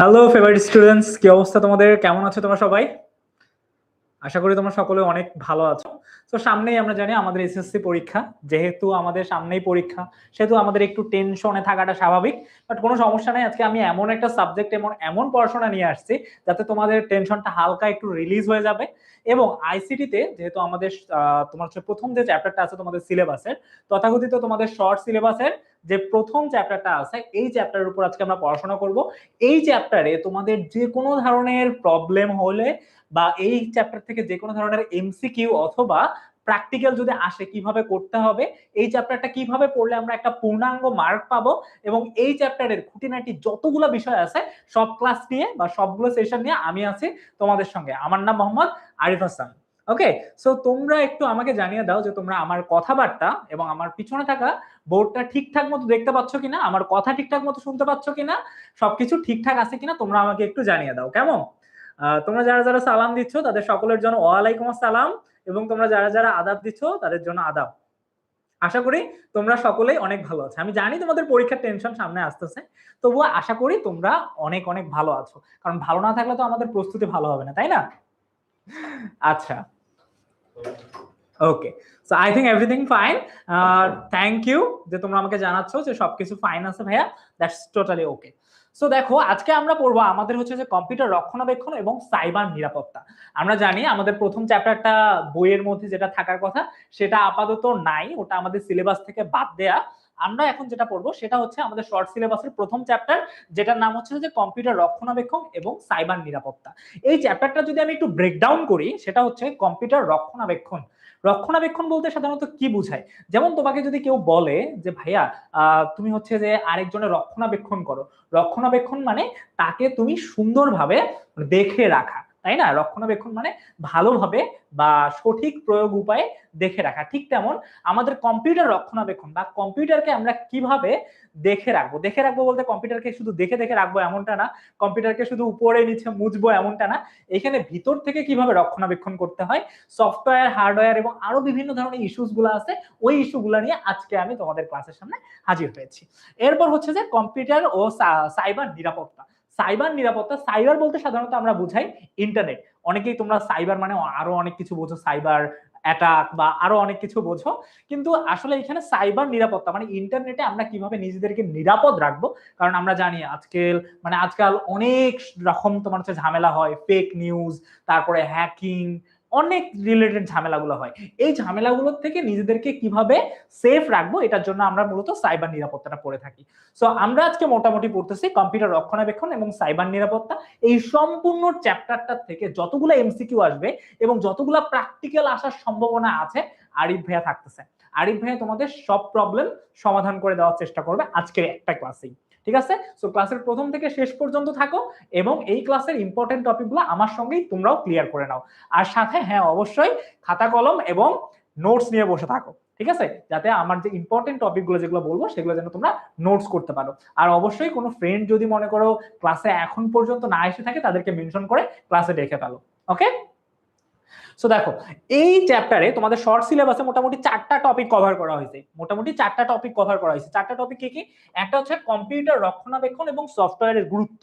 Hello favourite students, কি অবস্থা তোমাদের? কেমন আছো তোমরা সবাই? আশা করি তোমরা সকলে অনেক ভালো আছো। তো সামনেই আমরা জানি আমাদের এসএসসি পরীক্ষা। যেহেতু আমাদের সামনেই পরীক্ষা, সেহেতু আমাদের একটু টেনশনে থাকাটা স্বাভাবিক। বাট কোনো সমস্যা নাই। আজকে আমি এমন একটা সাবজেক্ট এমন পড়াশোনা নিয়ে আসছি যাতে তোমাদের টেনশনটা হালকা একটু রিলিজ হয়ে যাবে। এবং আইসিটিতে যেহেতু আমাদের তোমার হচ্ছে প্রথম যে চ্যাপ্টারটা আছে তোমাদের সিলেবাসের, তথাকথিত তোমাদের শর্ট সিলেবাসের যে প্রথম চ্যাপ্টারটা আছে, এই চ্যাপ্টারের উপর আজকে আমরা পড়াশোনা করব। এই চ্যাপ্টারে তোমাদের যে কোনো ধরনের প্রবলেম হলে বা এই চ্যাপ্টার থেকে যে কোনো ধরনের এমসিকিউ অথবা প্র্যাকটিক্যাল যদি আসে কিভাবে করতে হবে, এই চ্যাপ্টারটা কিভাবে পড়লে আমরা একটা পূর্ণাঙ্গ মার্ক পাবো, এবং এই চ্যাপ্টারের খুঁটিনাটি যতগুলো বিষয় আছে সব ক্লাস নিয়ে বা সবগুলো সেশন নিয়ে আমি আছি তোমাদের সঙ্গে। আমার নাম মোহাম্মদ আরিফ হাসান। ওকে, সো তোমরা একটু আমাকে জানিয়ে দাও যে তোমরা আমার কথাবার্তা এবং আমার পিছনে থাকা বোর্ডটা ঠিকঠাক মতো দেখতে পাচ্ছ কিনা, আমার কথা ঠিকঠাক মতো শুনতে পাচ্ছ কিনা, সবকিছু ঠিকঠাক আছে কিনা তোমরা আমাকে একটু জানিয়ে দাও, কেমন? তোমরা যারা যারা সালাম দিচ্ছ তাদের সকলের জন্য ওয়ালাইকুম আসসালাম, এবং তোমরা যারা যারা আদাব দিচ্ছ তাদের জন্য আদাব। আশা করি তোমরা সকলেই অনেক ভালো আছো। আমি জানি তোমাদের পরীক্ষার টেনশন সামনে আসতেছে, তবুও আশা করি তোমরা অনেক অনেক ভালো আছো, কারণ ভালো না থাকলে তো আমাদের প্রস্তুতি ভালো হবে না, তাই না? আচ্ছা, okay, so I think everything fine. Thank you যে তোমরা আমাকে জানাচ্ছ যে সবকিছু ফাইন আছে ভাইয়া, দ্যাটস টোটালি ওকে। সো দেখো, আজকে আমরা পড়বো আমাদের হচ্ছে যে কম্পিউটার রক্ষণাবেক্ষণ এবং সাইবার নিরাপত্তা। আমরা জানি আমাদের প্রথম চ্যাপ্টারটা বইয়ের মধ্যে যেটা থাকার কথা সেটা আপাতত নাই, ওটা আমাদের সিলেবাস থেকে বাদ দেয়া। আমরা এখন যেটা পড়বো সেটা হচ্ছে আমাদের শর্ট সিলেবাসের প্রথম চ্যাপ্টার, যেটার নাম হচ্ছে যে কম্পিউটার রক্ষণাবেক্ষণ এবং সাইবার নিরাপত্তা। এই চ্যাপ্টারটা যদি আমি একটু ব্রেকডাউন করি, সেটা হচ্ছে কম্পিউটার রক্ষণাবেক্ষণ। রক্ষণাবেক্ষণ বলতে সাধারণত কি বোঝায়? যেমন তোমাকে যদি কেউ বলে যে ভাইয়া তুমি হচ্ছে যে আরেকজনের রক্ষণাবেক্ষণ করো, রক্ষণাবেক্ষণ মানে তাকে তুমি সুন্দরভাবে দেখে রাখা, তাই না? রক্ষণাবেক্ষণ মানে ভালোভাবে বা সঠিক প্রয়োগ উপায়ে দেখে রাখা। ঠিক তেমন আমাদের কম্পিউটার রক্ষণাবেক্ষণ বা কম্পিউটারকে আমরা কিভাবে দেখে রাখবো, দেখে রাখবো বলতে কম্পিউটারকে শুধু দেখে দেখে রাখবো এমনটা না, কম্পিউটারকে শুধু উপরে নিচে মুছবো এমনটা না, এখানে ভিতর থেকে কিভাবে রক্ষণাবেক্ষণ করতে হয়, সফটওয়্যার, হার্ডওয়্যার এবং আরো বিভিন্ন ধরনের ইস্যুস গুলো আছে, ওই ইস্যুগুলো নিয়ে আজকে আমি তোমাদের ক্লাসের সামনে হাজির হয়েছি। এরপর হচ্ছে যে কম্পিউটার ও সাইবার নিরাপত্তা। সাইবার নিরাপত্তা, সাইবার বলতে সাধারণত আমরা বুঝাই ইন্টারনেট। অনেকেই তোমরা সাইবার মানে আরো অনেক কিছু বোঝো, সাইবার অ্যাটাক বা আরো অনেক কিছু বোঝো, কিন্তু আসলে এখানে সাইবার নিরাপত্তা মানে ইন্টারনেটে আমরা কিভাবে নিজেদেরকে নিরাপদ রাখবো। কারণ আমরা জানি আজকাল অনেক রকম তোমার হচ্ছে ঝামেলা হয়, ফেক নিউজ, তারপরে হ্যাকিং, অনেক রিলেটেড ঝামেলাগুলো হয়। এই ঝামেলাগুলোর থেকে নিজেদেরকে কিভাবে সেফ রাখবো, এটার জন্য আমরা মূলত সাইবার নিরাপত্তাটা পড়ে থাকি। সো আমরা আজকে মোটামুটি পড়তেছি কম্পিউটার রক্ষণাবেক্ষণ এবং সাইবার নিরাপত্তা। এই সম্পূর্ণ চ্যাপ্টারটা থেকে যতগুলো এমসিকিউ আসবে এবং যতগুলো প্র্যাকটিক্যাল আসার সম্ভাবনা আছে, আরিফ ভাইয়া থাকতেছে। আরিফ ভাইয়া তোমাদের সব প্রবলেম সমাধান করে দেওয়ার চেষ্টা করবে আজকের একটা ক্লাসেই। ঠিক আছে? সো ক্লাসের প্রথম থেকে শেষ পর্যন্ত থাকো এবং এই ক্লাসের ইম্পর্টেন্ট টপিকগুলো আমার সঙ্গেই তোমরাও ক্লিয়ার করে নাও। আর সাথে হ্যাঁ, অবশ্যই খাতা কলম এবং নোটস নিয়ে বসে থাকো, ঠিক আছে? যাতে আমার যে ইম্পর্টেন্ট টপিকগুলো যেগুলো বলবো সেগুলো যেন তোমরা নোটস করতে পারো। আর অবশ্যই কোনো ফ্রেন্ড যদি মনে করো ক্লাসে এখন পর্যন্ত না এসে থাকে, তাদেরকে মেনশন করে ক্লাসে ডেকে ফেলো। ওকে, সো দেখো, এই চ্যাপ্টারে তোমাদের শর্ট সিলেবাসে মোটামুটি 4টা টপিক কভার করা হয়েছে। চারটা টপিক কি কি? একটা হচ্ছে কম্পিউটার রক্ষণাবেক্ষণ এবং সফটওয়্যারের গুরুত্ব।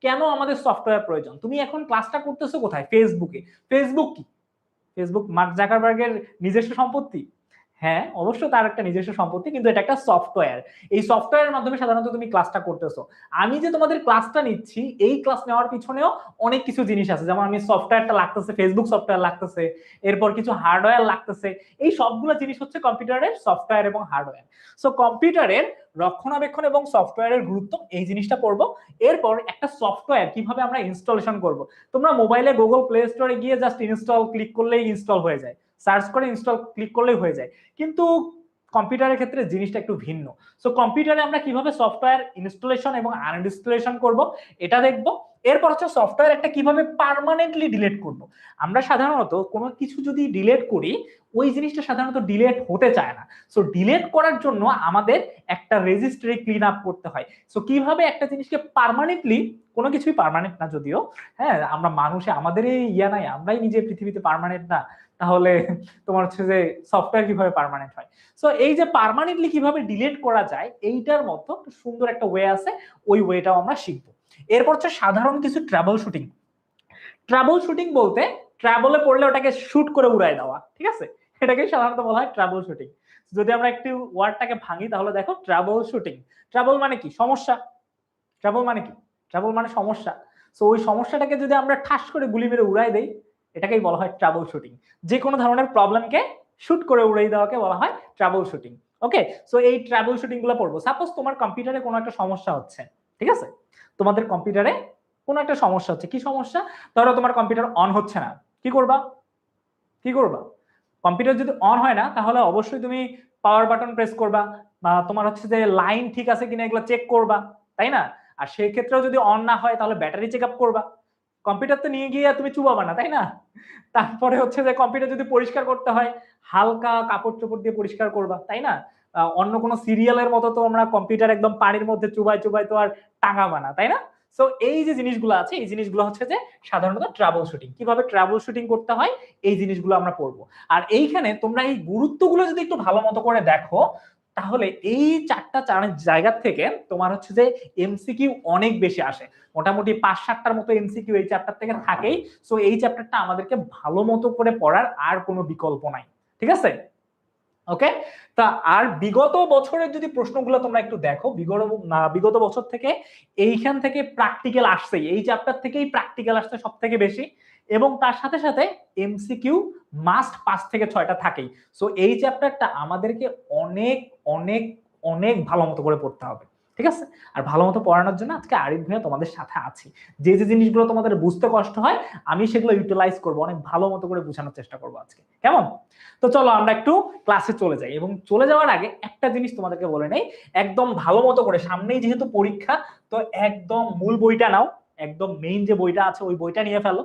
কেন আমাদের সফটওয়্যার প্রয়োজন? তুমি এখন ক্লাসটা করতেছো কোথায়? ফেসবুকে। ফেসবুক কি? ফেসবুক মার্ক জাকারবার্গের নিজস্ব সম্পত্তি? হ্যাঁ, অবশ্যই তার একটা নিজস্ব সম্পত্তি, কিন্তু এটা একটা সফটওয়্যার। এই সফটওয়্যারের মাধ্যমে সাধারণত তুমি ক্লাসটা করতেছো। আমি যে তোমাদের ক্লাসটা নিচ্ছি, এই ক্লাস নেওয়ার পিছনেও অনেক কিছু জিনিস আছে। যেমন আমি সফটওয়্যারটা লাগতেছে, ফেসবুক সফটওয়্যার লাগতেছে, এরপর কিছু হার্ডওয়্যার লাগতেছে। এই সবগুলো জিনিস হচ্ছে কম্পিউটারের সফটওয়্যার এবং হার্ডওয়্যার। সো কম্পিউটারের রক্ষণাবেক্ষণ এবং সফটওয়্যারের গুরুত্ব, এই জিনিসটা পড়বো। এরপর একটা সফটওয়্যার কিভাবে আমরা ইনস্টলেশন করব। তোমরা মোবাইলে গুগল প্লে স্টোরে গিয়ে জাস্ট ইনস্টল ক্লিক করলেই ইনস্টল হয়ে যায়, সার্চ করে ইনস্টল ক্লিক করলেই হয়ে যায়, কিন্তু কম্পিউটারের ক্ষেত্রে জিনিসটা একটু ভিন্ন। সো কম্পিউটারে আমরা কিভাবে সফটওয়্যার ইনস্টলেশন এবং আনইনস্টলেশন করব, এটা দেখব। এরপর হচ্ছে সফটওয়্যার একটা কিভাবে পার্মানেন্টলি ডিলিট করব। আমরা সাধারণত কোনো কিছু যদি ডিলিট করি, ওই জিনিসটা সাধারণত ডিলিট হতে চায় না। সো ডিলিট করার জন্য আমাদের একটা রেজিস্ট্রি ক্লিন আপ করতে হয়। সো কিভাবে একটা জিনিসকে পার্মানেন্টলি, কোনো কিছুই পার্মানেন্ট না যদিও, হ্যাঁ, আমরা মানুষে আমাদের এই ইয়া নাই, আমরাই নিজে পৃথিবীতে পার্মানেন্ট না, তাহলে তোমার হচ্ছে যে সফটওয়্যার কিভাবে পার্মানেন্ট হয়। সো এই যে পার্মানেন্টলি কিভাবে ডিলিট করা যায়, এইটার মতো সুন্দর একটা ওয়ে আছে, ওই ওয়েটাও আমরা শিখবো। এরপর হচ্ছে সাধারণ কিছু ট্রাবল শুটিং। ট্রাবল শুটিং বলতে ট্রাবলে পড়লে ওটাকে শুট করে উড়ায় দেওয়া, ঠিক আছে, এটাকে সাধারণত বলা হয় ট্রাবল শুটিং। যদি আমরা একটু ওয়ার্ডটাকে ভাঙি তাহলে দেখো ট্রাবল শুটিং, ট্রাবল মানে কি সমস্যা, ট্রাবল মানে কি, ট্রাবল মানে সমস্যা। সো ওই সমস্যাটাকে যদি আমরা ঠাস করে গুলি মেরে উড়াই দেই এটাকেই বলা হয় ট্রাবল শুটিং। যে কোনো ধরনের প্রবলেমকে শুট করে উড়াই দেওয়াকে বলা হয় ট্রাবল শুটিং। ওকে, সো এই ট্রাবল শুটিং গুলো পড়বো। সাপোজ তোমার কম্পিউটারে কোনো একটা সমস্যা হচ্ছে, ঠিক আছে, তোমাদের কম্পিউটারে কোনো একটা সমস্যা হচ্ছে, কি সমস্যা, ধরো তোমার কম্পিউটার অন হচ্ছে না, কি করবা, কি করবা, কম্পিউটার যদি অন হয় না তাহলে অবশ্যই তুমি পাওয়ার বাটন প্রেস করবা, বা তোমার হচ্ছে যে লাইন ঠিক আছে কিনা এগুলো চেক করবা, তাই না? আর সেই ক্ষেত্রেও যদি অন না হয় তাহলে ব্যাটারি চেক আপ করবা। কম্পিউটার তো নিয়ে গিয়ে তুমি চুবাবা না, তাই না? তারপরে হচ্ছে যে কম্পিউটার যদি পরিষ্কার করতে হয় হালকা কাপড় চোপড় দিয়ে পরিষ্কার করবা, তাই না? অন্য কোনো সিরিয়ালের মতো তো আমরা কম্পিউটার একদম পানির মধ্যে চুবাই চুবাই তো আর টাঙাবা না, তাই না? সো এই যে জিনিসগুলো আছে এই জিনিসগুলো হচ্ছে যে সাধারণত ট্রাবল শুটিং, কিভাবে ট্রাবল শুটিং করতে হয় এই জিনিসগুলো আমরা পড়বো। আর এইখানে তোমরা এই গুরুত্বগুলো যদি একটু ভালো মতো করে দেখো তাহলে এই চারটা জায়গা থেকে তোমার হচ্ছে যে এমসিকিউ অনেক বেশি আসে, মোটামুটি 5-7টার মতো এমসিকিউ এই চ্যাপ্টার থেকে থাকেই। সো এই চ্যাপ্টারটা আমাদেরকে ভালো মতো করে পড়ার আর কোনো বিকল্প নাই, ঠিক আছে? ওকে, তা আর বিগত বছরের যদি প্রশ্নগুলো তোমরা একটু দেখো, বিগত বছর থেকে এইখান থেকে প্র্যাকটিক্যাল আসছে, এই চ্যাপ্টার থেকেই প্র্যাকটিক্যাল আসছে সব থেকে বেশি, এবং তার সাথে সাথে এমসিকিউ মাস্ট 5 থেকে 6টা থাকেই। সো এই চ্যাপ্টারটা আমাদেরকে অনেক অনেক অনেক ভালো মতো করে পড়তে হবে, ঠিক আছে? আর ভালো মতো পড়ানোর জন্য আজকে আরিফ ভাইয়া তোমাদের সাথে আছি। যে যে জিনিসগুলো তোমাদের বুঝতে কষ্ট হয় আমি সেগুলো ইউটিলাইজ করবো, অনেক ভালো মতো করে বোঝানোর চেষ্টা করবো আজকে, কেমন? তো চলো আমরা একটু ক্লাসে চলে যাই, এবং চলে যাওয়ার আগে একটা জিনিস তোমাদেরকে বলে নেই, একদম ভালো মতো করে সামনেই যেহেতু পরীক্ষা, তো একদম মূল বইটা নাও, একদম মেইন যে বইটা আছে ওই বইটা নিয়ে ফেলো,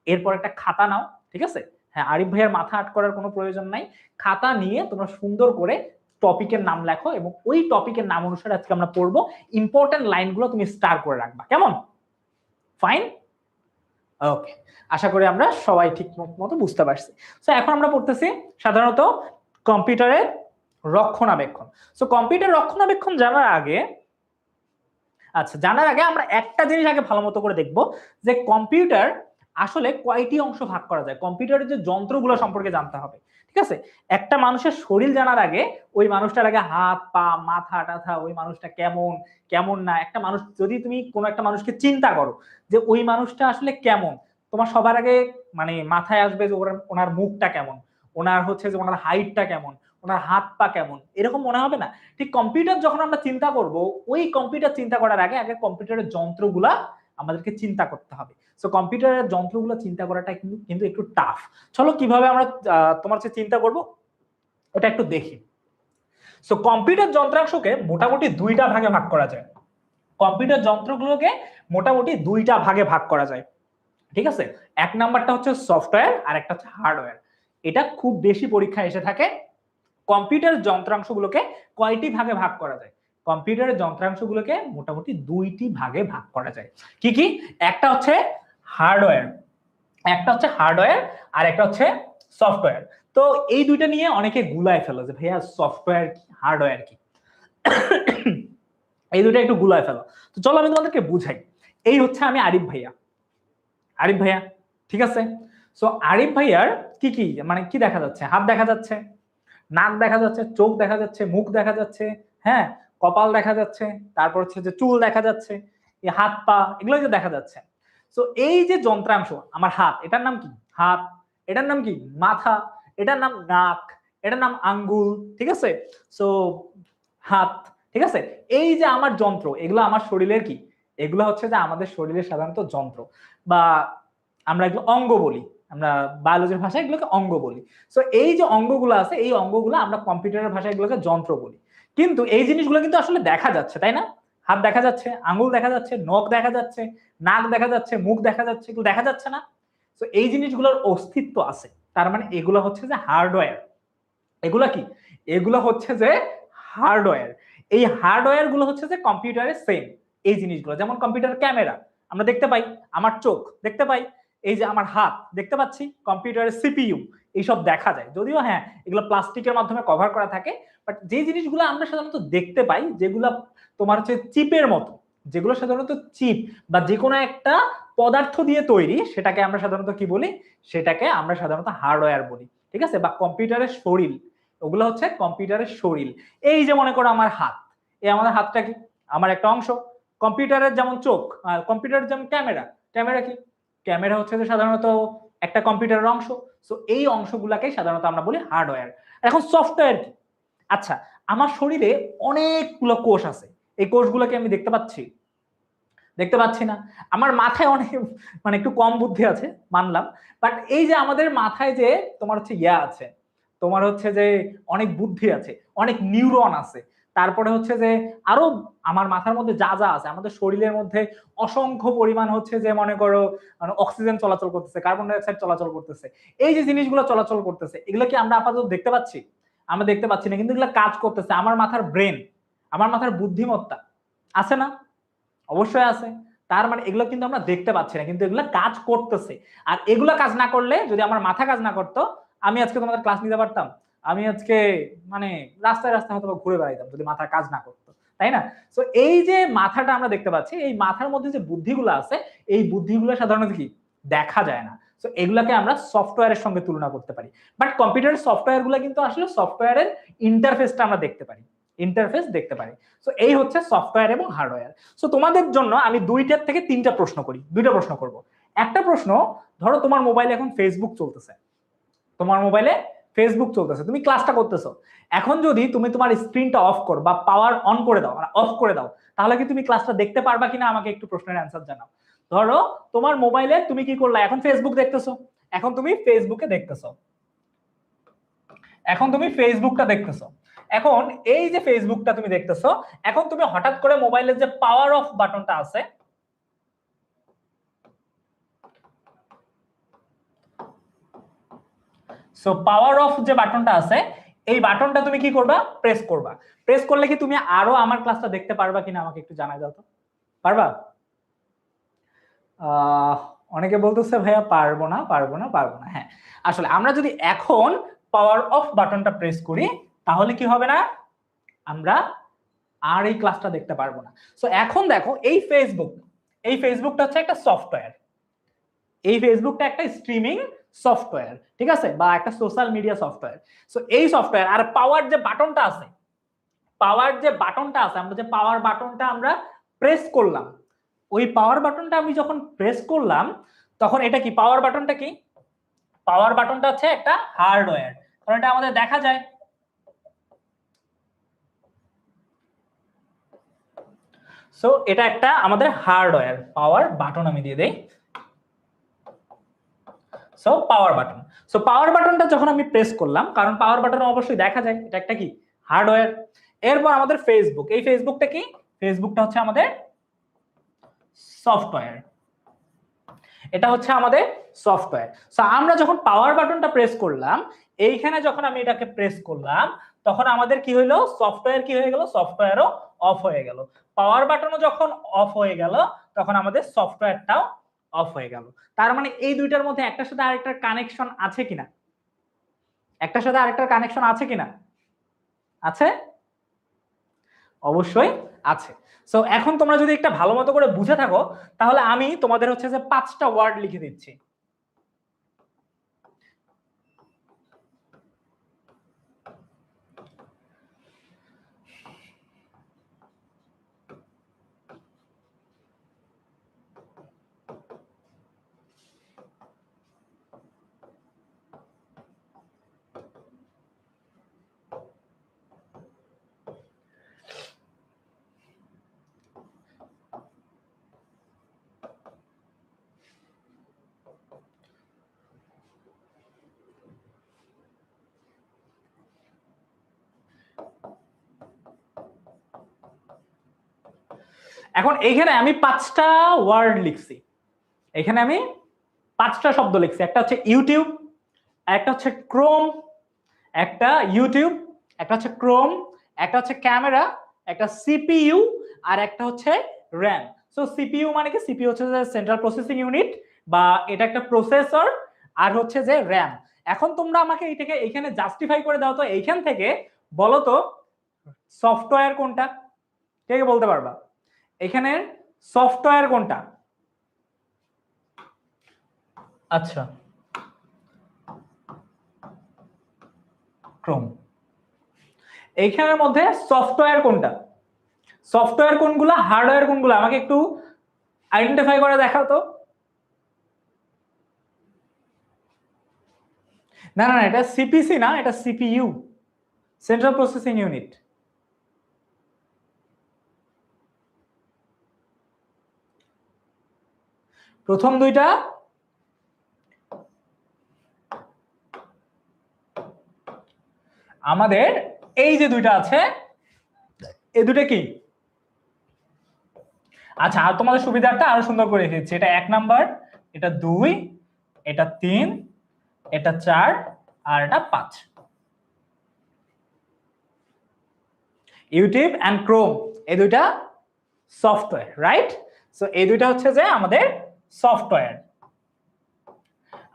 এরপর একটা খাতা নাও, ঠিক আছে? হ্যাঁ, আরিফ ভাইয়ের মাথা আট করার কোনো প্রয়োজন নাই, খাতা নিয়ে তোমরা সুন্দর করে টপিকের নাম লেখো এবং ওই টপিকের নাম অনুসারে আজকে আমরা পড়বো, ইম্পর্টেন্ট লাইনগুলো তুমি স্টার করে রাখবা, কেমন? ফাইন, ওকে, আশা করি আমরা সবাই ঠিক মতো বুঝতে পারছি। সো এখন আমরা পড়তেছি সাধারণত কম্পিউটারের রক্ষণাবেক্ষণ। সো কম্পিউটার রক্ষণাবেক্ষণ জানার আগে, আচ্ছা জানার আগে আমরা একটা জিনিস আগে ভালো মতো করে দেখব যে কম্পিউটার আসলে কয়টি অংশ ভাগ করা যায়, কম্পিউটারের যে যন্ত্রগুলো সম্পর্কে জানতে হবে, ঠিক আছে? একটা মানুষের শরীর জানার আগে ওই মানুষটার আগে হাত পা মাথা টাথা ওই মানুষটা কেমন কেমন না, একটা মানুষ যদি তুমি কোনো একটা মানুষকে চিন্তা করো যে ওই মানুষটা আসলে কেমন, তোমার সবার আগে মানে মাথায় আসবে যে ওনার মুখটা কেমন, ওনার হচ্ছে যে ওনার হাইটটা কেমন, ওনার হাত পা কেমন, এরকম মনে হবে না? ঠিক কম্পিউটার যখন আমরা চিন্তা করব ওই কম্পিউটার চিন্তা করার আগে আগে কম্পিউটারের যন্ত্রগুলা আমাদেরকে চিন্তা করতে হবে। সো কম্পিউটারের যন্ত্রগুলো চিন্তা করাটা কিন্তু একটু টাফ। চলো কিভাবে আমরা তোমার হচ্ছে চিন্তা করব ওটা একটু দেখি। সো কম্পিউটার যন্ত্রাংশকে মোটামুটি দুইটা ভাগে ভাগ করা যায়, কম্পিউটার যন্ত্রগুলোকে মোটামুটি দুইটা ভাগে ভাগ করা যায়, ঠিক আছে? এক নাম্বারটা হচ্ছে সফটওয়্যার আর একটা হচ্ছে হার্ডওয়্যার। এটা খুব বেশি পরীক্ষা এসে থাকে। কম্পিউটার যন্ত্রাংশগুলোকে কয়টি ভাগে ভাগ করা যায়, কম্পিউটারের যন্ত্রাংশগুলোকে মোটামুটি দুইটি ভাগে ভাগ করা যায়। কি কি? একটা হচ্ছে হার্ডওয়্যার, একটা হচ্ছে হার্ডওয়্যার আর একটা হচ্ছে সফটওয়্যার। তো এই দুইটা নিয়ে অনেকে গুলায় ফেলো যে ভাইয়া সফটওয়্যার কি হার্ডওয়্যার কি, এই দুটো একটু গুলায় ফেলো। তো চলো আমি তোমাদেরকে বুঝাই। এই হচ্ছে আমি আরিফ ভাইয়া, আরিফ ভাইয়া, ঠিক আছে? সো আরিফ ভাইয়ার কি কি মানে কি দেখা যাচ্ছে, হাত দেখা যাচ্ছে, নাক দেখা যাচ্ছে, চোখ দেখা যাচ্ছে, মুখ দেখা যাচ্ছে, হ্যাঁ, কপাল দেখা যাচ্ছে, তারপর হচ্ছে যে চুল দেখা যাচ্ছে, এই হাত পা এগুলো যে দেখা যাচ্ছে। সো এই যে যন্ত্রাংশ, আমার হাত, এটার নাম কি হাত, এটার নাম কি মাথা, এটার নাম নাক, এটার নাম আঙ্গুল, ঠিক আছে? সো হাত, ঠিক আছে? এই যে আমার যন্ত্র, এগুলো আমার শরীরের কি, এগুলো হচ্ছে যে আমাদের শরীরের সাধারণত যন্ত্র, বা আমরা এগুলো অঙ্গ বলি, আমরা বায়োলজির ভাষায় এগুলোকে অঙ্গ বলি। সো এই যে অঙ্গগুলো আছে এই অঙ্গগুলো আমরা কম্পিউটারের ভাষায় এগুলোকে যন্ত্র বলি। কিন্তু এই জিনিসগুলো কিন্তু আসলে দেখা যাচ্ছে, তাই না? হাত দেখা যাচ্ছে, আঙ্গুল দেখা যাচ্ছে, নখ দেখা যাচ্ছে, নাক দেখা যাচ্ছে, মুখ দেখা যাচ্ছে, এগুলো দেখা যাচ্ছে না? তো এই জিনিসগুলোর অস্তিত্ব আছে, তার মানে এগুলো হচ্ছে যে হার্ডওয়্যার। এগুলা কি? এগুলো হচ্ছে যে হার্ডওয়্যার। এই হার্ডওয়্যার গুলো হচ্ছে যে কম্পিউটারের সেম এই জিনিসগুলো, যেমন কম্পিউটার ক্যামেরা আমরা দেখতে পাই, আমার চোখ দেখতে পাই, এই যে আমার হাত দেখতে পাচ্ছি, কম্পিউটারের সিপিইউ এইসব দেখা যায়, যদিও হ্যাঁ এগুলো প্লাস্টিকের মাধ্যমে কভার করা থাকে, বাট যে জিনিসগুলো আমরা সাধারণত দেখতে পাই যেগুলো তোমার হচ্ছে চিপের মতো, যেগুলো সাধারণত চিপ বা যে কোনো একটা পদার্থ দিয়ে তৈরি, সেটাকে আমরা সাধারণত কি বলি, সেটাকে আমরা সাধারণত হার্ডওয়্যার বলি, ঠিক আছে, বা কম্পিউটারের শরীর, ওগুলো হচ্ছে কম্পিউটারের শরীর। এই যে মনে করো আমার হাত, এই আমাদের হাতটা কি, আমার একটা অংশ। কম্পিউটারের যেমন চোখ, কম্পিউটারের যেমন ক্যামেরা, ক্যামেরা কি, ক্যামেরা হচ্ছে যে সাধারণত একটা কম্পিউটারের অংশ। সো এই অংশগুলাকে সাধারণত আমরা বলি হার্ডওয়্যার। এখন সফটওয়্যার কি? আচ্ছা, আমার শরীরে অনেকগুলো কোষ আছে, এই কোষগুলোকে আমি দেখতে পাচ্ছি? দেখতে পাচ্ছি না। আমার মাথায় অনেক মানে একটু কম বুদ্ধি আছে মানলাম, বাট এই যে আমাদের মাথায় যে তোমার হচ্ছে ইয়া আছে, তোমার হচ্ছে যে অনেক বুদ্ধি আছে, অনেক নিউরন আছে, তারপরে হচ্ছে যে আরো আমার মাথার মধ্যে যা যা আছে, আমাদের শরীরের মধ্যে অসংখ্য পরিমাণ হচ্ছে যে মনে করো মানে অক্সিজেন চলাচল করতেছে, কার্বন ডাই অক্সাইড চলাচল করতেছে, এই যে জিনিসগুলো চলাচল করতেছে, এগুলো কি আমরা আপাতত দেখতে পাচ্ছি? আমরা দেখতে পাচ্ছি না, কিন্তু এগুলো কাজ করতেছে। আমার মাথার ব্রেন, আমার মাথার বুদ্ধিমত্তা আছে না? অবশ্যই আছে। তার মানে এগুলো কিন্তু আমরা দেখতে পাচ্ছি না, কিন্তু এগুলো কাজ করতেছে। আর এগুলো কাজ না করলে, যদি আমার মাথা কাজ না করতো, আমি আজকে তোমাদের ক্লাস নিতে পারতাম? আমি আজকে মানে রাস্তায় রাস্তায় হয়তো ঘুরে বেড়াইতাম যদি মাথা কাজ না করতো, তাই না? তো এই যে মাথাটা আমরা দেখতে পাচ্ছি, এই মাথার মধ্যে যে বুদ্ধিগুলো আছে, এই বুদ্ধিগুলো সাধারণত কি দেখা যায় না। তো এগুলাকে আমরা সফটওয়্যারের সঙ্গে তুলনা করতে পারি। বাট কম্পিউটারের সফটওয়্যার গুলো কিন্তু আসলে সফটওয়্যারের ইন্টারফেসটা আমরা দেখতে পারি, ইন্টারফেস দেখতে পারি। সো এই হচ্ছে সফটওয়্যার এবং হার্ডওয়্যার। সো তোমাদের জন্য আমি দুইটার থেকে তিনটা প্রশ্ন করি, দুইটা প্রশ্ন করব। একটা প্রশ্ন, ধরো তোমার মোবাইলে এখন ফেসবুক চলতেছে, তোমার মোবাইলে ফেসবুক চলতেছে, তুমি ক্লাসটা করতেছো। এখন যদি তুমি তোমার স্ক্রিনটা অফ করো বা পাওয়ার অন করে দাও, অফ করে দাও, তাহলে কি তুমি ক্লাসটা দেখতে পারবা কিনা আমাকে একটু প্রশ্নের অ্যান্সার জানাও। ধরো তোমার মোবাইলে তুমি কি করলা, এখন ফেসবুক দেখতেছো, এখন তুমি ফেসবুকে দেখতেছো, এখন তুমি ফেসবুকটা দেখতেছো। এখন এই যে ফেসবুকটা তুমি দেখতেছো, এখন তুমি হঠাৎ করে মোবাইলের যে পাওয়ার অফ বাটনটা আছে, সো পাওয়ার অফ যে বাটনটা আছে, এই বাটনটা তুমি কি করবা, প্রেস করবা। প্রেস করলে কি তুমি আরো আমার ক্লাসটা দেখতে পারবা কিনা আমাকে একটু জানাই দাও তো। পারবা? অনেকে বলতেছে ভাইয়া পারবো না, পারবো না, পারবো না। হ্যাঁ, আসলে আমরা যদি এখন পাওয়ার অফ বাটনটা প্রেস করি, তাহলে কি হবে না, আমরা আর এই ক্লাসটা দেখতে পারবো না। সো এখন দেখো এই ফেসবুক, এই ফেসবুকটা হচ্ছে একটা সফটওয়্যার, এই ফেসবুকটা একটা স্ট্রিমিং সফটওয়্যার, ঠিক আছে, বা একটা সোশ্যাল মিডিয়া সফটওয়্যার। সো এই সফটওয়্যার আর পাওয়ার যে বাটনটা আছে, পাওয়ার যে বাটনটা আছে, আমরা যে পাওয়ার বাটনটা আমরা প্রেস করলাম, ওই পাওয়ার বাটনটা আমি যখন প্রেস করলাম, তখন এটা কি, পাওয়ার বাটনটা কি, পাওয়ার বাটনটা হচ্ছে একটা হার্ডওয়্যার, কারণ এটা আমাদের দেখা যায়। সো এটা একটা আমাদের হার্ডওয়্যার, পাওয়ার বাটন আমি দিয়ে দেই। সো পাওয়ার বাটন, সো পাওয়ার বাটনটা যখন আমি প্রেস করলাম, কারণ পাওয়ার বাটন অবশ্যই দেখা যায়, এটা একটা কি হার্ডওয়্যার। এরপর আমাদের ফেসবুক, এই ফেসবুকটা কি, ফেসবুকটা হচ্ছে আমাদের সফটওয়্যার, এটা হচ্ছে আমাদের সফটওয়্যার। সো আমরা যখন পাওয়ার বাটনটা প্রেস করলাম, এইখানে যখন আমি এটাকে প্রেস করলাম, তখন আমাদের কি হইলো, সফটওয়্যার কি হয়ে গেল, সফটওয়্যারও অফ হয়ে গেল। পাওয়ার বাটনও যখন অফ হয়ে গেল, তখন আমাদের সফটওয়্যারটাও অফ হয়ে গেল। তার মানে এই দুইটার মধ্যে একটার সাথে আরেকটার কানেকশন আছে কিনা, একটার সাথে আরেকটার কানেকশন আছে কিনা, আছে? অবশ্যই আছে। সো এখন তোমরা যদি একটা ভালো মতো করে বুঝে থাকো, তাহলে আমি তোমাদের হচ্ছে যে 5টা ওয়ার্ড লিখে দিচ্ছি। এখন এইখানে আমি 5টা ওয়ার্ড লিখছি, এখানে আমি 5টা শব্দ লিখছি। একটা হচ্ছে ইউটিউব, একটা হচ্ছে ক্রোম, একটা ইউটিউব, একটা হচ্ছে ক্রোম, একটা হচ্ছে ক্যামেরা, একটা সিপিইউ, আর একটা হচ্ছে র্যাম। সো সিপিইউ মানে কি, সিপিইউ হচ্ছে যে সেন্ট্রাল প্রসেসিং ইউনিট, বা এটা একটা প্রসেসর, আর হচ্ছে যে র্যাম। এখন তোমরা আমাকে এইটাকে এখানে জাস্টিফাই করে দাও তো, এইখান থেকে বলো তো সফটওয়্যার কোনটা, কে কে বলতে পারবা? এখানে সফটওয়্যার কোনটা? আচ্ছা, ক্রোম। এইখানের মধ্যে সফটওয়্যার কোনটা? সফটওয়্যার কোনগুলা, হার্ডওয়্যার কোনগুলা, আমাকে একটু আইডেন্টিফাই করে দেখাও তো। না না, এটা সিপিসি না, এটা সিপিইউ, সেন্ট্রাল প্রসেসিং ইউনিট। প্রথম দুইটা আমাদের এই যে দুইটা আছে, এই দুটো কি? আচ্ছা, আর তোমাদের সুবিধাটা আরো সুন্দর করে রেখেছি, এটা 1 নাম্বার, এটা 2, এটা 3, এটা 4, আর এটা 5। ইউটিউব এন্ড ক্রোম এই দুইটা সফটওয়্যার, রাইট? সো এই দুইটা হচ্ছে যে আমাদের সফটওয়্যার।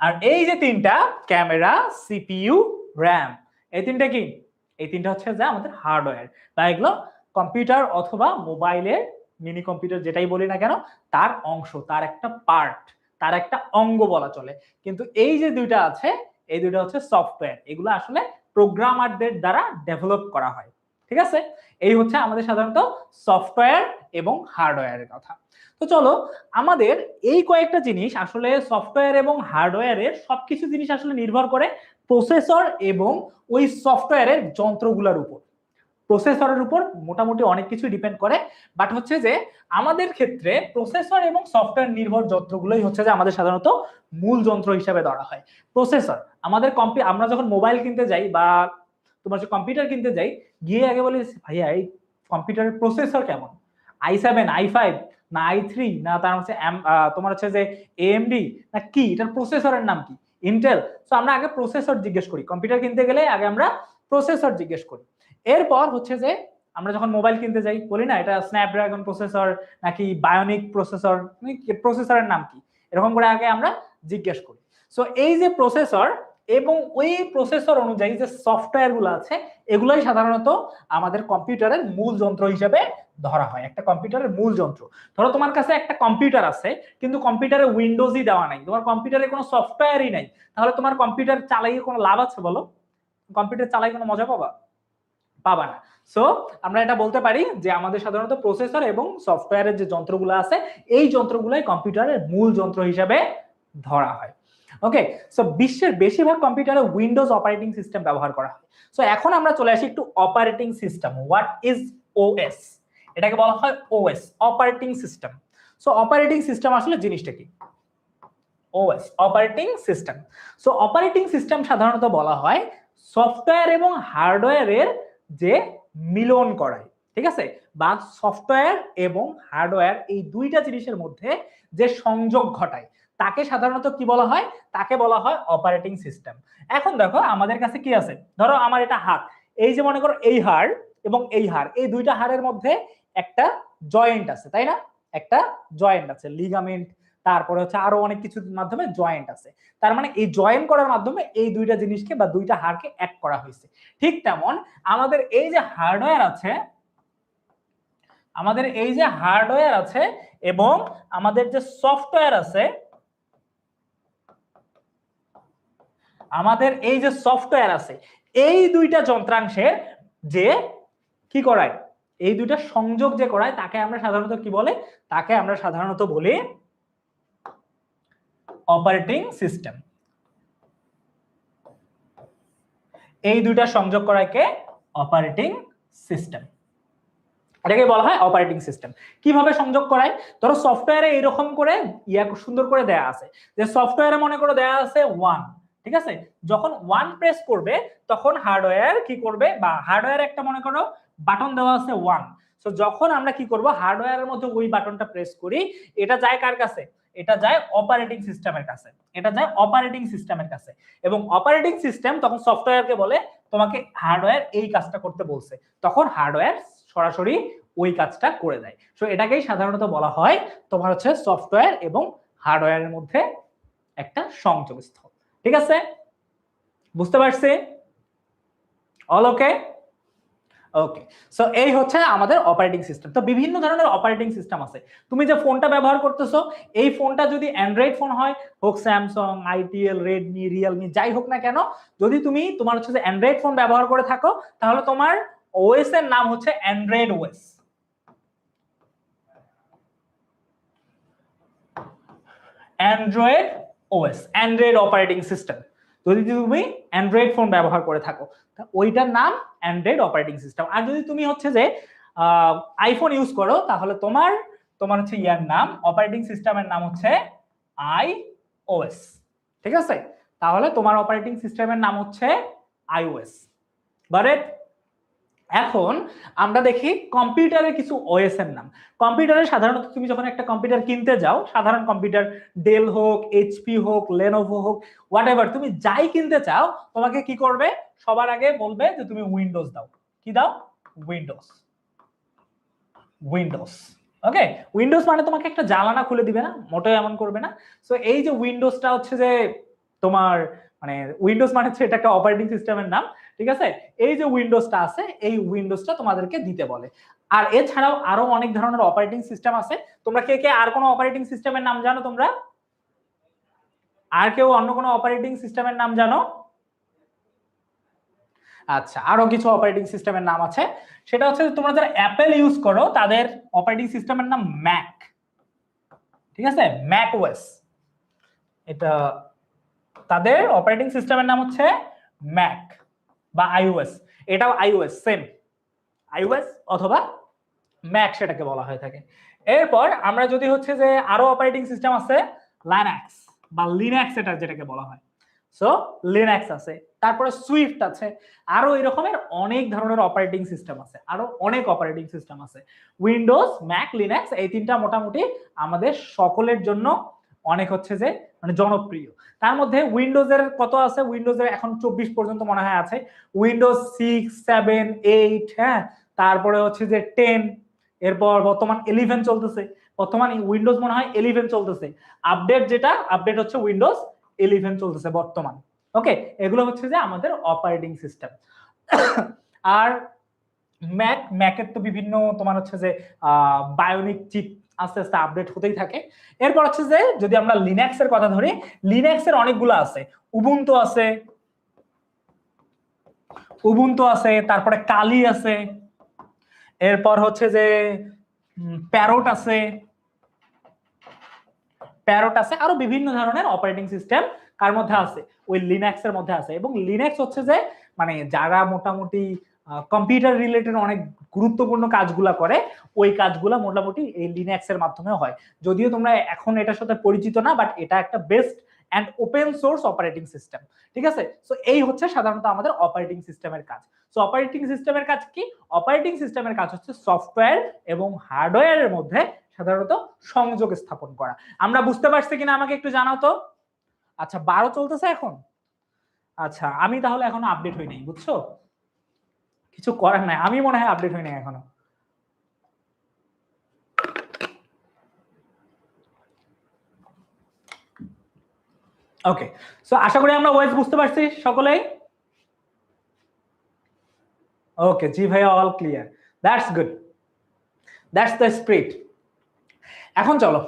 আর এই যে তিনটা, ক্যামেরা, সিপিইউ, র্যাম, এই তিনটা কি? এই তিনটা হচ্ছে যে আমাদের হার্ডওয়্যার। তাই এগুলো কম্পিউটার অথবা মোবাইলের মিনি কম্পিউটার যেটাই বলি না কেন, তার অংশ, তার একটা পার্ট, তার একটা অঙ্গ বলা চলে। কিন্তু এই যে দুইটা আছে, এই দুইটা হচ্ছে সফটওয়্যার। এগুলো আসলে প্রোগ্রামারদের দ্বারা ডেভেলপ করা হয়। ঠিক আছে? এই হচ্ছে আমাদের সাধারণত সফটওয়্যার এবং হার্ডওয়্যারের কথা। তো চলো, আমাদের এই কয়েকটা জিনিস আসলে সফটওয়্যার এবং হার্ডওয়্যারের সবকিছু জিনিস আসলে নির্ভর করে প্রসেসর এবং ওই সফটওয়্যারের যন্ত্রগুলোর উপর। প্রসেসরের উপর মোটামুটি অনেক কিছু ডিপেন্ড করে, বাট হচ্ছে যে আমাদের ক্ষেত্রে প্রসেসর এবং সফটওয়্যার নির্ভর যন্ত্রগুলোই হচ্ছে যে আমাদের সাধারণত মূল যন্ত্র হিসেবে ধরা হয়। প্রসেসর আমাদের আমরা যখন মোবাইল কিনতে যাই বা তোমার যে কম্পিউটার কিনতে যাই, গিয়ে আগে বলি ভাইয়া এই কম্পিউটারের প্রসেসর কেমন, i7, i5 না i3 না তার হচ্ছে তোমার হচ্ছে যে AMD না কি, এটার প্রসেসরের নাম কি, ইন্টেল। সো আমরা আগে প্রসেসর জিজ্ঞেস করি, কম্পিউটার কিনতে গেলে আগে আমরা প্রসেসর জিজ্ঞেস করি। এরপর হচ্ছে যে আমরা যখন মোবাইল কিনতে যাই বলি না এটা স্ন্যাপড্রাগন প্রসেসর নাকি বায়োনিক প্রসেসর, প্রসেসরের নাম কি, এরকম করে আগে আমরা জিজ্ঞেস করি। সো এই যে প্রসেসর এবং ওই প্রসেসর অনুযায়ী যে সফটওয়্যার গুলো আছে, এগুলোই সাধারণত আমাদের কম্পিউটারের মূল যন্ত্র হিসেবে ধরা হয়। একটা কম্পিউটারের মূল যন্ত্র, ধরো তোমার কাছে একটা কম্পিউটার আছে কিন্তু কম্পিউটারে উইন্ডোজই দেওয়া নাই, তোমার কম্পিউটারে কোনো সফটওয়্যারই নাই, তাহলে তোমার কম্পিউটার চালাইয়ে কোনো লাভ আছে বলো? কম্পিউটার চালাই কোনো মজা পাবা? পাবা না। সো আমরা এটা বলতে পারি যে আমাদের সাধারণত প্রসেসর এবং সফটওয়্যারের যে যন্ত্রগুলো আছে, এই যন্ত্রগুলোই কম্পিউটারের মূল যন্ত্র হিসেবে ধরা হয়। ওকে, সো বিশ্বের বেশিরভাগ কম্পিউটারে উইন্ডোজ অপারেটিং সিস্টেম ব্যবহার করা হয়। সো এখন আমরা চলে আসি একটু operating system. What is OS? এটাকে বলা হয় OS, operating system. So operating system আসলে জিনিসটা কি? OS, operating system. So operating system সাধারণত বলা হয় সফটওয়্যার এবং হার্ডওয়্যারের যে মিলন করায়, ঠিক আছে, বা সফটওয়্যার এবং হার্ডওয়্যার এই দুইটা জিনিসের মধ্যে যে সংযোগ ঘটায় তাকে সাধারণত কি বলা হয়? তাকে বলা হয় অপারেটিং সিস্টেম। এখন দেখো আমাদের কাছে কি আছে, ধরো আমার এটা হাত, এই যে মনে করো এই হাড় এবং এই হাড়, এই দুইটা হাড়ের মধ্যে একটা জয়েন্ট আছে, তাই না? একটা জয়েন্ট আছে, লিগামেন্ট, তারপরে হচ্ছে আরো অনেক কিছুর মাধ্যমে জয়েন্ট আছে। তার মানে এই জয়েন করার মাধ্যমে এই দুইটা জিনিসকে বা দুইটা হাড়কে এক করা হয়েছে। ঠিক তেমন আমাদের এই যে হার্ডওয়্যার আছে, আমাদের এই যে হার্ডওয়্যার আছে এবং আমাদের যে সফটওয়্যার আছে, আমাদের এই যে সফটওয়্যার আছে, এই দুইটা যন্ত্রাংশের যে কি করায়, এই দুইটা সংযোগ যে করায় তাকে আমরা সাধারণত কি বলে? তাকে আমরা সাধারণত বলি অপারেটিং সিস্টেম। এই দুইটা সংযোগ করাকে অপারেটিং সিস্টেম, এটাকে বলা হয় অপারেটিং সিস্টেম। কিভাবে সংযোগ করায়? ধরো সফটওয়্যারে এরকম করে সুন্দর করে দেয়া আছে, যে সফটওয়্যারে মনে করো দেয়া আছে 1, ঠিক আছে, যখন 1 প্রেস করবে তখন হার্ডওয়্যার কি করবে, বা হার্ডওয়্যারে একটা মনে করো বাটন দেওয়া আছে 1, সো যখন আমরা কি করব হার্ডওয়্যারের মধ্যে ওই বাটনটা প্রেস করি, এটা যায় কার কাছে? এটা যায় অপারেটিং সিস্টেমের কাছে, এটা যায় অপারেটিং সিস্টেমের কাছে। এবং অপারেটিং সিস্টেম তখন সফটওয়্যারকে বলে তোমাকে হার্ডওয়্যার এই কাজটা করতে বলছে, তখন হার্ডওয়্যার সরাসরি ওই কাজটা করে দেয়। সো এটাকেই সাধারণত বলা হয় তোমার হচ্ছে সফটওয়্যার এবং হার্ডওয়্যারের মধ্যে একটা সংযোগস্থল। ঠিক আছে, বুঝতে পারছি? অল ওকে? ওকে, সো এই হচ্ছে আমাদের অপারেটিং সিস্টেম। তো বিভিন্ন ধরনের অপারেটিং সিস্টেম আছে। তুমি যে ফোনটা ব্যবহার করতেছো, এই ফোনটা যদি অ্যান্ড্রয়েড ফোন হয়, হোক স্যামসাং, আইটিএল, রেডমি, রিয়েলমি, যাই হোক না কেন, যদি তুমি তোমার হচ্ছে যে অ্যান্ড্রয়েড ফোন ব্যবহার করে থাকো, তাহলে তোমার ওএস এর নাম হচ্ছে Android OS. Android OS, Android operating system. যদি তুমি অ্যান্ড্রয়েড ফোন ব্যবহার করে থাকো, ওইটার নাম অ্যান্ড্রয়েড অপারেটিং সিস্টেম। আর যদি তুমি হচ্ছে যে আইফোন ইউজ করো, তাহলে তোমার তোমার হচ্ছে ইয়ার নাম, অপারেটিং সিস্টেমের নাম হচ্ছে আইওএস। ঠিক আছে, তাহলে তোমার অপারেটিং সিস্টেমের নাম হচ্ছে আইওএস। বাট এখন আমরা দেখি কম্পিউটারের কিছু ওএস এর নাম। কম্পিউটারে সাধারণত তুমি যখন একটা কম্পিউটার কিনতে যাও, সাধারণ কম্পিউটার, ডেল হোক, এইচপি হোক, লেনোভো হোক, হোয়াটএভার, তুমি যাই কিনতে চাও, তোমাকে কি করবে? সবার আগে বলবে যে তুমি উইন্ডোজ দাও। কি দাও? উইন্ডোজ। উইন্ডোজ, ওকে। উইন্ডোজ মানে তোমাকে একটা জ্বালানা খুলে দিবে না, মোটেও এমন করবে না। সো এই যে উইন্ডোজটা হচ্ছে যে তোমার, মানে উইন্ডোজ মানে হচ্ছে এটা একটা অপারেটিং সিস্টেমের নাম, ঠিক আছে। এই যে উইন্ডোজটা আছে, এই উইন্ডোজটা তোমাদেরকে দিতে বলে। আর এছাড়াও আরো অনেক ধরনের অপারেটিং সিস্টেম আছে। তোমরা কে কে আর কোনো অপারেটিং সিস্টেমের নাম জানো? তোমরা আর কেউ অন্য কোনো অপারেটিং সিস্টেমের নাম জানো? আচ্ছা, আরো কিছু অপারেটিং সিস্টেমের নাম আছে। সেটা হচ্ছে তোমরা যারা অ্যাপেল ইউজ করো, তাদের অপারেটিং সিস্টেমের নাম ম্যাক। ঠিক আছে, ম্যাক ওএস, এটা তাদের অপারেটিং সিস্টেমের নাম হচ্ছে ম্যাক বা আইওএস। এটাও আইওএস, সেম আইওএস অথবা ম্যাক সেটাকে বলা হয়ে থাকে। এরপর আমরা যদি হচ্ছে যে আরো অপারেটিং সিস্টেম আছে লাইনাক্স বা লিনাক্স, এটা যেটাকে বলা হয়। সো লিনাক্স আছে, তারপরে সুইফট আছে, আরো এরকমের অনেক ধরনের অপারেটিং সিস্টেম আছে, আরো অনেক অপারেটিং সিস্টেম আছে। উইন্ডোজ, ম্যাক, লিনাক্স, এই তিনটা মোটামুটি আমাদের সকলের জন্য অনেক হচ্ছে যে মানে জনপ্রিয়। তার মধ্যে উইন্ডোজের কত আছে? উইন্ডোজের এখন 24 পর্যন্ত মনে হয় আছে। উইন্ডোজ 6, 7, 8, হ্যাঁ, তারপরে হচ্ছে যে 10, এরপর বর্তমান 11 চলতেছে। বর্তমান উইন্ডোজ মনে হয় 11 চলতেছে। আপডেট যেটা আপডেট হচ্ছে উইন্ডোজ 11 চলতেছে বর্তমান। ওকে, এগুলো হচ্ছে যে আমাদের অপারেটিং সিস্টেম। আর ম্যাকের তো বিভিন্ন তোমার হচ্ছে যে বায়োনিক চিপ আস্তে আস্তে আপডেট হতেই থাকে। এরপর হচ্ছে যে যদি আমরা লিনাক্স এর কথা ধরি, লিনাক্স এর অনেকগুলো আছে। উবুন্টু আছে, তারপরে কালি আছে, এরপর হচ্ছে যে প্যারট আছে, আরো বিভিন্ন ধরনের অপারেটিং সিস্টেম কার মধ্যে আছে? ওই লিনাক্স এর মধ্যে আছে। এবং লিনাক্স হচ্ছে যে মানে যারা মোটামুটি কম্পিউটার রিলেটেড অনেক গুরুত্বপূর্ণ কাজগুলা করে, ওই কাজগুলা মোটামুটি এই লিনাক্স এর মাধ্যমে হয়। যদিও তোমরা এখন এটার সাথে পরিচিত না, বাট এটা একটা best and open source operating system. ঠিক আছে, সো এই হচ্ছে সাধারণত আমাদের অপারেটিং সিস্টেমের কাজ। সো অপারেটিং সিস্টেমের কাজ কি? অপারেটিং সিস্টেমের কাজ হচ্ছে সফটওয়্যার এবং হার্ডওয়্যারের মধ্যে সাধারণত সংযোগ স্থাপন করা। আমরা বুঝতে পারছি কিনা আমাকে একটু জানাও তো। আচ্ছা, 12 চলতেছে এখন। আচ্ছা, আমি তাহলে এখনো আপডেট হই নাই, বুঝছো? কিছু করার নাই, আমি মনে হয় আপডেট হই নাই এখনো। ওকে, সো আশা করি আমরা ওয়েজ বুঝতে পারছি সকলেই। ওকে, জি ভাইয়া, all clear, that's good, that's the spirit. এখন চলো।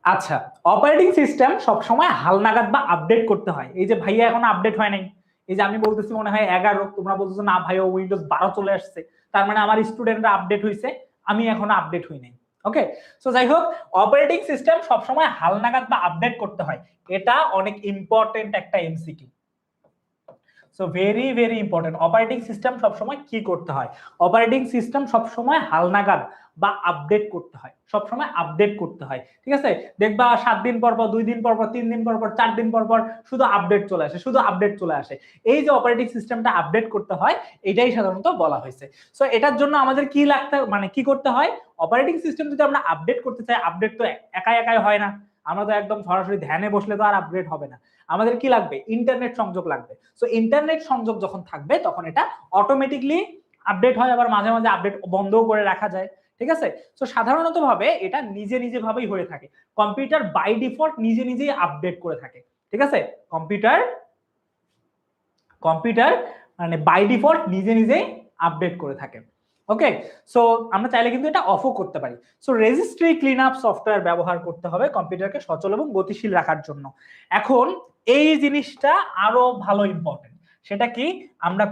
আচ্ছা, অপারেটিং সিস্টেম সবসময় হালনাগাদ বা আপডেট করতে হয়। এই যে ভাইয়া এখন আপডেট হয় নাই, এই যে আমি বলতেছি মনে হয় 11, তোমরা বলতেছো না ভাইয়া উইন্ডোজ 12 চলে আসছে, তার মানে আমার স্টুডেন্টরা আপডেট হইছে, আমি এখনো আপডেট হই নাই। ওকে, সো যাই হোক, অপারেটিং সিস্টেম সবসময় হালনাগাদ বা আপডেট করতে হয়। এটা অনেক ইম্পর্টেন্ট একটা MCQ. So very very important. Operating system সবসময় কি করতে হয়? অপারেটিং সিস্টেম সবসময় হালনাগাদ বা আপডেট করতে হয়, সবসময় আপডেট করতে হয়। ঠিক আছে, দেখবা 7 দিন পর পর, 2 দিন পর পর, 3 দিন পর পর, 4 দিন পর পর শুধু আপডেট চলে আসে, শুধু আপডেট চলে আসে। এই যে অপারেটিং সিস্টেমটা আপডেট করতে হয়, এটাই সাধারণত বলা হয়েছে। সো এটার জন্য আমাদের কি লাগতে মানে কি করতে হয়? অপারেটিং সিস্টেম যদি আমরা আপডেট করতে চাই, আপডেট তো একাই একাই হয় না। আমরা তো একদম সরাসরি ধ্যানে বসলে তো আর আপডেট হবে না। আমাদের কি লাগবে? ইন্টারনেট সংযোগ লাগবে। সো ইন্টারনেট সংযোগ যখন থাকবে, তখন এটা অটোমেটিকলি আপডেট হয়, আবার মাঝে মাঝে আপডেট বন্ধও করে রাখা যায়। ঠিক আছে, সো সাধারণত ভাবে এটা নিজে নিজে ভাবেই হয়ে থাকে। কম্পিউটার বাই ডিফল্ট নিজে নিজেই আপডেট করে থাকে। ঠিক আছে, কম্পিউটার মানে বাই ডিফল্ট নিজে নিজেই আপডেট করে থাকে। ওকে, সো আমরা চাইলে কিন্তু এটা অফও করতে পারি। So registry clean up software ব্যবহার করতে হবে কম্পিউটারকে সচল এবং গতিশীল রাখার জন্য। এখন এই জিনিসটা আরো ভালো ইম্পর্টেন্ট, সেটা কি, আমরা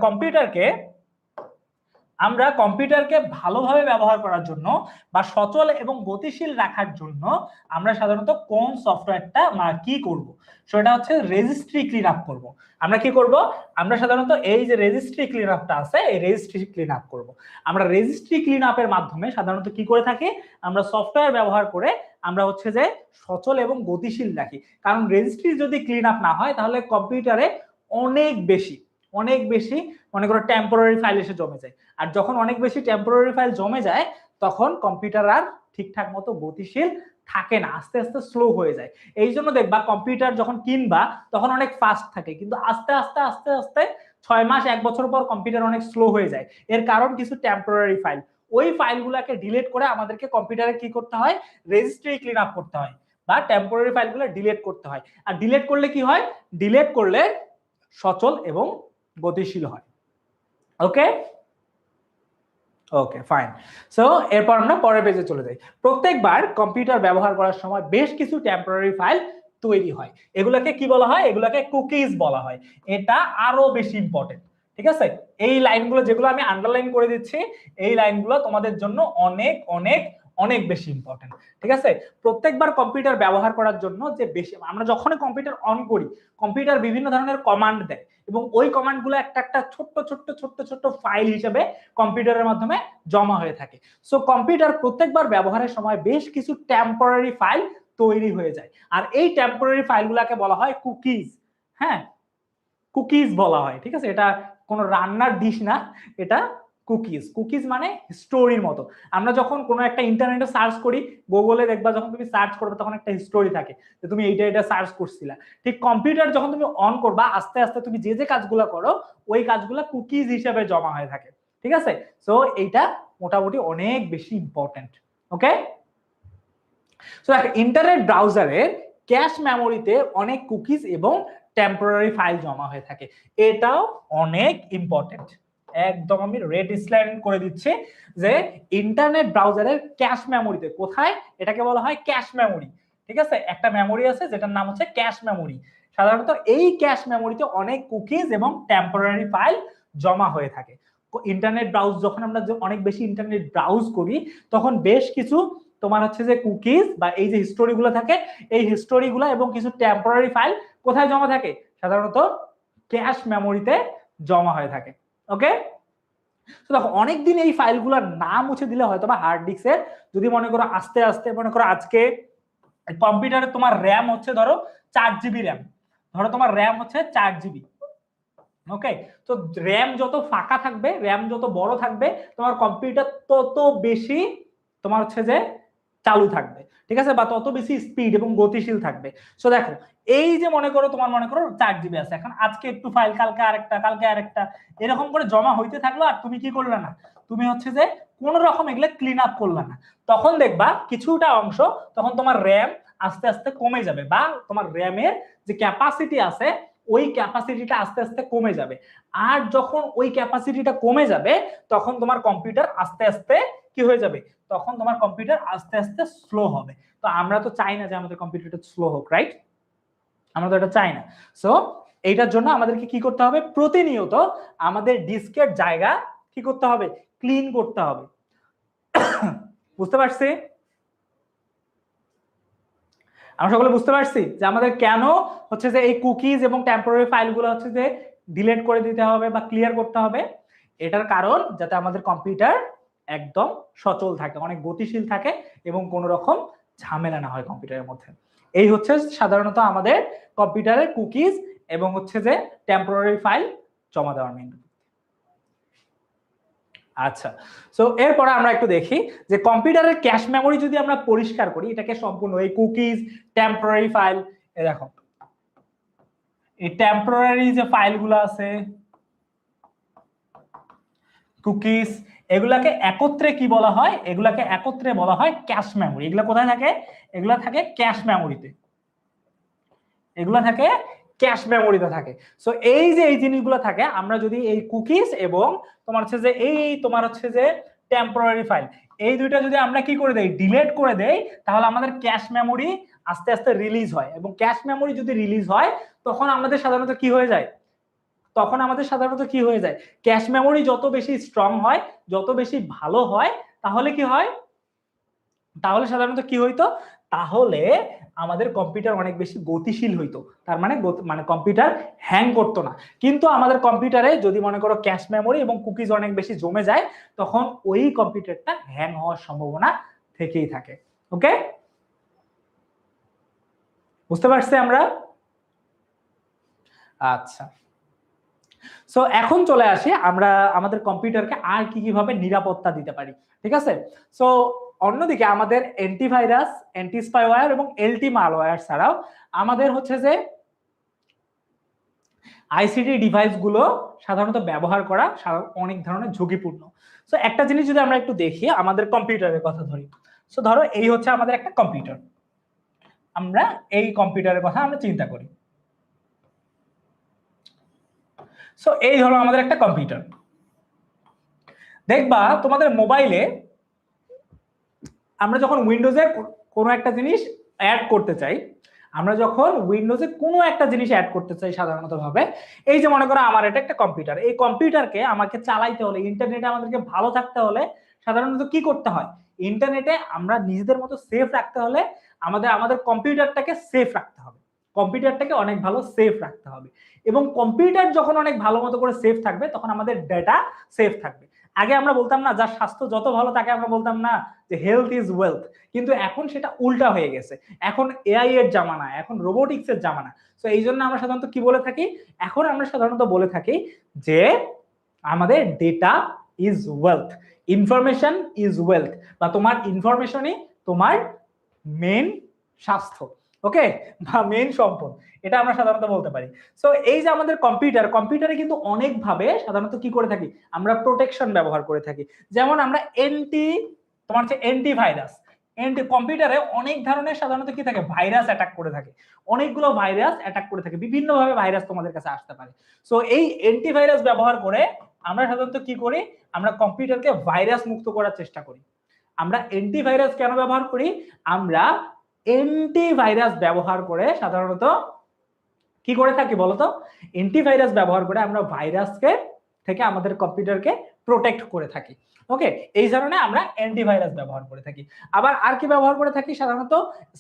কম্পিউটারকে ভালোভাবে ব্যবহার করার জন্য বা সচল এবং গতিশীল রাখার জন্য আমরা সাধারণত কোন সফটওয়্যারটা কি করব, সেটা হচ্ছে রেজিস্ট্রি ক্লিন আপ করব। আমরা কি করব, আমরা সাধারণত এই যে রেজিস্ট্রি ক্লিন আপটা আছে এই রেজিস্ট্রি ক্লিন আপ করব। আমরা রেজিস্ট্রি ক্লিন আপের মাধ্যমে সাধারণত কি করে থাকি, আমরা সফটওয়্যার ব্যবহার করে আমরা হচ্ছে যে সচল এবং গতিশীল রাখি। কারণ রেজিস্ট্রি যদি ক্লিন আপ না হয় তাহলে কম্পিউটারে অনেক বেশি মনে করো টেম্পোরারি ফাইল এসে জমে যায়। আর যখন অনেক বেশি টেম্পোরারি ফাইল জমে যায় তখন কম্পিউটার আর ঠিকঠাক মতো গতিশীল থাকে না, আস্তে আস্তে স্লো হয়ে যায়। এই জন্য দেখবা কম্পিউটার যখন কিনবা তখন অনেক ফাস্ট থাকে, কিন্তু আস্তে আস্তে আস্তে আস্তে 6 মাস 1 বছর পর কম্পিউটার অনেক স্লো হয়ে যায়। এর কারণ কিছু টেম্পোরারি ফাইল, ওই ফাইলগুলোকে ডিলিট করে আমাদেরকে কম্পিউটারে কি করতে হয়, রেজিস্ট্রি ক্লিন আপ করতে হয় বা টেম্পোরারি ফাইলগুলো ডিলিট করতে হয়। আর ডিলিট করলে কি হয়, ডিলিট করলে সচল এবং গতিশীল হয়। ওকে ওকে ফাইন। সো এরপর আমরা পরের পেজে চলে যাই। প্রত্যেকবার কম্পিউটার ব্যবহার করার সময় বেশ কিছু টেম্পোরারি ফাইল তৈরি হয়, এগুলোকে কি বলা হয়, এগুলোকে কুকিজ বলা হয়। এটা আরো বেশি ইম্পর্টেন্ট, ঠিক আছে। এই লাইনগুলো যেগুলো আমি আন্ডারলাইন করে দিচ্ছি, এই লাইনগুলো তোমাদের জন্য অনেক অনেক অনেক বেশি ইম্পর্টেন্ট, ঠিক আছে। প্রত্যেকবার কম্পিউটার ব্যবহার করার জন্য যে বেশি, আমরা যখনই কম্পিউটার অন করি কম্পিউটার বিভিন্ন ধরনের কমান্ড দেয় এবং ওই কমান্ডগুলো একটা একটা ছোট্ট ছোট্ট ছোট্ট ছোট্ট ফাইল হিসেবে কম্পিউটারের মাধ্যমে জমা হয়ে থাকে। সো কম্পিউটার প্রত্যেকবার ব্যবহারের সময় বেশ কিছু টেম্পোরারি ফাইল তৈরি হয়ে যায়, আর এই টেম্পোরারি ফাইলগুলোকে বলা হয় কুকিজ। হ্যাঁ, কুকিজ বলা হয়, ঠিক আছে। এটা কোনো রান্নার ডিশ না, এটা কুকিজ। কুকিজ মানে স্টোরির মতো। আমরা যখন কোনো একটা ইন্টারনেটে সার্চ করি, গুগলে দেখবা যখন তুমি সার্চ করবে তখন একটা স্টোরি থাকে যে তুমি এইটা সার্চ করছিলা। ঠিক কম্পিউটার যখন তুমি অন করবা আস্তে আস্তে তুমি যে যে কাজগুলো করো ওই কাজগুলো কুকিজ হিসেবে জমা হয়ে থাকে, ঠিক আছে। সো এইটা মোটামুটি অনেক বেশি ইম্পর্টেন্ট। ওকে, সো ইন্টারনেট ব্রাউজারে ক্যাশ মেমোরিতে অনেক কুকিজ এবং টেম্পোরারি ফাইল জমা হয়ে থাকে, এটাও অনেক ইম্পর্টেন্ট। একদম আমি রেড স্লাইড করে দিচ্ছি যে ইন্টারনেট ব্রাউজারের ক্যাশ মেমোরিতে, কোথায়, এটাকে বলা হয় ক্যাশ মেমোরি, ঠিক আছে। একটা মেমোরি আছে যেটার নাম হচ্ছে ক্যাশ মেমোরি। সাধারণত এই ক্যাশ মেমোরিতে অনেক কুকিজ এবং টেম্পোরারি ফাইল জমা হয়ে থাকে। ইন্টারনেট ব্রাউজ যখন আমরা অনেক বেশি ইন্টারনেট ব্রাউজ করি তখন বেশ কিছু তোমার হচ্ছে যে কুকিজ বা এই যে হিস্টোরিগুলো থাকে এই হিস্টোরিগুলো এবং কিছু টেম্পোরারি ফাইল কোথায় জমা থাকে, সাধারণত ক্যাশ মেমোরিতে জমা হয়ে থাকে। ওকে, তো দেখো অনেকদিন এই ফাইলগুলো না মুছে দিলে হয়তো বা হার্ড ডিস্কের, যদি মনে করো আস্তে আস্তে মনে করো আজকে কম্পিউটারে তোমার র্যাম হচ্ছে ধরো 4 GB র্যাম, ধরো তোমার র্যাম হচ্ছে 4 GB। ওকে, তো র্যাম যত ফাঁকা থাকবে, র্যাম যত বড় থাকবে, তোমার কম্পিউটার তত বেশি তোমার হচ্ছে যে চালু থাকবে, ঠিক আছে, বা তত বেশি স্পিড এবং গতিশীল থাকবে। সো দেখো এই যে মনে করো তোমার মনে করো 4 GB আছে, এখন আজকে একটু ফাইল, কালকে আরেকটা এরকম করে জমা হইতে থাকলো, আর তুমি কি করলে না, তুমি হচ্ছে যে কোন রকম এগুলো ক্লিন আপ করলে না, তখন দেখবা কিছুটা অংশ তখন তোমার র্যাম আস্তে আস্তে কমে যাবে, বা তোমার র্যামের যে ক্যাপাসিটি আছে ওই ক্যাপাসিটিটা আস্তে আস্তে কমে যাবে। আর যখন ওই ক্যাপাসিটিটা কমে যাবে তখন তোমার কম্পিউটার আস্তে আস্তে কি হয়ে যাবে, তখন তোমার কম্পিউটার আস্তে আস্তে স্লো হবে। তো আমরা তো চাই না যে আমাদের কম্পিউটারটা স্লো হোক, রাইট, আমরা তো এটা চাই না। সো এইটার জন্য আমাদেরকে কি করতে হবে, প্রতিনিয়ত আমাদের ডিস্কের জায়গা কি করতে হবে, ক্লিন করতে হবে। বুঝতে পারছি, আমরা সকলে বুঝতে পারছি যে আমাদের কেন হচ্ছে যে এই কুকিজ এবং টেম্পোরারি ফাইলগুলো হচ্ছে যে ডিলিট করে দিতে হবে বা ক্লিয়ার করতে হবে। এটার কারণ যাতে আমাদের কম্পিউটার একদম সচল থাকে, অনেক গতিশীল থাকে এবং কোনো রকম ঝামেলা না হয় কম্পিউটারের মধ্যে। এই হচ্ছে সাধারণত আমাদের কম্পিউটারের কুকিজ এবং হচ্ছে যে টেম্পোরারি ফাইল জমা দেওয়ার মেইন। আচ্ছা, সো এরপরে আমরা একটু দেখি যে কম্পিউটারের ক্যাশ মেমোরি যদি আমরা পরিষ্কার করি, এটাকে সম্পূর্ণ এই কুকিজ টেম্পোরারি ফাইল, এই দেখো এই টেম্পোরারি যে ফাইলগুলো আছে কুকিজ, এগুলাকে একত্রে কি বলা হয়, এগুলাকে একত্রে বলা হয় ক্যাশ মেমোরি। এগুলা কোথায় থাকে, এগুলা থাকে ক্যাশ মেমোরিতে, এগুলা থাকে ক্যাশ মেমোরিতে থাকে। সো এই যে এই জিনিসগুলো থাকে, আমরা যদি এই কুকিজ এবং তোমার হচ্ছে যে এই তোমার হচ্ছে যে টেম্পোরারি ফাইল, এই দুইটা যদি আমরা কি করে দেই, ডিলিট করে দেই, তাহলে আমাদের ক্যাশ মেমোরি আস্তে আস্তে রিলিজ হয়। এবং ক্যাশ মেমোরি যদি রিলিজ হয় তখন আমাদের সাধারণত কি হয়ে যায়, ক্যাশ মেমোরি যত বেশি স্ট্রং হয়, যত বেশি ভালো হয়, তাহলে কি হয়, তাহলে সাধারণত কি হইতো, তাহলে আমাদের কম্পিউটার অনেক বেশি গতিশীল হইতো। তার মানে কম্পিউটার হ্যাং করতো না। কিন্তু আমাদের কম্পিউটারে যদি মনে করো ক্যাশ মেমোরি এবং কুকিজ অনেক বেশি জমে যায়, তখন ওই কম্পিউটারটা হ্যাং হওয়ার সম্ভাবনা থেকেই থাকে। ওকে, বুঝতে পারছি আমরা? আচ্ছা, সো এখন চলে আসি আমরা আমাদের কম্পিউটারকে আর কি কিভাবে নিরাপত্তা দিতে পারি। ঠিক আছে, সো অন্যদিকে আমাদের অ্যান্টিভাইরাস, অ্যান্টি স্পাইওয়্যার এবং এলটি মালওয়্যার ছাড়াও আমাদের হচ্ছে যে আইসিটি ডিভাইস গুলো সাধারণত ব্যবহার করা অনেক ধরনের ঝুঁকিপূর্ণ। সো একটা জিনিস যদি আমরা একটু দেখি, আমাদের কম্পিউটারের কথা ধরি। সো ধরো এই হচ্ছে আমাদের একটা কম্পিউটার, আমরা এই কম্পিউটারের কথা আমরা চিন্তা করি। সো এই হলো আমাদের একটা কম্পিউটার। দেখবা তোমাদের মোবাইলে আমরা যখন উইন্ডোজে কোনো একটা জিনিস অ্যাড করতে চাই, সাধারণত ভাবে এই যে মনে করো আমার এটা একটা কম্পিউটার, এই কম্পিউটারকে আমাকে চালাইতে হলে, ইন্টারনেটে আমাদেরকে ভালো থাকতে হলে সাধারণত কি করতে হয়, ইন্টারনেটে আমরা নিজেদের মতো সেফ রাখতে হলে আমাদের কম্পিউটারটাকে সেফ রাখতে হবে, কম্পিউটারটাকে অনেক ভালো সেফ রাখতে হবে। এবং কম্পিউটার যখন অনেক ভালো মতো করে সেফ থাকবে, তখন আমাদের ডেটা সেফ থাকবে। আগে আমরা বলতাম না, যার স্বাস্থ্য যত ভালো তাকে আমরা বলতাম না যে হেলথ ইজ ওয়েলথ, কিন্তু এখন সেটা উল্টা হয়ে গেছে। এখন এআই এর জামানা, এখন রোবোটিক্স এর জামানা। তো এই জন্য আমরা সাধারণত কি বলে থাকি, এখন আমরা সাধারণত বলে থাকি যে আমাদের data is wealth, information is wealth, বা তোমার ইনফরমেশনই তোমার মেন স্বাস্থ্য, ওকে, বা মেন সম্পদ, এটা আমরা সাধারণত বলতে পারি। সো এই যে আমাদের কম্পিউটারে কিন্তু অনেকভাবে সাধারণত কি করে থাকি, আমরা প্রোটেকশন ব্যবহার করে থাকি। যেমন আমরা অ্যান্টিভাইরাস, কম্পিউটারে অনেক ধরনের সাধারণত কি থাকে, ভাইরাস অ্যাটাক করে থাকে, অনেকগুলো ভাইরাস অ্যাটাক করে থাকে, বিভিন্ন ভাবে ভাইরাস তোমাদের কাছে আসতে পারে। সো এই অ্যান্টিভাইরাস ব্যবহার করে আমরা সাধারণত কি করি, আমরা কম্পিউটারকে ভাইরাস মুক্ত করার চেষ্টা করি। আমরা অ্যান্টিভাইরাস কেন ব্যবহার করি, আমরা অ্যান্টিভাইরাস ব্যবহার করে সাধারণত কি করে থাকি বলতো, অ্যান্টিভাইরাস ব্যবহার করে আমরা ভাইরাসকে থেকে আমাদের কম্পিউটারকে প্রোটেক্ট করে থাকি। ওকে, এই কারণে আমরা অ্যান্টিভাইরাস ব্যবহার করে থাকি। আবার আর কি ব্যবহার করে থাকি, সাধারণত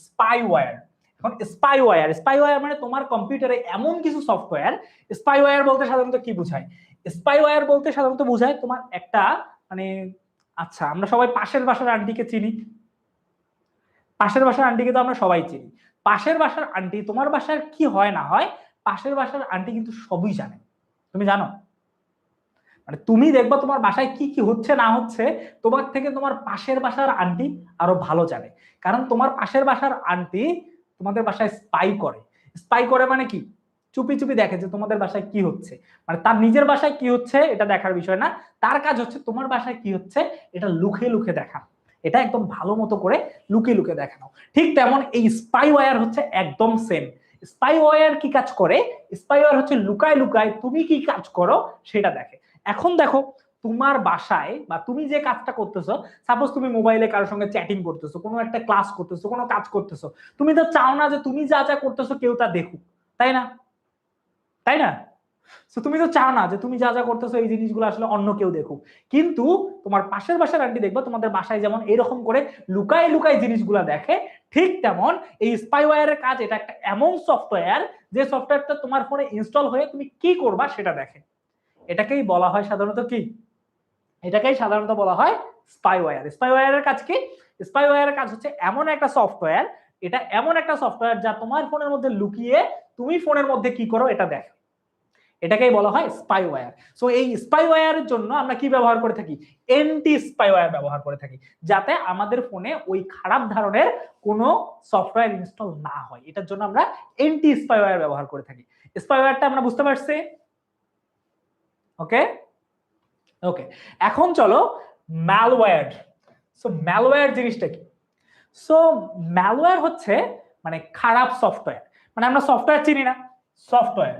স্পাইওয়্যার। এখন স্পাইওয়্যার মানে তোমার কম্পিউটারে এমন কিছু সফটওয়্যার, স্পাইওয়্যার বলতে সাধারণত কি বোঝায়, স্পাইওয়্যার বলতে সাধারণত বোঝায় তোমার একটা মানে, আচ্ছা আমরা সবাই পাশের বাসার আন্টিকে চিনি, পাশের বাসার আন্টিকে তো আমরা সবাই চিনি, পাশের বাসার আন্টি তোমার বাসার কি হয় না হয়, পাশের বাসার আন্টি কিন্তু সবই জানে। তুমি জানো, মানে তুমি দেখবা তোমার বাসায় কি কি হচ্ছে না হচ্ছে, তোমার থেকে তোমার পাশের বাসার আন্টি আরো ভালো জানে। কারণ তোমার পাশের বাসার আন্টি তোমাদের বাসায় স্পাই করে মানে কি, চুপি চুপি দেখে যে তোমাদের বাসায় কি হচ্ছে, মানে তার নিজের বাসায় কি হচ্ছে এটা দেখার বিষয় না, তার কাজ হচ্ছে তোমার বাসায় কি হচ্ছে এটা লুকিয়ে লুকিয়ে দেখা, এটা একদম ভালো মতো করে লুকিয়ে লুকিয়ে দেখানো। ঠিক তেমন এই স্পাইওয়্যার হচ্ছে একদম সেম। স্পাইওয়্যার কি কাজ করে, স্পাইওয়্যার হচ্ছে লুকায় লুকায় তুমি কি কাজ করো সেটা দেখে। এখন দেখো তোমার বাসায় বা তুমি যে কাজটা করতেছো, সাপোজ তুমি মোবাইলে কারোর সঙ্গে চ্যাটিং করতেছো, কোনো একটা ক্লাস করতেছো, কোনো কাজ করতেছো, তুমি তো চাও না যে তুমি যা যা করতেছো কেউ তা দেখুক, তাই না? তাই না? তো তুমি তো চাও না যে তুমি যা যা করতেছো এই জিনিসগুলো আসলে অন্য কেউ দেখুক। কিন্তু তোমার পাশের বাসার আন্টি দেখবা তোমাদের বাসায় যেমন এরকম করে লুকায় লুকায় জিনিসগুলো দেখে, ঠিক তেমন এই স্পাইওয়্যারের কাজ, এটা একটা এমন সফটওয়্যার যে সফটওয়্যারটা তোমার ফোনে ইনস্টল হয়ে তুমি কি করবা সেটা দেখে। এটাকেই বলা হয় সাধারণত কি, এটাকেই সাধারণত বলা হয় স্পাইওয়্যার। স্পাইওয়্যারের কাজ কি, স্পাইওয়্যারের কাজ হচ্ছে এমন একটা সফটওয়্যার, এটা এমন একটা সফটওয়্যার যা তোমার ফোনের মধ্যে লুকিয়ে তুমি ফোনের মধ্যে কি করো এটা দেখে, এটাকেই বলা হয় স্পাইওয়্যার। সো এই স্পাইওয়্যারের জন্য আমরা কি ব্যবহার করে থাকি, অ্যান্টি স্পাইওয়্যার ব্যবহার করে থাকি, যাতে আমাদের ফোনে ওই খারাপ ধরনের কোনো সফটওয়্যার ইনস্টল না হয়, এটার জন্য আমরা অ্যান্টি স্পাইওয়্যার ব্যবহার করে থাকি। স্পাইওয়্যারটা আমরা বুঝতে পারছি? ওকে ওকে, এখন চলো ম্যালওয়্যার। সো ম্যালওয়্যার জিনিসটা কি? সো ম্যালওয়্যার হচ্ছে মানে খারাপ সফটওয়্যার, মানে আমরা সফটওয়্যার চিনি না, সফটওয়্যার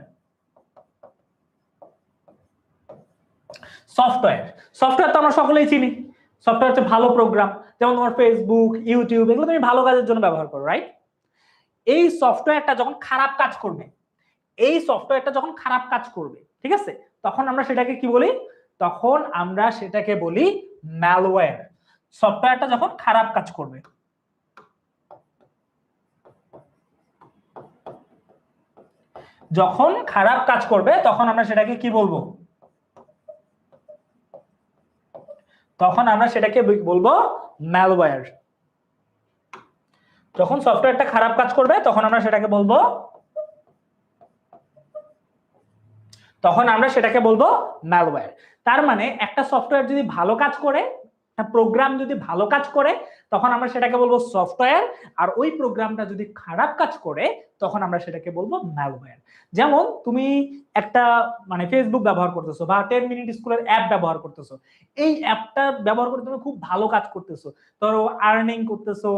সফটওয়্যার সফটওয়্যার তো আমরা সকলেই চিনি। সফটওয়্যার হচ্ছে ভালো প্রোগ্রাম, যেমন তোমার ফেসবুক, ইউটিউব, এগুলো তুমি ভালো কাজের জন্য ব্যবহার করো, রাইট? এই সফটওয়্যারটা যখন খারাপ কাজ করবে, এই সফটওয়্যারটা যখন খারাপ কাজ করবে, ঠিক আছে, তখন আমরা সেটাকে কি বলি? তখন আমরা সেটাকে বলি ম্যালওয়্যার। সফটওয়্যারটা যখন খারাপ কাজ করবে, যখন খারাপ কাজ করবে তখন আমরা সেটাকে কি বলবো? তখন আমরা সেটাকে বলবো ম্যালওয়্যার। যখন সফটওয়্যারটা খারাপ কাজ করবে তখন আমরা সেটাকে বলবো ম্যালওয়্যার। তার মানে একটা সফটওয়্যার যদি ভালো কাজ করে, একটা প্রোগ্রাম যদি ভালো কাজ করে, তখন আমরা সেটাকে বলবো সফটওয়্যার। আর ওই প্রোগ্রামটা যদি খারাপ কাজ করে তখন আমরা সেটাকে বলবো ম্যালওয়্যার। যেমন তুমি একটা মানে ফেসবুক ব্যবহার করতেছো বা 10 মিনিট স্কুলের অ্যাপ ব্যবহার করতেছো, এই অ্যাপটা ব্যবহার করে তুমি খুব ভালো কাজ করতেছো, ধরো আর্নিং করতেছো,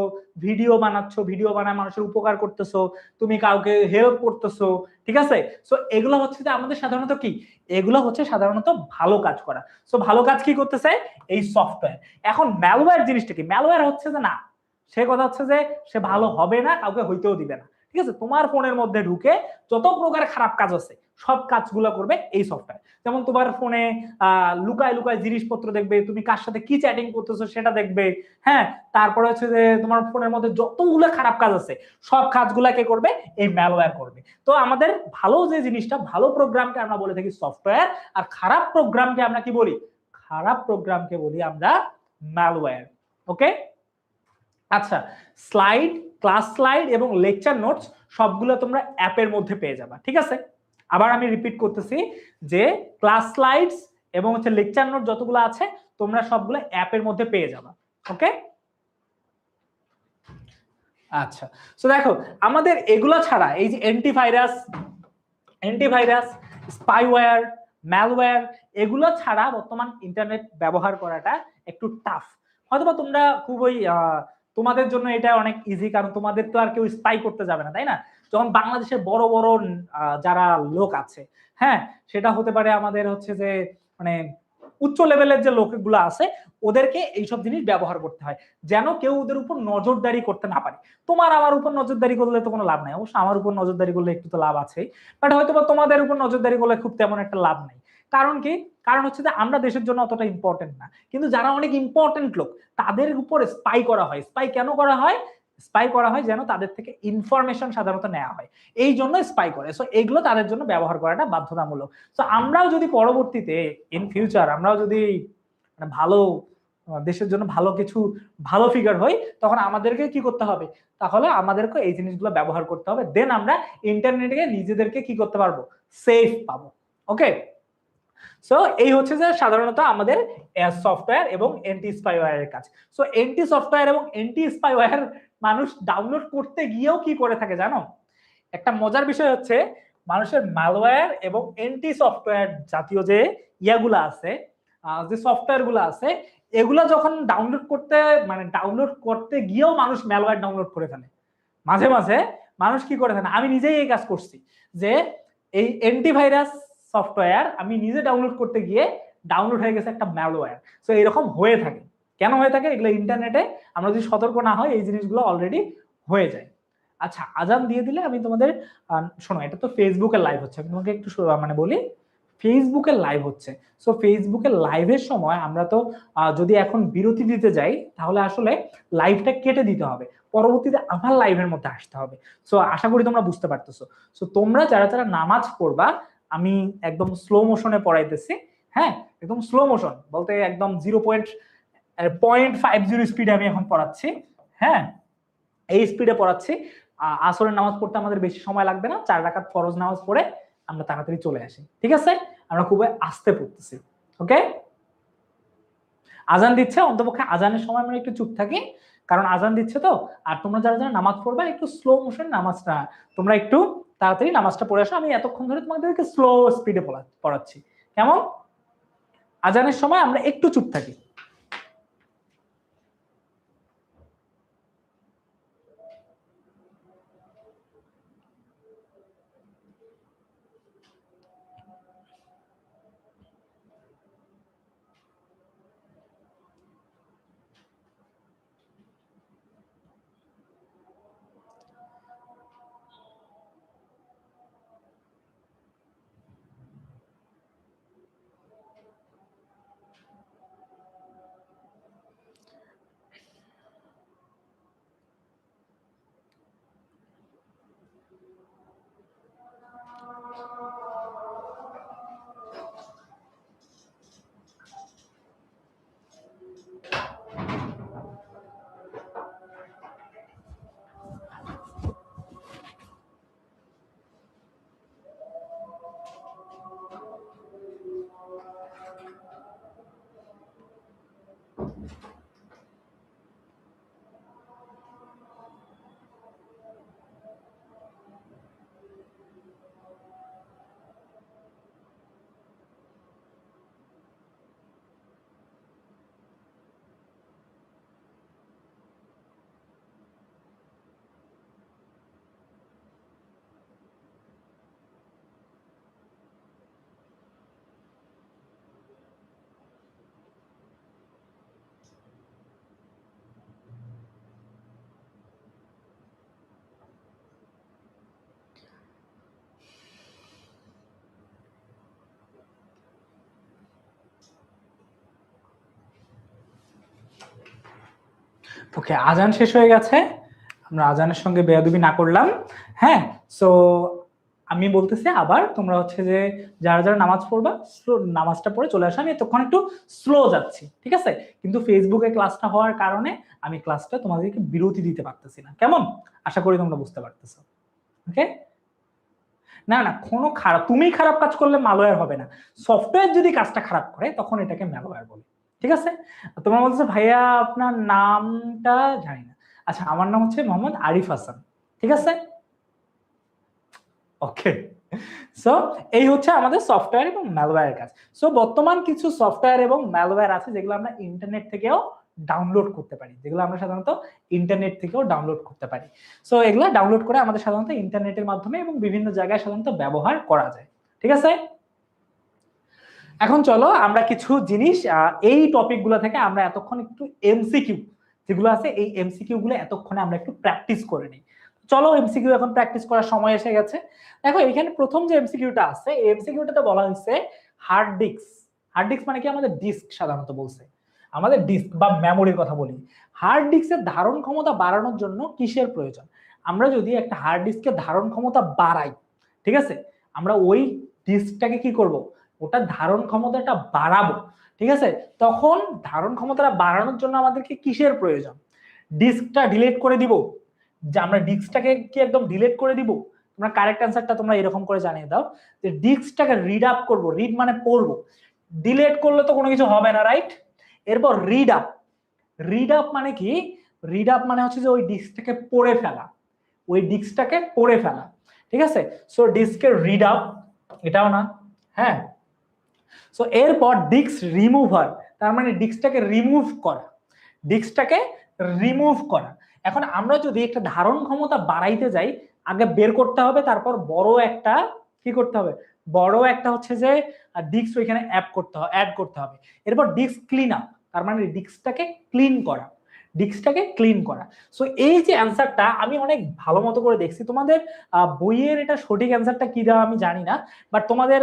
ভিডিও বানাচ্ছো, ভিডিও বানায় মানুষের উপকার করতেছো, তুমি কাউকে হেল্প করতেছো, ঠিক আছে? সো এগুলো হচ্ছে যে আমাদের সাধারণত কি, এগুলো হচ্ছে সাধারণত ভালো কাজ করা। সো ভালো কাজ কি করতেছে? এই সফটওয়্যার। এখন ম্যালওয়্যার জিনিসটা কি? ম্যালওয়্যার হচ্ছে যে না, সে কথা হচ্ছে যে সে ভালো হবে না, কাউকে হইতেও দিবে না, ঠিক আছে? তোমার ফোনের মধ্যে ঢুকে যত প্রকার খারাপ কাজ আছে সব কাজগুলো করবে এই সফটওয়্যার। যেমন তোমার ফোনে লুকায় লুকায় জিনিসপত্র দেখবে, তুমি কার সাথে কি চ্যাটিং করতেছো সেটা দেখবে, হ্যাঁ। তারপরে হচ্ছে যে তোমার ফোনের মধ্যে যতগুলো খারাপ কাজ আছে সব কাজগুলা কে করবে? এই ম্যালওয়্যার করবে। তো আমাদের ভালো যে জিনিসটা, ভালো প্রোগ্রামকে আমরা বলে থাকি সফটওয়্যার, আর খারাপ প্রোগ্রামকে আমরা কি বলি? খারাপ প্রোগ্রামকে বলি আমরা ম্যালওয়্যার। ওকে? আচ্ছা, স্লাইড, ক্লাস স্লাইড এবং লেকচার নোটস সবগুলো তোমরা অ্যাপের মধ্যে পেয়ে যাবা, ঠিক আছে? আবার আমি রিপিট করতেছি যে ক্লাস স্লাইডস এবং হচ্ছে লেকচার নোট যতগুলো আছে তোমরা সবগুলো অ্যাপের মধ্যে পেয়ে যাবা। ওকে? আচ্ছা, সো দেখো আমাদের এগুলো ছাড়া এই যে অ্যান্টিভাইরাস, স্পাইওয়্যার, ম্যালওয়্যার, এগুলো ছাড়া বর্তমান ইন্টারনেট ব্যবহার করাটা একটু টাফ। হয়তোবা তোমরা খুবই তোমাদের জন্য এটা অনেক ইজি, কারণ তোমাদের তো আর কেউ স্পাই করতে যাবে না, তাই না? যখন বাংলাদেশের বড় বড় যারা লোক আছে, হ্যাঁ, সেটা হতে পারে আমাদের হচ্ছে যে মানে উচ্চ লেভেলের যে লোকগুলো আছে, ওদেরকে এইসব জিনিস ব্যবহার করতে হয় যেন কেউ ওদের উপর নজরদারি করতে না পারে। তোমার আমার উপর নজরদারি করলে তো কোনো লাভ নাই, অবশ্য আমার উপর নজরদারি করলে একটু তো লাভ আছেই, বাট হয়তো বা তোমাদের উপর নজরদারি করলে খুব তেমন একটা লাভ নাই। কারণ কি? কারণ হচ্ছে যে আমরা দেশের জন্য অতটা ইম্পর্টেন্ট না, কিন্তু যারা অনেক ইম্পর্টেন্ট লোক তাদের উপর স্পাই করা হয়। স্পাই কেন করা হয়? স্পাই করা হয় যেন তাদের থেকে ইনফরমেশন সাধারণত নেওয়া হয়, এই জন্য স্পাই করে। সো এগুলো তাদের জন্য ব্যবহার করাটা বাধ্যতামূলক। সো আমরাও যদি পরবর্তীতে ইন ফিউচার আমরাও যদি মানে ভালো দেশের জন্য ভালো কিছু ভালো ফিগার হই, তখন আমাদেরকে কি করতে হবে? তাহলে আমাদেরকে এই জিনিসগুলো ব্যবহার করতে হবে, দেন আমরা ইন্টারনেটে নিজেদেরকে কি করতে পারবো? সেফ পাবো। ওকে? সো এই হচ্ছে যে সাধারণত আমাদের সফটওয়্যার এবং এন্টি স্পাইওয়্যারের কাজ। সো এন্টি সফটওয়্যার এবং এন্টি স্পাইওয়্যার মানুষ ডাউনলোড করতে গিয়েও কি করে থাকে জানো? একটা মজার বিষয় হচ্ছে মানুষের ম্যালওয়্যার এবং এন্টি সফটওয়্যার জাতীয় যে ইয়াগুলো আছে, যে সফটওয়্যার গুলো আছে, এগুলা যখন ডাউনলোড করতে গিয়েও মানুষ ম্যালওয়্যার ডাউনলোড করে ফেলে। মাঝে মাঝে মানুষ কি করে ফেলে, আমি নিজেই এই কাজ করছি, যে এই অ্যান্টিভাইরাস সফটওয়্যার আমি নিজে ডাউনলোড করতে গিয়ে ডাউনলোড হয়ে গেছে একটা ম্যালওয়্যার। সো এরকম হয়ে থাকে। কেন হয়ে থাকে? এগুলো ইন্টারনেটে আমরা যদি সতর্ক না হয় এই জিনিসগুলো অলরেডি হয়ে যায়। আচ্ছা, আজান দিয়ে দিলে আমি তোমাদের শোনো, এটা তো ফেসবুকে লাইভ হচ্ছে, আমি তোমাকে একটু মানে বলি, ফেসবুকে লাইভ হচ্ছে। সো ফেসবুকে লাইভের সময় আমরা তো যদি এখন বিরতি দিতে যাই তাহলে আসলে লাইভটা কেটে দিতে হবে, পরবর্তীতে আবার লাইভের মধ্যে আসতে হবে। সো আশা করি তোমরা বুঝতে পারতেছো। সো তোমরা যারা যারা নামাজ পড়বা, আমি একদম স্লো মোশনে পড়াইতেছি, হ্যাঁ, একদম স্লো মোশন বলতে একদম 0.50 স্পিডে আমি এখন পড়াচ্ছি, হ্যাঁ, এই স্পিডে পড়াচ্ছি। আসরের নামাজ পড়তে আমাদের বেশি সময় লাগবে না, 4 রাকাত ফরজ নামাজ পড়ে আমরা তাড়াতাড়ি চলে আসি, ঠিক আছে? আমরা খুবই আস্তে পড়তেছি। ওকে? আজান দিচ্ছে, অন্তপক্ষে আজানের সময় আমরা একটু চুপ থাকি, কারণ আজান দিচ্ছে তো। আর তোমরা যারা যারা নামাজ পড়বা একটু স্লো মোশন নামাজটা, তোমরা একটু তাড়াতাড়ি নামাজটা পড়ে আসো। আমি এতক্ষণ ধরে তোমাদেরকে স্লো স্পিডে পড়াচ্ছি, কেমন? আজানের সময় আমরা একটু চুপ থাকি। ওকে, আজান শেষ হয়ে গেছে, আমরা আজানের সঙ্গে বেয়াদবি না করলাম। হ্যাঁ, সো আমি বলতেছি আবার, তোমরা হচ্ছে যে যারা যারা নামাজ পড়বা নামাজটা পড়ে চলে আসো। আমি তখন একটু স্লো যাচ্ছি, ঠিক আছে? কিন্তু ফেসবুকে ক্লাসটা হওয়ার কারণে আমি ক্লাসটা তোমাদেরকে বিরতি দিতে পারতেছি না। কেমন? আশা করি তোমরা বুঝতে পারতেছো। ওকে, না না, কোনো খারাপ, তুমি খারাপ কাজ করলে ম্যালওয়্যার হবে না। সফটওয়্যার যদি কাজটা খারাপ করে তখন এটাকে ম্যালওয়্যার বলে, ঠিক আছে? তোমরা বলছো ভাইয়া আপনার নামটা জানি না। আচ্ছা, আমার নাম হচ্ছে মোহাম্মদ আরিফ হাসান, ঠিক আছে? ওকে, সো এই হচ্ছে আমাদের সফটওয়্যার এবং ম্যালওয়্যারের কাজ। সো বর্তমান কিছু সফটওয়্যার এবং ম্যালওয়্যার আছে যেগুলো আমরা ইন্টারনেট থেকেও ডাউনলোড করতে পারি, যেগুলো আমরা সাধারণত ইন্টারনেট থেকেও ডাউনলোড করতে পারি। সো এগুলো ডাউনলোড করে আমাদের সাধারণত ইন্টারনেটের মাধ্যমে এবং বিভিন্ন জায়গায় সাধারণত ব্যবহার করা যায়, ঠিক আছে? এখন চলো আমরা কিছু জিনিস এই টপিকগুলো থেকে আমরা এতক্ষণ একটু এমসিকিউ যেগুলো আছে এই এমসিকিউ গুলো এতক্ষণে আমরা একটু প্র্যাকটিস করে নিই। চলো এমসিকিউ এখন প্র্যাকটিস করার সময় এসে গেছে। দেখো এখানে প্রথম যে এমসিকিউটা আছে, এই এমসিকিউটাতে বলা হয়েছে হার্ড ডিস্ক। হার্ড ডিস্ক মানে কি? আমাদের ডিস্ক সাধারণত বলছে, আমাদের ডিস্ক বা মেমোরির কথা বলি। হার্ড ডিস্কের ধারণ ক্ষমতা বাড়ানোর জন্য কিসের প্রয়োজন? আমরা যদি একটা হার্ড ডিস্কের ধারণ ক্ষমতা বাড়াই, ঠিক আছে, আমরা ওই ডিস্কটাকে কি করব? ওটার ধারণ ক্ষমতাটা বাড়াবো, ঠিক আছে? তখন ধারণ ক্ষমতাটা বাড়ানোর জন্য আমাদেরকে কিসের প্রয়োজন? ডিস্কটা ডিলিট করে দিব? যে আমরা ডিস্কটাকে কি একদম ডিলিট করে দিব? তোমরা কারেক্ট অ্যান্সারটা তোমরা এরকম করে জানিয়ে দাও যে ডিস্কটাকে রিড আপ করব। রিড মানে পড়বো, ডিলিট করলে তো কোনো কিছু হবে না, রাইট? এরপর রিড আপ। রিড আপ মানে কি? রিড আপ মানে হচ্ছে যে ওই ডিস্কটাকে পড়ে ফেলা, ওই ডিস্কটাকে পড়ে ফেলা, ঠিক আছে? সো ডিস্কের রিড আপ এটাও না। হ্যাঁ, সো এরপর ডিস্ক রিমুভার, তার মানে ডিস্কটাকে রিমুভ করা, ডিস্কটাকে রিমুভ করা। এখন আমরা যদি একটা ধারণ ক্ষমতা বাড়াইতে যাই, আগে বের করতে হবে, তারপর বড় একটা কি করতে হবে? বড় একটা হচ্ছে যে ডিস্ক ওইখানে অ্যাড করতে হবে। এরপর ডিস্ক ক্লিন আপ, তার মানে ডিস্কটাকে ক্লিন করা, ডিস্কটাকে ক্লিন করা। সো এই যে অ্যান্সারটা আমি অনেক ভালো মতো করে দেখছি, তোমাদের বইয়ের এটা সঠিক অ্যান্সারটা কি দেওয়া আমি জানি না, বাট তোমাদের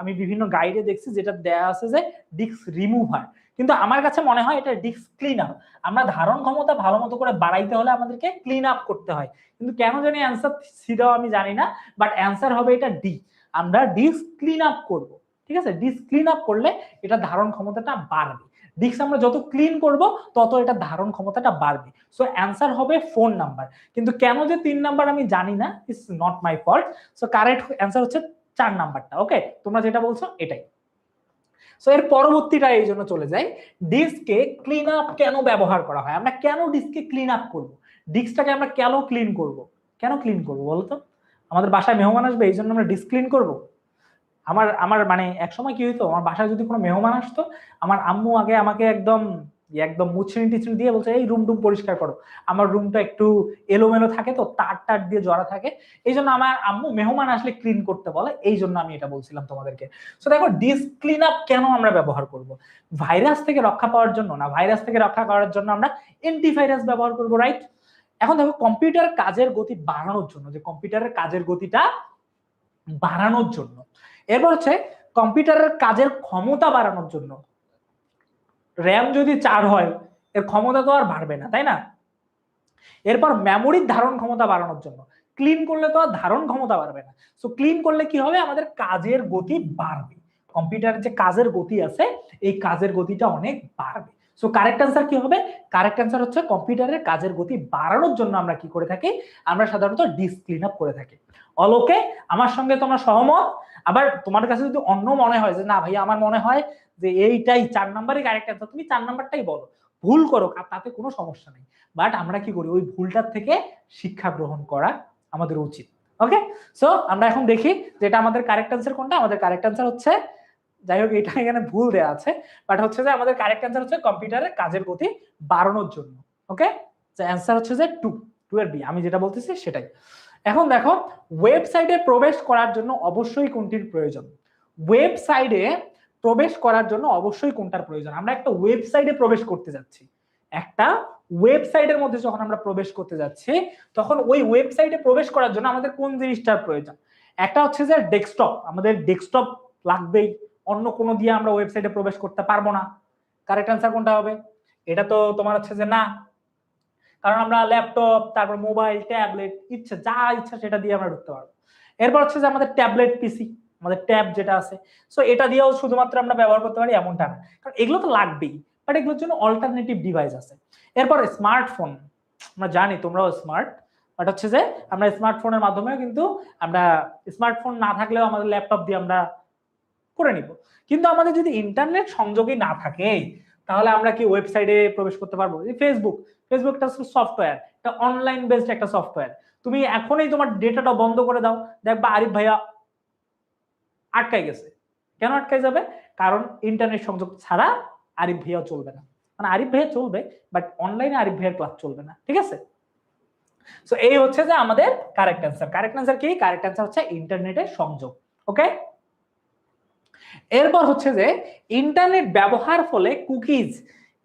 আমি বিভিন্ন গাইডে দেখছি যেটা দেয়া আছে যে ডিস্ক রিমুভার, কিন্তু আমার কাছে মনে হয় এটা ডিস্ক ক্লিন আপ। আমরা ধারণ ক্ষমতা ভালো মতো করে বাড়াইতে হলে আমাদেরকে ক্লিন আপ করতে হয়, কিন্তু কেন জানি অ্যান্সার সি দেওয়া আমি জানি না, বাট অ্যান্সার হবে এটা ডি, আমরা ডিস্ক ক্লিন আপ করব, ঠিক আছে? ডিস্ক ক্লিন আপ করলে এটা ধারণ ক্ষমতাটা বাড়বে। ডিস্ক আমরা যত ক্লিন করব তত এটা ধারণ ক্ষমতাটা বাড়বে। সো অ্যান্সার হবে 4 নাম্বার, কিন্তু কেন যে 3 নাম্বার আমি জানি না, it's not my fault. So correct answer হচ্ছে 4 নাম্বারটা। ওকে, তোমরা যেটা বলছো এটাই। সো এর পরবর্তীটা এই জন্য চলে যাই, ডিস্ককে ক্লিন আপ কেন ব্যবহার করা হয়? আমরা কেন ডিস্ককে ক্লিন আপ করব? ডিস্কটাকে আমরা কেন ক্লিন করব? কেন ক্লিন করব বলো তো? আমাদের বাসায় মেহমান আসবে এই জন্য আমরা ডিস্ক ক্লিন করব? আমার আমার মানে এক সময় কি হইতো, আমার বাসায় যদি কোনো মেহমান আসতো, আমার আম্মু আগে আমাকে একদম একদম মুছড়ি টিছড়ি দিয়ে বলছে এই রুম টুম পরিষ্কার করো। আমার রুমটা একটু এলোমেলো থাকে, তো তার টার দিয়ে জড়া থাকে, এই জন্য আমার আম্মু মেহমান আসলে ক্লিন করতে বলে, এই জন্য আমি এটা বলছিলাম তোমাদেরকে। সো দেখো ডিস্ক ক্লিন আপ কেন আমরা ব্যবহার করব? ভাইরাস থেকে রক্ষা পাওয়ার জন্য না, ভাইরাস থেকে রক্ষা করার জন্য আমরা অ্যান্টিভাইরাস ব্যবহার করব, রাইট? এখন দেখো কম্পিউটার কাজের গতি বাড়ানোর জন্য, যে কম্পিউটারের কাজের গতিটা বাড়ানোর জন্য, এরপর হচ্ছে কম্পিউটারের কাজের ক্ষমতা বাড়ানোর জন্য। র্যাম যদি 4 হয় এর ক্ষমতা তো আর বাড়বে না, তাই না? এরপর মেমোরির ধারণ ক্ষমতা বাড়ানোর জন্য, ক্লিন করলে তো আর ধারণ ক্ষমতা বাড়বে না। সো ক্লিন করলে কি হবে? আমাদের কাজের গতি বাড়বে, কম্পিউটারের যে কাজের গতি আছে এই কাজের গতিটা অনেক বাড়বে। সো কারেক্ট অ্যান্সার কি হবে? কারেক্ট অ্যান্সার হচ্ছে কম্পিউটারের কাজের গতি বাড়ানোর জন্য আমরা কি করে থাকি? আমরা সাধারণত ডিস্ক ক্লিন আপ করে থাকি। অল ওকে? আমার সঙ্গে তোমরা সহমত? আবার তোমার কাছে যদি অন্য মনে হয় যে না ভাই আমার মনে হয় যে এইটাই 4 নাম্বারই কারেক্ট অ্যান্সার, তুমি 4 নাম্বারটাই বলো, ভুল করো, তাতে কোনো সমস্যা নেই। বাট আমরা কি করি? ওই ভুলটার থেকে শিক্ষা গ্রহণ করা আমাদের উচিত। ওকে, সো আমরা এখন দেখি যেটা আমাদের কারেক্ট অ্যান্সার কোনটা। আমাদের কারেক্ট অ্যান্সার হচ্ছে, যাই হোক এটা এখানে ভুল দেওয়া আছে, বাট হচ্ছে যে আমাদের কারেক্ট অ্যান্সার হচ্ছে কম্পিউটারের কাজের গতি বাড়ানোর জন্য। ওকে, অ্যান্সার হচ্ছে যে 2 এর বি, আমি যেটা বলতেছি সেটাই। এখন দেখো, ওয়েবসাইটে প্রবেশ করার জন্য অবশ্যই কোনটির প্রয়োজন? ওয়েবসাইটে প্রবেশ করার জন্য অবশ্যই কোনটার প্রয়োজন? আমরা একটা ওয়েবসাইটে প্রবেশ করতে যাচ্ছি, একটা ওয়েবসাইটের মধ্যে যখন আমরা প্রবেশ করতে যাচ্ছি তখন ওই ওয়েবসাইটে প্রবেশ করার জন্য আমাদের কোন জিনিসটার প্রয়োজন? একটা হচ্ছে যে ডেস্কটপ, আমাদের ডেস্কটপ লাগবেই, অন্য কোনো দিয়ে আমরা ওয়েবসাইটে প্রবেশ করতে পারবো না। কারেক্ট অ্যান্সার কোনটা হবে? এটা তো তোমার হচ্ছে যে না, কারণ আমরা ল্যাপটপ, তারপর মোবাইল, ট্যাবলেট, ইচ্ছা যা ইচ্ছা সেটা দিয়ে আমরা ঢুকতে পারবো। এরপর হচ্ছে যে আমাদের ট্যাবলেট পিসি, আমাদের ট্যাব যেটা আছে, সো এটা দিয়েও শুধুমাত্র আমরা ব্যবহার করতে পারি এমনটা না, কারণ এগুলো তো লাগবেই, বাট এগুলোর জন্য অল্টারনেটিভ ডিভাইস আছে। এরপর স্মার্টফোন, আমরা জানি তোমরাও স্মার্ট, বাট হচ্ছে যে আমরা স্মার্টফোনের মাধ্যমেও কিন্তু আমরা, স্মার্টফোন না থাকলেও আমাদের ল্যাপটপ দিয়ে আমরা করে নিব। কিন্তু আমাদের যদি ইন্টারনেট সংযোগই না থাকে তাহলে আমরা কি ওয়েবসাইটে প্রবেশ করতে পারবো? ফেসবুক, ফেসবুকটা সফটওয়্যার, এটা অনলাইন বেসড একটা সফটওয়্যার। তুমি এখনই তোমার ডেটাটা বন্ধ করে দাও, দেখবা আরিফ ভাইয়া আটকাই গেছে। কেন আটকাই যাবে? কারণ ইন্টারনেট সংযোগ ছাড়া আরিফ ভাইয়া চলবে না। মানে আরিফ ভাইয়া চলবে, বাট অনলাইনে আরিফ ভাইয়ার ক্লাস চলবে না। ঠিক আছে, সো এই হচ্ছে যে আমাদের কারেক্ট অ্যান্সার। কারেক্ট অ্যান্সার কি? কারেক্ট অ্যান্সার হচ্ছে ইন্টারনেটের সংযোগ। ওকে, এরপর হচ্ছে যে ইন্টারনেট ব্যবহার ফলে কুকিজ,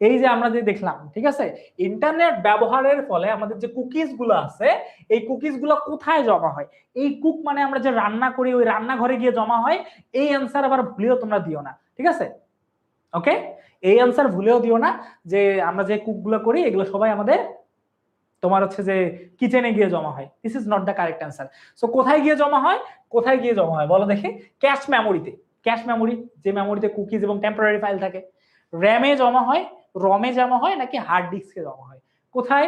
এই যে আমরা যে দেখলাম, ঠিক আছে, ইন্টারনেট ব্যবহারের ফলে আমাদের যে কুকিজ গুলো আছে, এই কুকিজ গুলো কোথায় জমা হয়? এই কুক মানে আমরা যে রান্না করি ওই রান্নাঘরে গিয়ে জমা হয়। এই অ্যান্সার আবার ভুলেও তোমরা দিও না, ঠিক আছে? ওকে, এই অ্যান্সার ভুলেও দিও না যে আমরা যে কুক গুলো করি এগুলো সবাই আমাদের তোমার হচ্ছে যে কিচেনে গিয়ে জমা হয়। This is not the correct answer. So কোথায় গিয়ে জমা হয়? কোথায় গিয়ে জমা হয় বলো দেখি? ক্যাশ মেমোরিতে। ক্যাশ মেমোরি, যে মেমোরিতে কুকিজ এবং টেম্পোরারি ফাইল থাকে। র্যামে জমা হয়, রমে জমা হয়, নাকি হার্ড ডিস্কে জমা হয়? কোথায়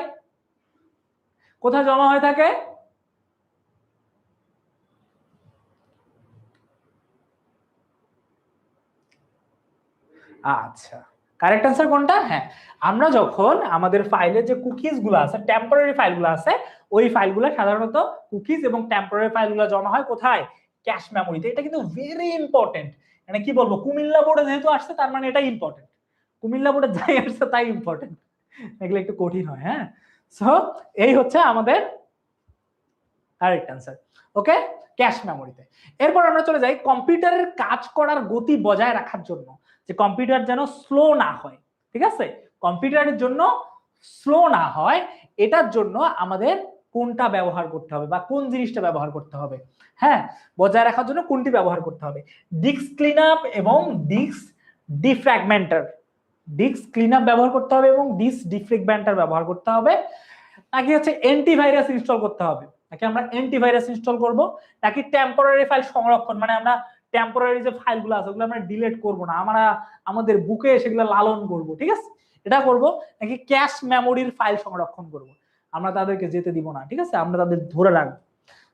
কোথায় জমা হয়ে থাকে? আচ্ছা, কারেক্ট অ্যান্সার কোনটা? হ্যাঁ, আমরা যখন আমাদের ফাইলের যে কুকিজ গুলো আছে, টেম্পোরারি ফাইলগুলো আছে, ওই ফাইলগুলো সাধারণত কুকিজ এবং টেম্পোরারি ফাইলগুলো জমা হয় কোথায়? ক্যাশ মেমোরিতে। এটা কিন্তু ভেরি ইম্পর্টেন্ট। মানে কি বলবো, কুমিল্লা বোর্ডে যেহেতু আসছে তার মানে এটা ইম্পর্টেন্ট। কুমিল্লা বোর্ডে যাই আসছে তাই ইম্পর্টেন্ট, এগুলো একটু কঠিন হয়। হ্যাঁ, সো এই হচ্ছে আমাদের কারেক্ট অ্যান্সার। ওকে, ক্যাশ মেমোরিতে। এরপর আমরা চলে যাই কম্পিউটারের কাজ করার গতি বজায় রাখার জন্য, যে কম্পিউটার যেন স্লো না হয়। ঠিক আছে, কম্পিউটারের জন্য স্লো না হয়, এটার জন্য আমাদের কোনটা ব্যবহার করতে হবে বা কোন জিনিসটা ব্যবহার করতে হবে? হ্যাঁ, বজায় রাখার জন্য কোনটি ব্যবহার করতে হবে? ডিস্ক ক্লিন আপ এবং disk defragmenter. Disk clean up ব্যবহার করতে হবে এবং ডিস্ক ডিফ্র্যাগমেন্টার ব্যবহার করতে হবে, নাকি হচ্ছে অ্যান্টিভাইরাস ইনস্টল করতে হবে? নাকি আমরা অ্যান্টিভাইরাস ইনস্টল করব, নাকি টেম্পোরারি ফাইল সংরক্ষণ, মানে আমরা টেম্পোরারি যে ফাইলগুলো আছে ওগুলো আমরা ডিলিট করব না, আমরা আমাদের বুকে সেগুলো লালন করব, ঠিক আছে, এটা করব, নাকি ক্যাশ মেমোরির ফাইল সংরক্ষণ করব? আমরা তাদেরকে যেতে দিব না, ঠিক আছে, আমরা তাদের ধরে রাখবো।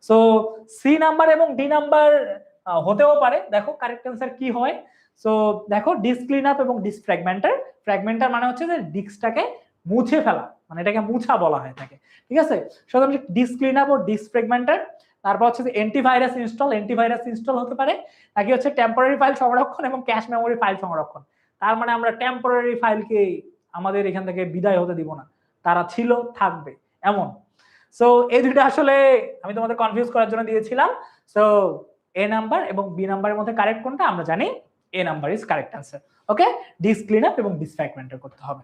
সো সি নাম্বার এবং ডি নাম্বার হতেও পারে। দেখো কারেক্ট অ্যান্সার কি হয়? সো দেখো, ডিস্ক ক্লিন আপ এবং ডিস্ক ফ্র্যাগমেন্টার। ফ্র্যাগমেন্টার মানে হচ্ছে যে ডিস্কটাকে মুছে ফেলা, মানে এটাকে মুছা বলা হয় থাকে, ঠিক আছে। সুতরাং ডিস্ক ক্লিন আপ ও ডিস্ক ফ্র্যাগমেন্টার। তারপর হচ্ছে যে অ্যান্টিভাইরাস ইনস্টল, অ্যান্টিভাইরাস ইনস্টল হতে পারে, নাকি হচ্ছে টেম্পোরারি ফাইল সংরক্ষণ এবং ক্যাশ মেমোরি ফাইল সংরক্ষণ। তার মানে আমরা টেম্পোরারি ফাইলকে আমাদের এখান থেকে বিদায় হতে দিব না, তারা ছিল, থাকবে, এমন। সো এই দুইটা আসলে আমি তোমাদের কনফিউজ করার জন্য দিয়েছিলাম। সো এ নাম্বার এবং বি নাম্বারের মধ্যে কারেক্ট কোনটা? আমরা জানি A number is correct answer. Okay, disk clean up এবং ডিস্ক ফ্র্যাগমেন্টার করতে হবে।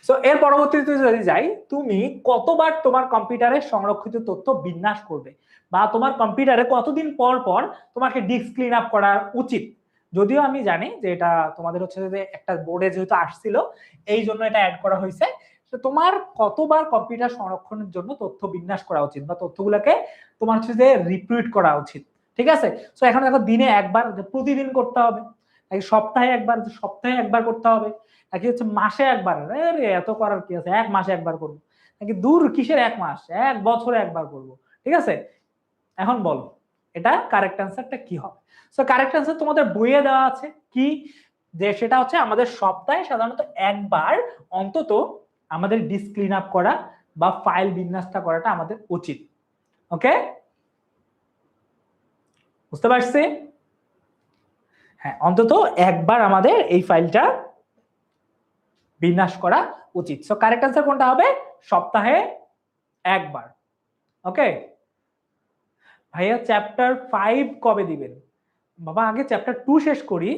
সো এর পরবর্তীতে যদি যাই, তুমি কতবার তোমার কম্পিউটারে সংরক্ষিত তথ্য বিন্যাস করবে, বা তোমার কম্পিউটারে কতদিন পর পর তোমাকে ডিস্ক ক্লিন আপ করা উচিত? যদিও আমি জানি যে এটা তোমাদের হচ্ছে যে একটা বোর্ডে যেহেতু আসছিল এই জন্য এটা অ্যাড করা হয়েছে। তো তোমার কতবার কম্পিউটার সংরক্ষণের জন্য তথ্য বিন্যাস করা উচিত বা তথ্যগুলোকে তোমার হচ্ছে যে রিপিট করা উচিত? ঠিক আছে, সো এখন দেখো দিনে একবার, প্রতিদিন করতে হবে, নাকি সপ্তাহে একবার করতে হবে, নাকি হচ্ছে মাসে একবার, আরে এত করার কি আছে, 1 মাসে একবার করবো, নাকি দূর কিসের 1 মাস, 1 বছরে একবার করবো? ঠিক আছে, এখন বলো এটা কারেক্ট অ্যান্সারটা কি হবে? সো কারেক্ট অ্যান্সার তোমাদের বইয়ে দেওয়া আছে কি, যে সেটা হচ্ছে আমাদের সপ্তাহে সাধারণত একবার অন্তত আমাদের ডিস্ক ক্লিন আপ করা বা ফাইল বিন্যাসটা করাটা আমাদের উচিত। ওকে, বুঝতে পারছি? হ্যাঁ, অন্তত একবার আমাদের এই ফাইলটা বিন্যাস করা উচিত। সো কারেক্ট অ্যান্সার কোনটা হবে? সপ্তাহে একবার। ওকে ভাইয়া, চ্যাপ্টার 5 কবে দিবেন? বাবা আগে চ্যাপ্টার 2 শেষ করি,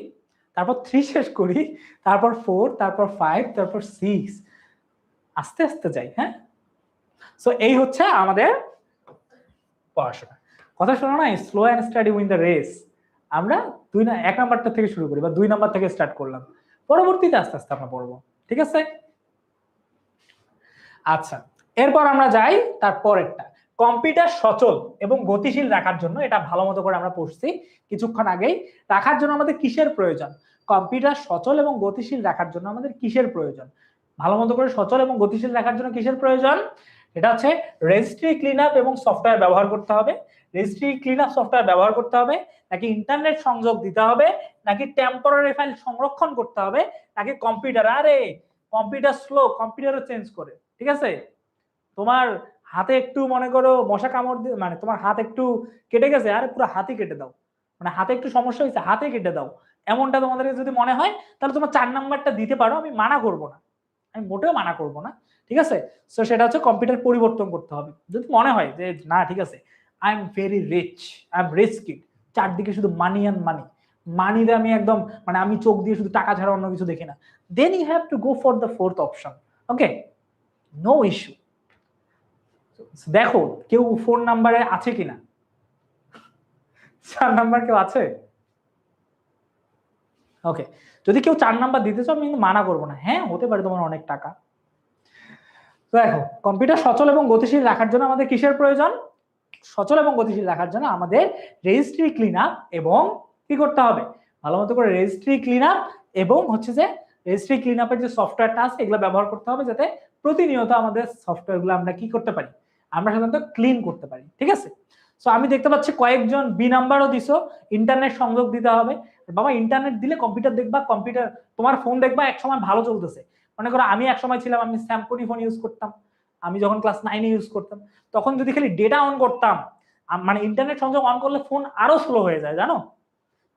তারপর 3 শেষ করি, তারপর 4, তারপর 5, তারপর 6, আস্তে আস্তে যাই। হ্যাঁ, সো এই হচ্ছে আমাদের পড়াশোনা। কথা শোনো না, slow and study win the race. আমরা 1 নাম্বারটা থেকে শুরু করি বা 2 নাম্বার থেকে স্টার্ট করলাম, পরবর্তীতে আস্তে আস্তে আমরা পড়বো। ঠিক আছে, আচ্ছা এরপর আমরা যাই তার পরেরটা, কম্পিউটার সচল এবং গতিশীল রাখার জন্য, এটা ভালো মতো করে আমরা পড়ছি কিছুক্ষণ আগেই, রাখার জন্য আমাদের কিসের প্রয়োজন? কম্পিউটার সচল এবং গতিশীল রাখার জন্য আমাদের কিসের প্রয়োজন? ভালো মতো করে সচল এবং গতিশীল রাখার জন্য কিসের প্রয়োজন? এটা হচ্ছে রেজিস্ট্রি ক্লিন আপ এবং সফটওয়্যার ব্যবহার করতে হবে। রেজিস্ট্রি ক্লিন আপ সফটওয়্যার ব্যবহার করতে হবে, নাকি ইন্টারনেট সংযোগ দিতে হবে, নাকি টেম্পোরারি ফাইল সংরক্ষণ করতে হবে, নাকি কম্পিউটার, আরে কম্পিউটার স্লো, কম্পিউটারও চেঞ্জ করে। ঠিক আছে, তোমার হাতে একটু মনে করো মশা কামড় দিয়ে, মানে তোমার হাত একটু কেটে গেছে, আরে পুরো হাতই কেটে দাও, মানে হাতে একটু সমস্যা হয়েছে হাতে কেটে দাও, এমনটা তোমাদের যদি মনে হয় তাহলে তোমার 4 নাম্বারটা দিতে পারো, আমি মানা করব না, আমি মোটেও মানা করব না। ঠিক আছে, সো সেটা হচ্ছে কম্পিউটার পরিবর্তন করতে হবে যদি মনে হয় যে না ঠিক আছে, I am very rich, I am rich kid, চারদিকে শুধু মানি অ্যান্ড মানি, মানিতে আমি একদম, মানে আমি চোখ দিয়ে শুধু টাকা ছাড়া অন্য কিছু দেখি না, then you have to go for the 4th option. Okay, no issue. দেখো কেউ 4 নাম্বারে আছে কিনা, 4 নাম্বার কেউ আছে? ওকে, যদি কেউ 4 নাম্বার দিতে চাও আমি কিন্তু মানা করবো না, হ্যাঁ হতে পারে তোমার অনেক টাকা। দেখো কম্পিউটার সচল এবং গতিশীল রাখার জন্য আমাদের কিসের প্রয়োজন? সচল এবং গতিশীল রাখার জন্য আমাদের রেজিস্ট্রি ক্লিন আপ এবং কি করতে হবে? ভালো মতো করে রেজিস্ট্রি ক্লিন আপ এবং হচ্ছে যে রেজিস্ট্রি ক্লিন আপের যে সফটওয়্যারটা আছে এগুলো ব্যবহার করতে হবে, যাতে প্রতিনিয়ত আমাদের সফটওয়্যারগুলো আমরা কি করতে পারি, আমরা সাধারণত ক্লিন করতে পারি। ঠিক আছে, সো আমি দেখতে পাচ্ছি কয়েকজন বি নাম্বারও দিছো, ইন্টারনেট সংযোগ দিতে হবে। বাবা ইন্টারনেট দিলে কম্পিউটার দেখবা, কম্পিউটার তোমার ফোন দেখবা এক সময় ভালো চলতেছে। মনে করো আমি এক সময় ছিলাম, আমি স্যামসং ফোন ইউজ করতাম, আমি যখন ক্লাস 9 ইউজ করতাম, তখন যদি খালি ডেটা অন করতাম, মানে ইন্টারনেট সংযোগ অন করলে ফোন আরো স্লো হয়ে যায়, জানো,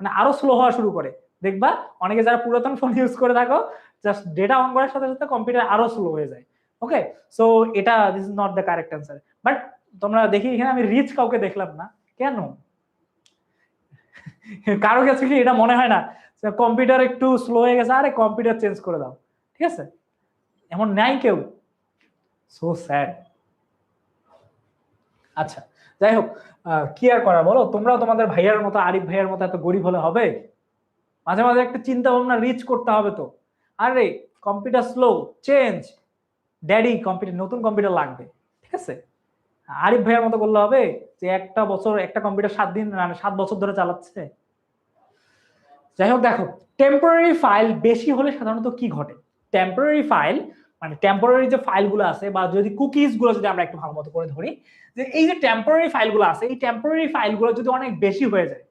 মানে আরো স্লো হওয়া শুরু করে। দেখবা অনেকে যারা পুরাতন ফোন ইউজ করে থাকো, জাস্ট ডেটা অন করার সাথে সাথে কম্পিউটার আরো স্লো হয়ে যায়। ওকে, সো এটা this is not the correct answer. But তোমরা দেখি এখানে আমি রিচ কাউকে দেখলাম না কেন? কারো কাছে কি এটা মনে হয় না কম্পিউটার একটু স্লো হয়ে গেছে, আরে কম্পিউটার চেঞ্জ করে দাও? ঠিক আছে, এমন নাই কেউ, সো স্যাড। আচ্ছা যাই হোক, কি আর করা বলো, তোমরাও তোমাদের ভাইয়ার মতো, আরিফ ভাইয়ার মতো এত গরিব হলে হবে? মাঝে মাঝে একটা চিন্তা ভাবনা রিচ করতে হবে তো। আরে computer slow, change, daddy computer, নতুন কম্পিউটার লাগবে। ঠিক আছে, আরিফ ভাইয়ার মতো করলে হবে যে একটা বছর একটা কম্পিউটার 7 দিন, মানে 7 বছর ধরে চালাচ্ছে। যাই হোক দেখো, টেম্পোরারি ফাইল বেশি হলে সাধারণত কি ঘটে? টেম্পোরারি ফাইল মানে টেম্পোরারি যে ফাইলগুলো আছে, বা যদি কুকিজ গুলো যদি আমরা একটু ভালো মতো করে ধরি, যে এই যে টেম্পোরারি ফাইলগুলো আছে, এই টেম্পোরারি ফাইলগুলো যদি অনেক বেশি হয়ে যায়,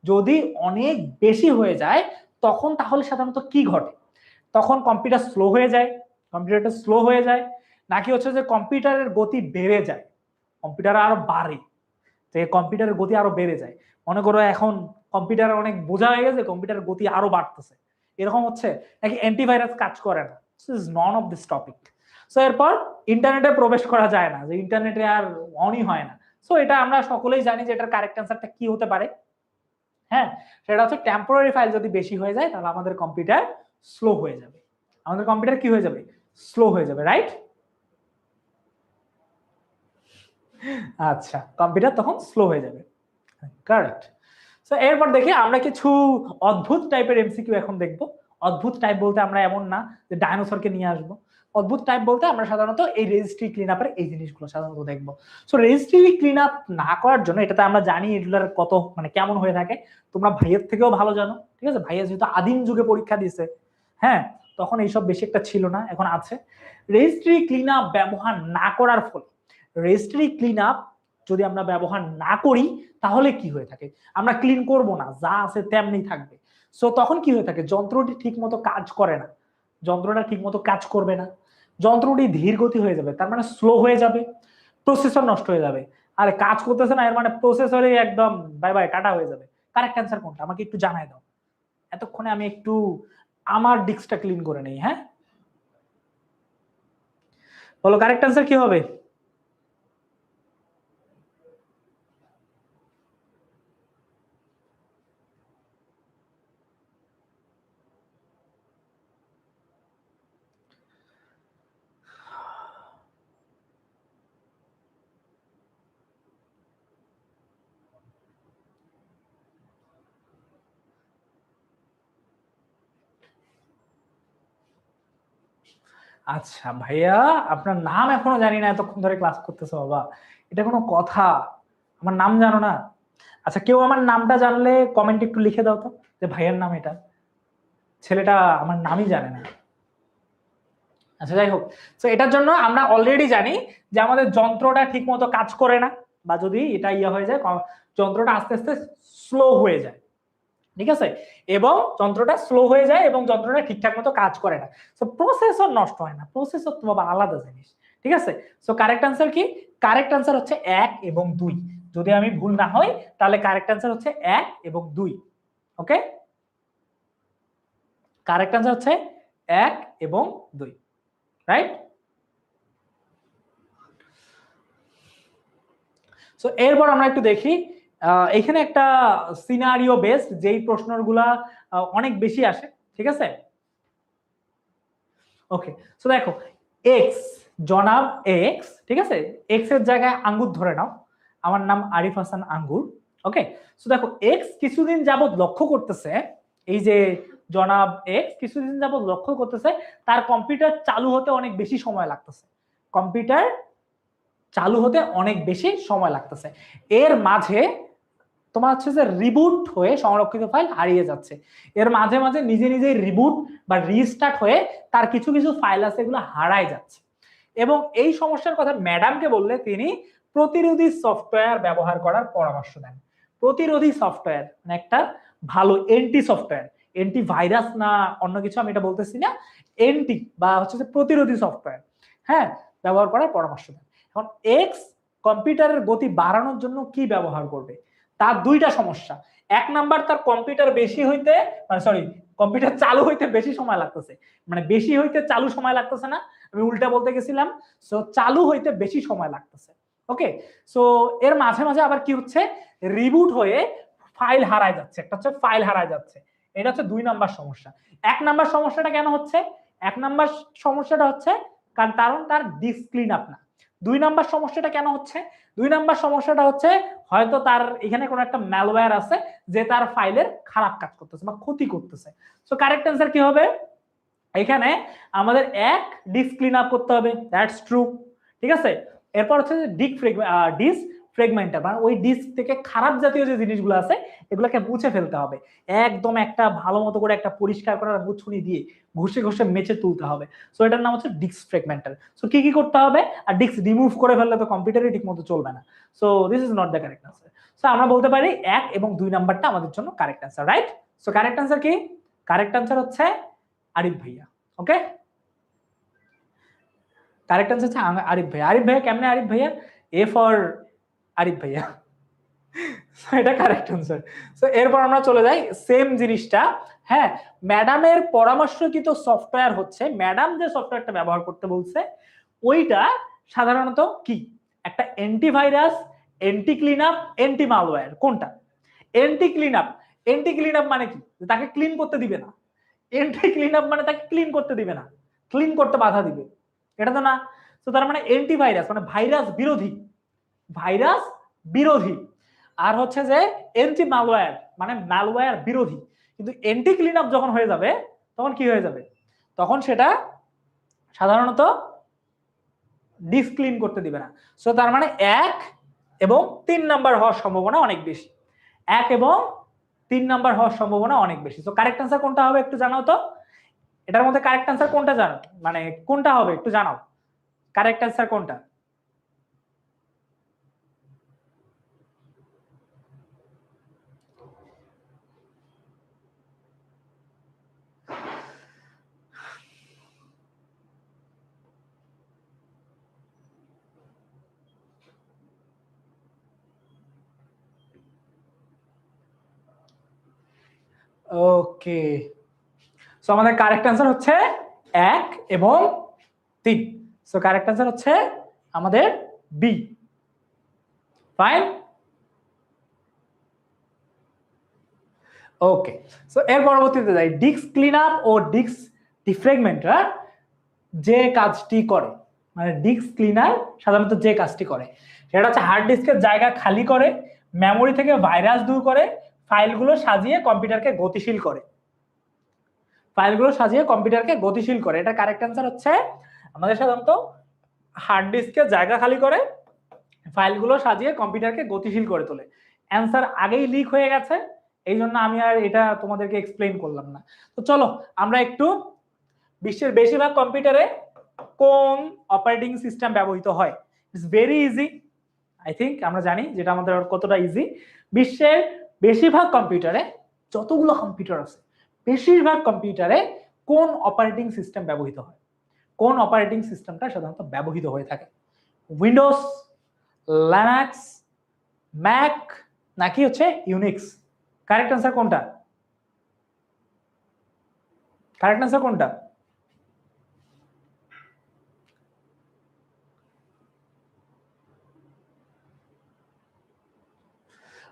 যদি অনেক বেশি হয়ে যায় তখন তাহলে সাধারণত কি ঘটে? তখন কম্পিউটার স্লো হয়ে যায়, কম্পিউটারটা স্লো হয়ে যায়, নাকি হচ্ছে যে কম্পিউটারের গতি বেড়ে যায়, কম্পিউটার আরো বাড়ে, যে কম্পিউটারের গতি আরো বেড়ে যায়। মনে করো এখন কম্পিউটার অনেক বোঝা হয়ে গেছে, কম্পিউটারের গতি আরো বাড়তেছে, এরকম হচ্ছে, নাকি অ্যান্টিভাইরাস কাজ করে না? This is none of this topic. So এরপর ইন্টারনেটে প্রবেশ করা যায় না, যে ইন্টারনেটে আর অনই হয় না। সো এটা আমরা সকলেই জানি যে এটার কারেক্ট অ্যান্সারটা কি হতে পারে। হ্যাঁ, সেটা হচ্ছে টেম্পোরারি ফাইল যদি বেশি হয়ে যায় তাহলে আমাদের কম্পিউটার স্লো হয়ে যাবে, আমাদের কম্পিউটার কি হয়ে যাবে? স্লো হয়ে যাবে, রাইট? আচ্ছা, কম্পিউটার তখন স্লো হয়ে যাবে, কারেক্ট। সো এরপর দেখি আমরা কিছু অদ্ভুত টাইপের এমসিকিউ এখন দেখব। অদ্ভুত টাইপ বলতে আমরা এমন না যে ডাইনোসরকে নিয়ে আসবো, অদ্ভুত টাইপ বলতে আমরা সাধারণত এই রেজিস্ট্রি ক্লিন আপের এই জিনিসগুলো সাধারণত দেখবো। সো রেজিস্ট্রি ক্লিন আপ না করার জন্য, এটাতে আমরা জানি এগুলোর কত মানে কেমন হয়ে থাকে, তোমরা ভাইয়ের থেকেও ভালো জানো, ঠিক আছে? ভাইয়া যেহেতু আদিম যুগে পরীক্ষা দিছে, হ্যাঁ, তখন এইসব বেশি একটা ছিল না, এখন আছে। রেজিস্ট্রি ক্লিন আপ ব্যবহার না করার ফলে, রেজিস্ট্রি ক্লিন আপ যদি আমরা ব্যবহার না করি তাহলে কি হয়ে থাকে, আমরা ক্লিন করব না, যা আছে তেমনি থাকবে। সো তখন কি হয়ে থাকে, যন্ত্রটি ঠিক মতো কাজ করে না, যন্ত্রটা ঠিক মতো কাজ করবে না, যন্ত্রটি ধীর গতি হয়ে যাবে, তার মানে স্লো হয়ে যাবে, প্রসেসর নষ্ট হয়ে যাবে। আরে কাজ করতেছে না, এর মানে প্রসেসরে একদম বাই বাই টাটা হয়ে যাবে। কারেক্ট অ্যান্সার কোনটা আমাকে একটু জানাই দাও। এতক্ষণে আমি একটু আমার ডিস্কটা ক্লিন করে নেই। হ্যাঁ, বলো কারেক্ট অ্যান্সার কি হবে? আচ্ছা ভাইয়া, আপনার নাম এখনো জানি না, এতক্ষণ ধরে ক্লাস করতেছো বাবা, এটা কোনো কথা? আমার নাম জানো না? আচ্ছা, কেউ আমার নামটা জানলে কমেন্ট একটু লিখে দাও তো, যে ভাইয়ের নাম এটা। ছেলেটা আমার নামই জানে না। আচ্ছা যাই হোক, তো এটার জন্য আমরা অলরেডি জানি যে আমাদের যন্ত্রটা ঠিক মতো কাজ করে না, বা যদি এটা হয়ে যায়, যন্ত্রটা আস্তে আস্তে স্লো হয়ে যায়, ঠিক আছে? এবং যন্ত্রটা স্লো হয়ে যায় এবং যন্ত্রটা ঠিকঠাক মতো কাজ করে না। সো প্রসেসর নষ্ট হয় না, প্রসেসর তো বাবা আলাদা জিনিস, ঠিক আছে? সো কারেক্ট আনসার কি? কারেক্ট আনসার হচ্ছে 1 এবং 2। যদি আমি ভুল না হই তাহলে কারেক্ট আনসার হচ্ছে 1 এবং 2। ওকে, কারেক্ট আনসার হচ্ছে 1 এবং 2, রাইট? সো এরপর আমরা একটু দেখি, এখানে একটা সিনারিও বেসড যেই প্রশ্নগুলা অনেক বেশি আসে, ঠিক আছে? ওকে, সো দেখো এক্স, জনাব এক্স, ঠিক আছে? এক্স এর জায়গায় আঙ্গুর ধরে নাও, আমার নাম আরিফ হাসান আঙ্গুর। ওকে, সো দেখো এক্স কিছুদিন যাবত লক্ষ্য করতেছে, এই যে জনাব এক্স কিছুদিন যাবত লক্ষ্য করতেছে তার কম্পিউটার চালু হতে অনেক বেশি সময় লাগতেছে, কম্পিউটার চালু হতে অনেক বেশি সময় লাগতেছে। এর মাঝে তোমার হচ্ছে যে রিবুট হয়ে সংরক্ষিত ফাইল হারিয়ে যাচ্ছে, এর মাঝে মাঝে নিজে নিজেই রিবুট বা রিস্টার্ট হয়ে তার কিছু কিছু ফাইল আছে এগুলো হারায় যাচ্ছে। এবং এই সমস্যার কথা ম্যাডামকে বললে তিনি প্রতিরোধী সফটওয়্যার ব্যবহার করার পরামর্শ দেন। প্রতিরোধী সফটওয়্যার মানে একটা ভালো এন্টি সফটওয়্যার, এন্টি ভাইরাস না অন্য কিছু আমি এটা বলতেছি না, এন্টি বা হচ্ছে যে প্রতিরোধী সফটওয়্যার, হ্যাঁ, ব্যবহার করার পরামর্শ দেন। এখন এক্স কম্পিউটারের গতি বাড়ানোর জন্য কি ব্যবহার করবে? তার দুইটা সমস্যা। এক নাম্বার, তার কম্পিউটার বেশি হইতে মানে সরি কম্পিউটার চালু হইতে বেশি সময় লাগতেছে, মানে বেশি হইতে চালু সময় লাগতেছে না, আমি উল্টা বলতে গেছিলাম। সো চালু হইতে বেশি সময় লাগতেছে। ওকে, সো এর মাঝে মাঝে আবার কি হচ্ছে, রিবুট হয়ে ফাইল হারায় যাচ্ছে, একটা হচ্ছে ফাইল হারায় যাচ্ছে, এটা হচ্ছে 2 নাম্বার সমস্যা। 1 নাম্বার সমস্যাটা কেন হচ্ছে? 1 নাম্বার সমস্যাটা হচ্ছে কারণ তার ডিস্ক ক্লিন আপ না। 2 নাম্বার সমস্যাটা কেন হচ্ছে? 2 নাম্বার সমস্যাটা হচ্ছে হয়তো তার এখানে কোনো একটা ম্যালওয়্যার আছে যে তার ফাইলের খারাপ কাজ করতেছে বা ক্ষতি করতেছে। সো কারেক্ট অ্যান্সার কি হবে? এখানে আমাদের এক ডিস্ক ক্লিন আপ করতে হবে, দ্যাটস ট্রু, ঠিক আছে? এরপর হচ্ছে ডিস্ক ফ্রেগমেন্টার, মানে ওই ডিস্ক থেকে খারাপ জাতীয় যে জিনিসগুলো আছে এগুলোকে মুছে ফেলতে হবে, একদম একটা ভালো মতো করে একটা পরিষ্কার করার মুছুনি দিয়ে ঘষে ঘষে মেচে তুলতে হবে। সো এটার নাম হচ্ছে ডিস্ক ফ্রেগমেন্টার। সো কি কি করতে হবে? আর ডিস্ক রিমুভ করে ফেললে তো কম্পিউটারই ঠিক মতো চলবে না। So this is not the correct answer. So আমরা বলতে পারি 1 এবং 2 নাম্বারটা আমাদের জন্য correct answer, right? So correct answer কি? কারেক্ট আনসার হচ্ছে আরিফ ভাইয়া। ওকে, কারেক্ট আনসার হচ্ছে আরিফ ভাইয়া। আরিফ ভাইয়া কেমনে? আরিফ ভাইয়া এ ফর আরিফ ভাইয়া, এটা কারেক্ট আনসার। সো এরপর আমরা চলে যাই সেম জিনিসটা, হ্যাঁ, ম্যাডামের পরামর্শকৃত সফটওয়্যার হচ্ছে, ম্যাডাম যে সফটওয়্যারটা ব্যবহার করতে বলছে ওইটা সাধারণত কি? একটা antivirus, anti cleanup, anti malware, কোনটা? Anti cleanup. অ্যান্টি ক্লিনআপ মানে কি? তাকে ক্লিন করতে দিবে না। অ্যান্টি ক্লিনআপ মানে তাকে ক্লিন করতে দিবে না, ক্লিন করতে বাধা দিবে, এটা তো না। তো তার মানে অ্যান্টিভাইরাস মানে ভাইরাস বিরোধী, ভাইরাস বিরোধী। আর হচ্ছে যে অ্যান্টি ম্যালওয়্যার মানে ম্যালওয়্যার বিরোধী। কিন্তু অ্যান্টি ক্লিনআপ যখন হয়ে যাবে তখন কি হয়ে যাবে, তখন সেটা সাধারণত ডিস্ক ক্লিন করতে দিবে না। সো তার মানে 1 এবং 3 নাম্বার হওয়ার সম্ভাবনা অনেক বেশি, 1 এবং 3 নাম্বার হওয়ার সম্ভাবনা অনেক বেশি। সো কারেক্ট অ্যান্সার কোনটা হবে একটু জানাও তো, এটার মধ্যে কারেক্ট অ্যান্সার কোনটা জানো, মানে কোনটা হবে একটু জানাও, কারেক্ট অ্যান্সার কোনটা? ওকে, সো আমাদের কারেক্ট অ্যান্সার হচ্ছে 1 এবং 3। সো কারেক্ট অ্যান্সার হচ্ছে আমাদের বি। ফাইন, ওকে। সো এর পরবর্তীতে যাই, ডিস্ক ক্লিন আপ ও ডিস্ক ডিফ্র্যাগমেন্টার যে কাজটি করে, মানে ডিস্ক ক্লিনার সাধারণত যে কাজটি করে সেটা হচ্ছে হার্ড ডিস্কের জায়গা খালি করে, মেমোরি থেকে ভাইরাস দূর করে, ফাইলগুলো সাজিয়ে কম্পিউটারকে গতিশীল করে, ফাইলগুলো সাজিয়ে কম্পিউটারকে গতিশীল করে। এটা কারেক্ট অ্যান্সার হচ্ছে আমাদের সাধারণত হার্ড ডিস্কের জায়গা খালি করে, ফাইলগুলো সাজিয়ে কম্পিউটারকে গতিশীল করে তোলে। অ্যান্সার আগেই লিক হয়ে গেছে, এই জন্য আমি আর এটা তোমাদেরকে এক্সপ্লেইন করলাম না। তো চলো আমরা একটু বিশ্বের বেশিরভাগ কম্পিউটারে কোন অপারেটিং সিস্টেম ব্যবহৃত হয়। It's very easy, I think আমরা জানি যেটা আমাদের কতটা ইজি। বিশ্বের বেশিরভাগ কম্পিউটারে, যতগুলো কম্পিউটার আছে বেশিরভাগ কম্পিউটারে কোন অপারেটিং সিস্টেম ব্যবহৃত হয়, কোন অপারেটিং সিস্টেমটা সাধারণত ব্যবহৃত হয়ে থাকে? উইন্ডোজ, লিনাক্স, ম্যাক নাকি হচ্ছে ইউনিক্স? কারেক্ট অ্যান্সার কোনটা? কারেক্ট অ্যান্সার কোনটা?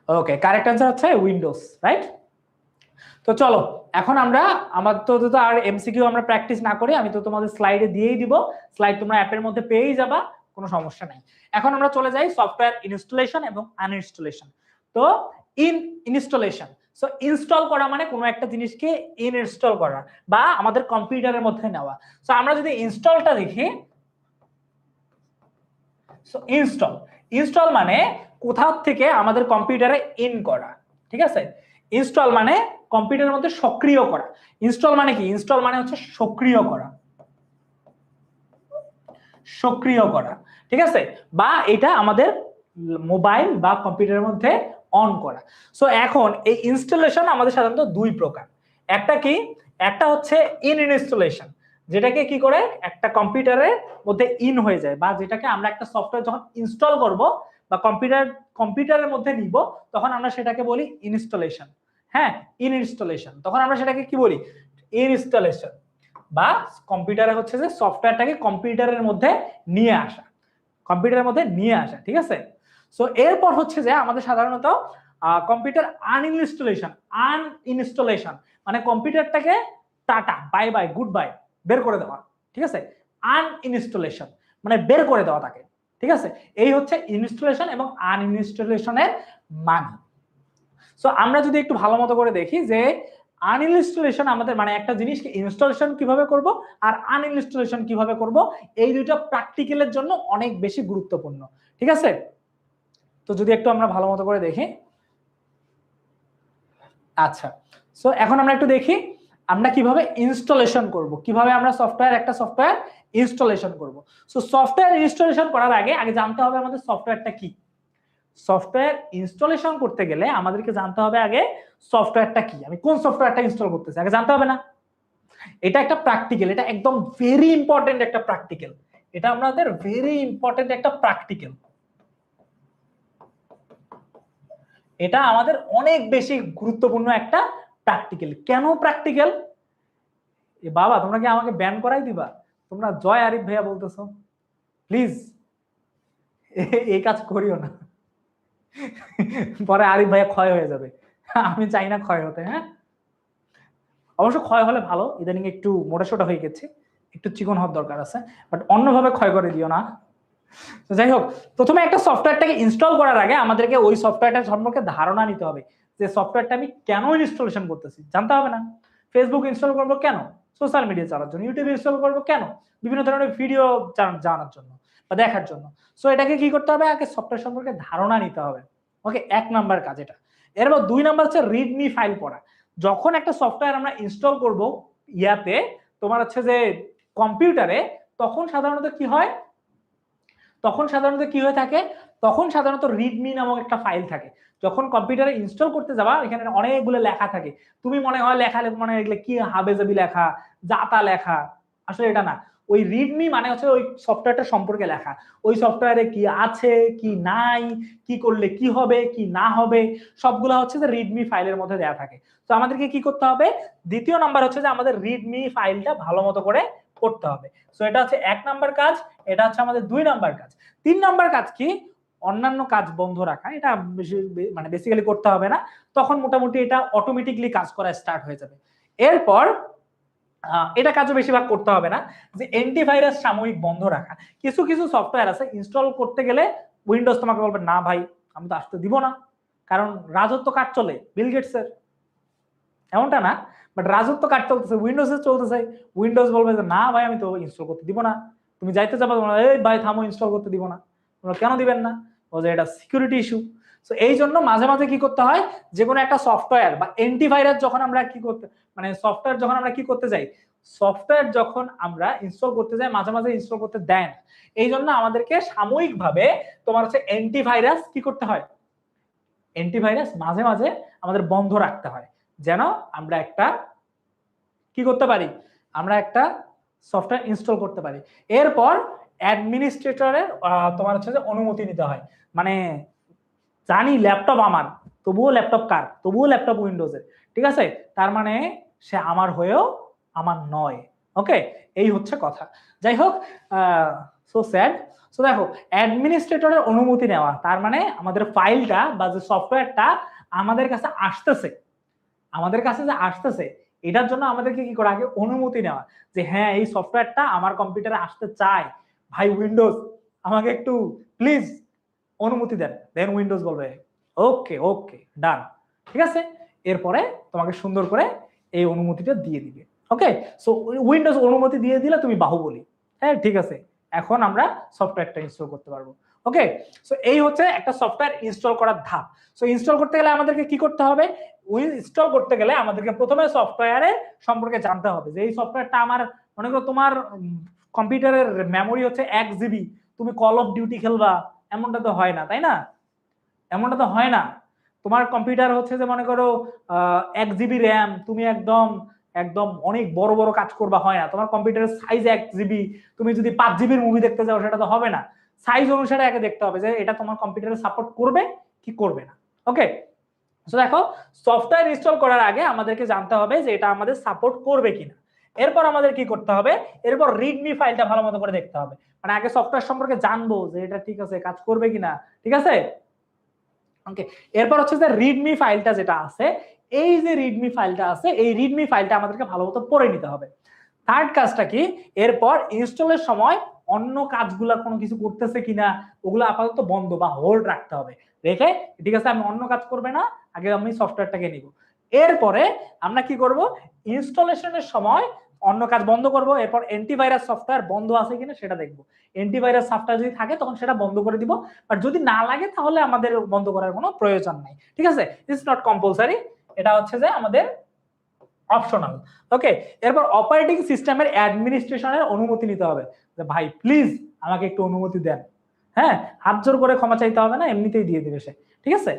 ওকে, কারেক্ট অ্যান্সার হচ্ছে উইন্ডোজ, রাইট? তো চলো এখন আমরা আমাদের তো আর এমসিকিউ আমরা প্র্যাকটিস না করি, আমি তো তোমাদের স্লাইডে দিয়েই দিব, স্লাইড তোমরা অ্যাপের মধ্যে পেয়েই যাবা, কোনো সমস্যা নাই। এখন আমরা চলে যাই সফটওয়্যার ইনস্টলেশন এবং আনইনস্টলেশন। তো ইনস্টলেশন, সো ইনস্টল করা মানে কোনো একটা জিনিসকে ইনস্টল করা বা আমাদের কম্পিউটারের মধ্যে নেওয়া। সো আমরা যদি ইনস্টলটা দেখি, সো ইনস্টল মানে কোথাও থেকে আমাদের কম্পিউটারে ইন করা, ঠিক আছে? ইনস্টল মানে কম্পিউটারের মধ্যে সক্রিয় করা। ইনস্টল মানে কি? ইনস্টল মানে হচ্ছে সক্রিয় করা, সক্রিয় করা, ঠিক আছে? বা এটা আমাদের মোবাইল বা কম্পিউটারের মধ্যে অন করা। সো এখন এই ইনস্টলেশন আমাদের সাধারণত দুই প্রকার। একটা কি, একটা হচ্ছে ইনস্টলেশন, যেটাকে কি করে একটা কম্পিউটারের মধ্যে ইন হয়ে যায়, বা যেটাকে আমরা একটা সফটওয়্যার যখন ইনস্টল করব বা কম্পিউটারের মধ্যে নিব তখন আমরা সেটাকে বলি ইনস্টলেশন। হ্যাঁ, ইনস্টলেশন, তখন আমরা সেটাকে কি বলি? ইনস্টলেশন। বা কম্পিউটারে হচ্ছে যে সফটওয়্যারটাকে কম্পিউটারের মধ্যে নিয়ে আসা, কম্পিউটারের মধ্যে নিয়ে আসা, ঠিক আছে? সো এরপর হচ্ছে যে আমাদের সাধারণত কম্পিউটার আনইনস্টলেশন মানে কম্পিউটারটাকে tata, bye bye, goodbye, বের করে দেওয়া, ঠিক আছে? আনইনস্টলেশন মানে বের করে দেওয়া তাকে, ঠিক আছে? এই হচ্ছে ইনস্টলেশন এবং আনইনস্টলেশনের মানে। সো আমরা যদি একটু ভালো মতো করে দেখি যে আনইনস্টলেশন আমাদের মানে একটা জিনিসকে ইনস্টলেশন কিভাবে করব আর আনইনস্টলেশন কিভাবে করব, এই দুইটা প্র্যাকটিক্যালের জন্য অনেক বেশি গুরুত্বপূর্ণ, ঠিক আছে? তো যদি একটু আমরা ভালো মতো করে দেখি, আচ্ছা, সো এখন আমরা একটু দেখি আমরা কিভাবে ইনস্টলেশন করব, কিভাবে আমরা একটা সফটওয়্যার ইনস্টলেশন করব। সো সফটওয়্যার ইনস্টলেশন করার আগে জানতে হবে আমাদের সফটওয়্যারটা কি। সফটওয়্যার ইনস্টলেশন করতে গেলে আমাদেরকে জানতে হবে আগে সফটওয়্যারটা কি, আমি কোন সফটওয়্যারটা ইনস্টল করতেছি আগে জানতে হবে না? এটা একটা প্র্যাকটিক্যাল, এটা একদম ভেরি ইম্পর্টেন্ট একটা প্র্যাকটিক্যাল, এটা আমাদের ভেরি ইম্পর্টেন্ট একটা প্র্যাকটিক্যাল, এটা আমাদের অনেক বেশি গুরুত্বপূর্ণ একটা প্র্যাকটিক্যাল। কেন প্র্যাকটিক্যাল? এ বাবা, তোমরা কি আমাকে ব্যান করাই দিবা? তোমরা জয় আরিফ ভাইয়া বলতেছো, প্লিজ এই কাজ করিও না, পরে আরিফ ভাইয়া ক্ষয় হয়ে যাবে, আমি চাই না ক্ষয় হতে। হ্যাঁ, অবশ্য ক্ষয় হলে ভালো, ইদানিং একটু মোটাসোটা হয়ে গেছে, একটু চিকন হওয়ার দরকার আছে, বাট অন্যভাবে ক্ষয় করে দিও না। তো যাই হোক, প্রথমে একটা সফটওয়্যারটাকে ইনস্টল করার আগে আমাদেরকে ওই সফটওয়্যারটার সম্পর্কে ধারণা নিতে হবে, যে সফটওয়্যারটা আমি কেন ইনস্টলেশন করতেছি জানতে হবে না? ফেসবুক ইনস্টল করব কেন? সোশ্যাল মিডিয়া চালানোর জন্য। ইউটিউব ইনস্টল করব কেন? বিভিন্ন ধরনের ভিডিও জানার জন্য বা দেখার জন্য। সো এটাকে কি করতে হবে? আগে সফটওয়্যার সম্পর্কে ধারণা নিতে হবে। ওকে, 1 নাম্বার কাজ এটা। এরপর 2 নাম্বার হচ্ছে রিডমি ফাইল পড়া। যখন একটা সফটওয়্যার আমরা ইনস্টল করব ইয়াতে তোমার হচ্ছে যে কম্পিউটারে, তখন সাধারণত কি হয়? তখন সাধারণত রিডমি নামক একটা ফাইল থাকে। যখন কম্পিউটারে ইনস্টল করতে যাবা এখানে অনেকগুলো লেখা থাকে। তুমি মনে হয় লেখা মানে এগুলো কি হাবেজাবি লেখা, জাতা লেখা। আসলে এটা না। ওই রিডমি মানে হচ্ছে ওই সফটওয়্যারটা সম্পর্কে লেখা। ওই সফটওয়্যারে কি আছে, কি নাই, কি করলে কি হবে, কি না হবে, সবগুলো হচ্ছে যে রিডমি ফাইলের মধ্যে দেয়া থাকে। তো আমাদেরকে কি করতে হবে? দ্বিতীয় নাম্বার হচ্ছে যে আমাদের রিডমি ফাইলটা ভালো মতো করে পড়তে হবে। সো এটা হচ্ছে 1 নাম্বার কাজ, এটা হচ্ছে আমাদের 2 নাম্বার কাজ। 3 নাম্বার কাজ কি? অন্যান্য কাজ বন্ধ রাখা। এটা মানে বেসিক্যালি করতে হবে না, তখন মোটামুটি এটা অটোমেটিকলি কাজ করা স্টার্ট হয়ে যাবে। এরপর এটা কাজও বেশিরভাগ করতে হবে না, যে অ্যান্টিভাইরাস সাময়িক বন্ধ রাখা। কিছু কিছু সফটওয়্যার আছে ইনস্টল করতে গেলে উইন্ডোজ তোমাকে বলবে না ভাই আমি তো আসতে দিব না, কারণ রাজত্ব কার চলে? বিল গেটসের। এমনটা না, বাট রাজত্ব কার চলতেছে? উইন্ডোজের চলতেছে। উইন্ডোজ বলবে যে না ভাই আমি তো ইনস্টল করতে দিব না। তুমি যাইতে যাবা, এই ভাই থামো, ইনস্টল করতে দিব না। তোমরা কেন দিবেন না? বলে এটা সিকিউরিটি ইস্যু। সো এই জন্য মাঝে মাঝে কি করতে হয়, যে কোনো একটা সফটওয়্যার বা অ্যান্টিভাইরাস যখন আমরা কি করতে মানে সফটওয়্যার যখন আমরা কি করতে যাই, সফটওয়্যার যখন আমরা ইনস্টল করতে যাই মাঝে মাঝে ইনস্টল করতে দেয় না। এই জন্য আমাদেরকে সাময়িকভাবে তোমার হচ্ছে অ্যান্টিভাইরাস কি করতে হয়, অ্যান্টিভাইরাস মাঝে মাঝে আমাদের বন্ধ রাখতে হয়, যেন আমরা একটা কি করতে পারি, আমরা একটা সফটওয়্যার ইনস্টল করতে পারি। এরপর অ্যাডমিনিস্ট্রেটরের তোমার হচ্ছে যে অনুমতি নিতে হয়। মানে জানি ল্যাপটপ আমার, তবুও ল্যাপটপ কার? তবুও ল্যাপটপ উইন্ডোজের। ঠিক আছে, তার মানে সে আমার হয়েও আমার নয়। ওকে, এই হচ্ছে কথা। যাই হোক, সো স্যাড। সো দেখো, অ্যাডমিনিস্ট্রেটরের অনুমতি নেওয়া তার মানে আমাদের ফাইলটা বা যে সফটওয়্যারটা আমাদের কাছে আসতেছে, আমাদের কাছে যে আসতেছে এটার জন্য আমাদেরকে কি করা, আগে অনুমতি নেওয়া, যে হ্যাঁ এই সফটওয়্যারটা আমার কম্পিউটারে আসতে চায়। ভাই উইন্ডোজ আমাকে একটু প্লিজ অনুমতি দেন। দেন উইন্ডোজ বলবে ওকে ওকে ডান, ঠিক আছে। এরপরে তোমাকে সুন্দর করে এই অনুমতিটা দিয়ে দিবে। ওকে, সো উইন্ডোজ অনুমতি দিয়ে দিলে তুমি বাহুবলী। হ্যাঁ ঠিক আছে, এখন আমরা সফটওয়্যারটা ইনস্টল করতে পারবো। ওকে, সো এই হচ্ছে একটা সফটওয়্যার ইনস্টল করার ধাপ। সো ইনস্টল করতে গেলে আমাদেরকে কি করতে হবে? ইনস্টল করতে গেলে আমাদেরকে প্রথমে সফটওয়্যারের সম্পর্কে জানতে হবে, যে এই সফটওয়্যারটা আমার, মনে করো তোমার কম্পিউটারের মেমোরি হচ্ছে 1 GB, তুমি কল অফ ডিউটি খেলবা, এমনটা তো হয় না, তাই না? এমনটা তো হয় না। তোমার কম্পিউটার হচ্ছে যে মনে করো 1 GB র্যাম, তুমি একদম একদম অনেক বড় বড় কাজ করবা, হয় না। তোমার কম্পিউটারের সাইজ 1 GB, তুমি যদি 5 GB মুভি দেখতে যাও সেটা তো হবে না। সাইজ অনুসারে আগে দেখতে হবে যে এটা তোমার কম্পিউটারে সাপোর্ট করবে কি করবে না। ওকে, সো দেখো, সফটওয়্যার ইনস্টল করার আগে আমাদেরকে জানতে হবে যে এটা আমাদের সাপোর্ট করবে কিনা। এরপর আমাদের কি করতে হবে? এরপর রিডমি ফাইলটা ভালো মতো করে দেখতে হবে। মানে আগে সফটওয়্যার সম্পর্কে জানবো যে এটা ঠিক আছে, কাজ করবে কিনা, ঠিক আছে। ওকে, এরপর হচ্ছে যে রিডমি ফাইলটা যেটা আছে, এই যে রিডমি ফাইলটা আছে, এই রিডমি ফাইলটা আমাদেরকে ভালো মতো পড়ে নিতে হবে। থার্ড কাজটা কি? এরপর ইনস্টলের সময় অন্য কাজগুলা কোনো কিছু করতেছে কিনা ওগুলো আপাতত বন্ধ বা হোল্ড রাখতে হবে, রেখে ঠিক আছে আমি অন্য কাজ করবে না, আগে আমি সফটওয়্যারটাকে নিব। এরপরে আমরা কি করব? ইনস্টলেশনের সময় অন্য কাজ বন্ধ করব, এরপর অ্যান্টিভাইরাস সফটওয়্যার বন্ধ আছে কিনা সেটা দেখব। অ্যান্টিভাইরাস সফটওয়্যার যদি থাকে তখন সেটা বন্ধ করে দিব, আর যদি না লাগে তাহলে আমাদের বন্ধ করার কোনো প্রয়োজন নাই। ঠিক আছে, ইটস নট কম্পালসারি, এটা হচ্ছে যে আমাদের অপশনাল। ওকে, এরপর অপারেটিং সিস্টেমের অ্যাডমিনিস্ট্রেশনের অনুমতি নিতে হবে, যে ভাই প্লিজ আমাকে একটু অনুমতি দেন। হ্যাঁ, হাত জোর করে ক্ষমা চাইতে হবে না, এমনিতেই দিয়ে দিবে সে। ঠিক আছে,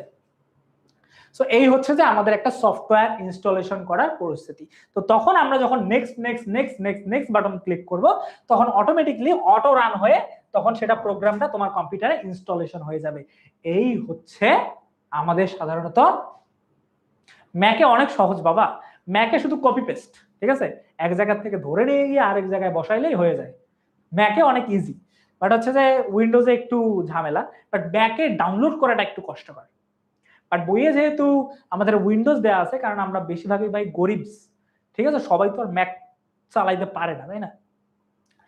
সো এই হচ্ছে যে আমাদের একটা সফটওয়্যার ইনস্টলেশন করার পরিস্থিতি। তো তখন আমরা যখন next next next next next button click করব, তখন অটোমেটিকলি অটো রান হয়ে তখন সেটা প্রোগ্রামটা তোমার কম্পিউটারে ইনস্টলেশন হয়ে যাবে। এই হচ্ছে আমাদের সাধারণত ম্যাকে অনেক সহজ বাবা। ম্যাকে শুধু কপি পেস্ট, ঠিক আছে, এক জায়গা থেকে ধরে নিয়ে গিয়ে আরেক জায়গায় বসাইলেই হয়ে যায়। ম্যাকে অনেক ইজি, বাট হচ্ছে যে উইন্ডোজে একটু ঝামেলা, বাট ম্যাকে ডাউনলোড করাটা একটু কষ্টকর। বাট বইয়ে যেহেতু আমাদের উইন্ডোজ দেওয়া আছে, কারণ আমরা বেশিরভাগই ভাই গরিব, ঠিক আছে, সবাই তো আর ম্যাক চালাইতে পারে না, তাই না?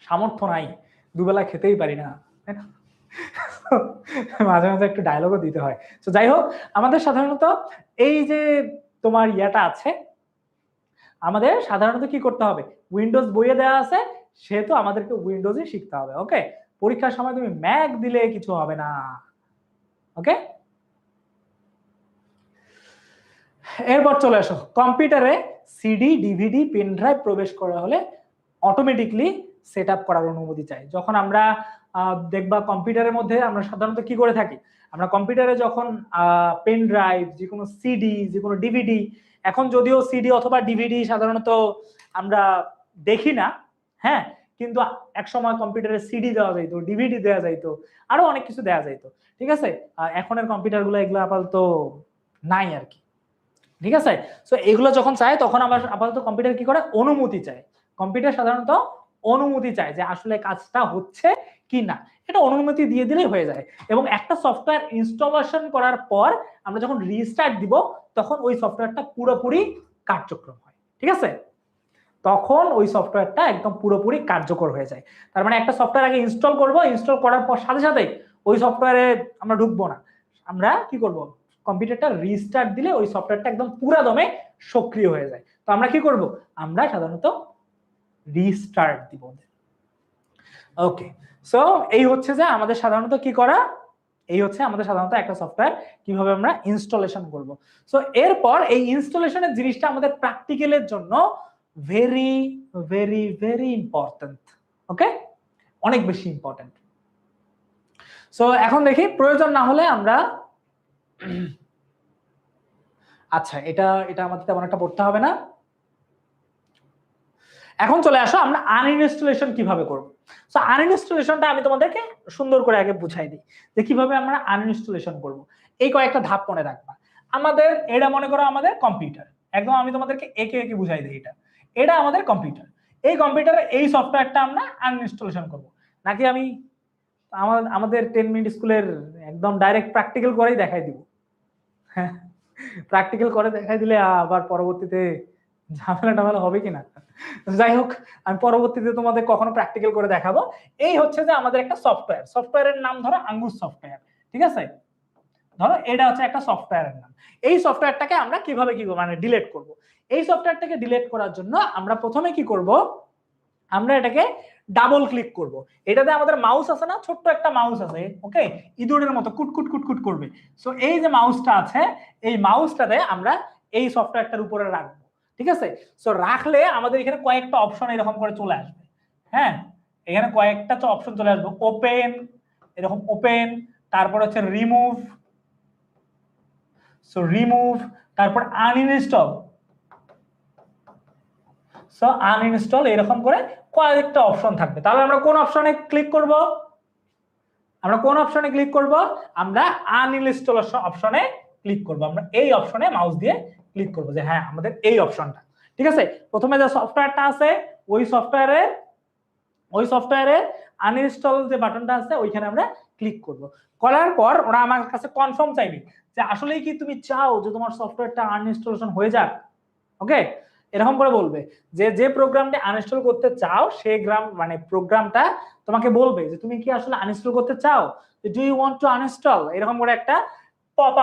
সামর্থ্য নাই, দুবেলা খেতেই পারি না, তাই না? মাঝে মাঝে একটু ডায়লগও দিতে হয়। তো যাই হোক, আমাদের সাধারণত এই যে তোমার ইয়াটা আছে, আমাদের সাধারণত কি করতে হবে, উইন্ডোজ বইয়ে দেওয়া আছে সেহেতু আমাদেরকে উইন্ডোজই শিখতে হবে। ওকে, পরীক্ষার সময় তুমি ম্যাক দিলে কিছু হবে না। ওকে, এরপর চলে আসো, কম্পিউটারে সিডি ডিভিডি পেন ড্রাইভ প্রবেশ করা হলে অটোমেটিকলি সেট আপ করার অনুমতি চাই। যখন আমরা দেখবা কম্পিউটারের মধ্যে আমরা সাধারণত কি করে থাকি, আমরা কম্পিউটারে যখন পেন ড্রাইভ, যে কোনো সিডি, যে কোনো ডিভিডি, এখন যদিও সিডি অথবা ডিভিডি সাধারণত আমরা দেখি না, হ্যাঁ, কিন্তু এক সময় কম্পিউটারে সিডি দেওয়া যাইতো, ডিভিডি দেওয়া যাইতো, আরো অনেক কিছু দেওয়া যাইতো। ঠিক আছে, এখনের কম্পিউটার গুলো এগুলো আপাতত নাই আর কি। ঠিক আছে, সো এগুলো যখন চায় তখন আমার আপাতত কম্পিউটার কি করে, অনুমতি চায়। কম্পিউটার সাধারণত অনুমতি চায় যে আসলে কাজটা হচ্ছে কি না, এটা অনুমতি দিয়ে দিলেই হয়ে যায়। এবং একটা সফটওয়্যার ইনস্টলেশন করার পর আমরা যখন রিস্টার্ট দিব তখন ওই সফটওয়্যারটা পুরোপুরি কার্যক্রম হয়। ঠিক আছে, তখন ওই সফটওয়্যারটা একদম পুরোপুরি কার্যকর হয়ে যায়। তার মানে একটা সফটওয়্যার আগে ইনস্টল করব, ইনস্টল করার পর সাথে সাথে ওই সফটওয়্যারে আমরা ঢুকবো না, আমরা কি করব, কম্পিউটারটা রিস্টার্ট দিলে ওই সফটওয়্যারটা একদম পুরো দমে সক্রিয় হয়ে যায়। তো আমরা কি করব, আমরা সাধারণত রিস্টার্ট দিব। ওকে, সো এই হচ্ছে যে আমাদের সাধারণত কি করা, এই হচ্ছে আমাদের সাধারণত একটা সফটওয়্যার কিভাবে আমরা ইনস্টলেশন করব। সো এরপর এই ইনস্টলেশনের জিনিসটা আমাদের প্র্যাকটিক্যালের জন্য ভেরি ভেরি ভেরি ইম্পর্টেন্ট। ওকে, অনেক বেশি ইম্পর্টেন্ট। সো এখন দেখি, প্রয়োজন না হলে আমরা আচ্ছা, এটা আমাদের তেমন একটা পড়তে হবে না। এখন চলে আসো আমরা আনইনস্টলেশন কিভাবে করব। সো আনইনস্টলেশনটা আমি তোমাদেরকে সুন্দর করে আগে বুঝাই দিই যে কিভাবে আমরা আনইনস্টলেশন করব। এই কয়েকটা ধাপ মনে রাখবা। আমাদের এটা মনে করো আমাদের কম্পিউটার, একদম আমি তোমাদেরকে একে একে বুঝাই দিই। এটা আমাদের কম্পিউটার, এই কম্পিউটারে এই সফটওয়্যারটা আমরা আনইনস্টলেশন করব, নাকি আমি আমাদের 10 মিনিট স্কুলের একদম ডাইরেক্ট প্র্যাকটিক্যাল করেই দেখাই দিব। হ্যাঁ, প্র্যাকটিক্যাল করে দেখাই দিলে আবার পরবর্তীতে ঝামেলা হবে কিনা। যাই হোক, আমি পরবর্তীতে তোমাদের কখনো প্র্যাকটিক্যাল করে দেখাবো। এই হচ্ছে যে আমাদের একটা সফটওয়্যার, সফটওয়্যারের নাম ধরো আঙ্গুর সফটওয়্যার। ঠিক আছে, ধরো এটা হচ্ছে একটা সফটওয়্যারের নাম। এই সফটওয়্যারটাকে আমরা কিভাবে কি মানে ডিলিট করব। এই সফটওয়্যারটাকে ডিলিট করার জন্য আমরা প্রথমে কি করব, আমরা এটাকে ডাবল ক্লিক করব। এটাতে আমাদের মাউস আছে না, ছোট্ট একটা মাউস আছে, ওকে, ইঁদুরের মতো কুটকুট কুটকুট করবে। সো এই যে মাউসটা আছে, এই মাউসটাতে আমরা এই সফটওয়্যারটার উপরে রাখবো। ঠিক আছে, সো রাখলে আমাদের এখানে কয়েকটা অপশন এরকম করে চলে আসবে। হ্যাঁ, এখানে কয়েকটা অপশন চলে আসবে, ওপেন, এরকম ওপেন, তারপর হচ্ছে রিমুভ, সো রিমুভ, তারপর আনইনস্টল, সো আনইনস্টল, এরকম করে কয়েকটা অপশন থাকবে। তাহলে আমরা কোন অপশনে ক্লিক করব, আমরা কোন অপশনে ক্লিক করব, আমরা আনইনস্টল অপশনে ক্লিক করব। আমরা এই অপশনে মাউস দিয়ে ক্লিক করব যে হ্যাঁ আমাদের এই অপশনটা। ঠিক আছে, প্রথমে যে সফটওয়্যারটা আছে ওই সফটওয়্যারে আনইনস্টল যে বাটনটা আছে ওইখানে আমরা ক্লিক করব। করার পর ওরা আমার কাছে কনফার্ম চাইবে যে আসলেই কি তুমি চাও যে তোমার সফটওয়্যারটা আনইনস্টলেশন হয়ে যাক। ওকে, এরকম করে বলবে যে প্রোগ্রামটা আনইনস্টল করতে চাও সেই প্রোগ্রামটা তোমাকে বলবে যে তুমি কি আসলে আনইনস্টল করতে চাও, do you want to uninstall, এরকম করে একটা পপ